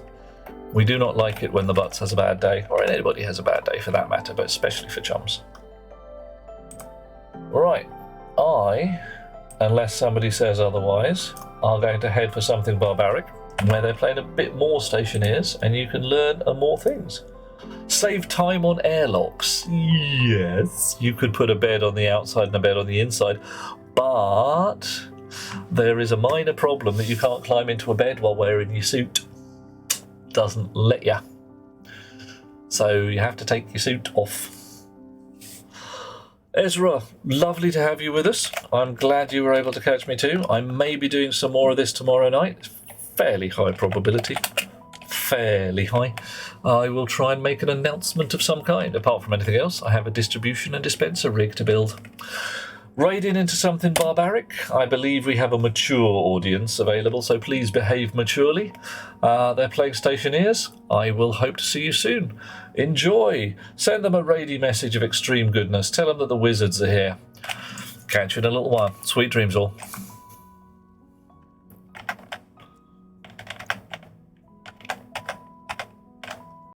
We do not like it when the butts has a bad day, or anybody has a bad day for that matter, but especially for chums. Alright, unless somebody says otherwise, are going to head for something Barbaric, where they're playing a bit more Stationeers, and you can learn more things. Save time on airlocks. Yes, you could put a bed on the outside and a bed on the inside, but there is a minor problem that you can't climb into a bed while wearing your suit. Doesn't let ya. So you have to take your suit off. Ezra, lovely to have you with us. I'm glad you were able to catch me too. I may be doing some more of this tomorrow night. Fairly high probability. Fairly high. I will try and make an announcement of some kind. Apart from anything else, I have a distribution and dispenser rig to build. Raiding into something Barbaric, I believe we have a mature audience available, so please behave maturely. They're playing Stationeers. I will hope to see you soon. Enjoy. Send them a raidy message of extreme goodness. Tell them that the wizards are here. Catch you in a little while. Sweet dreams all.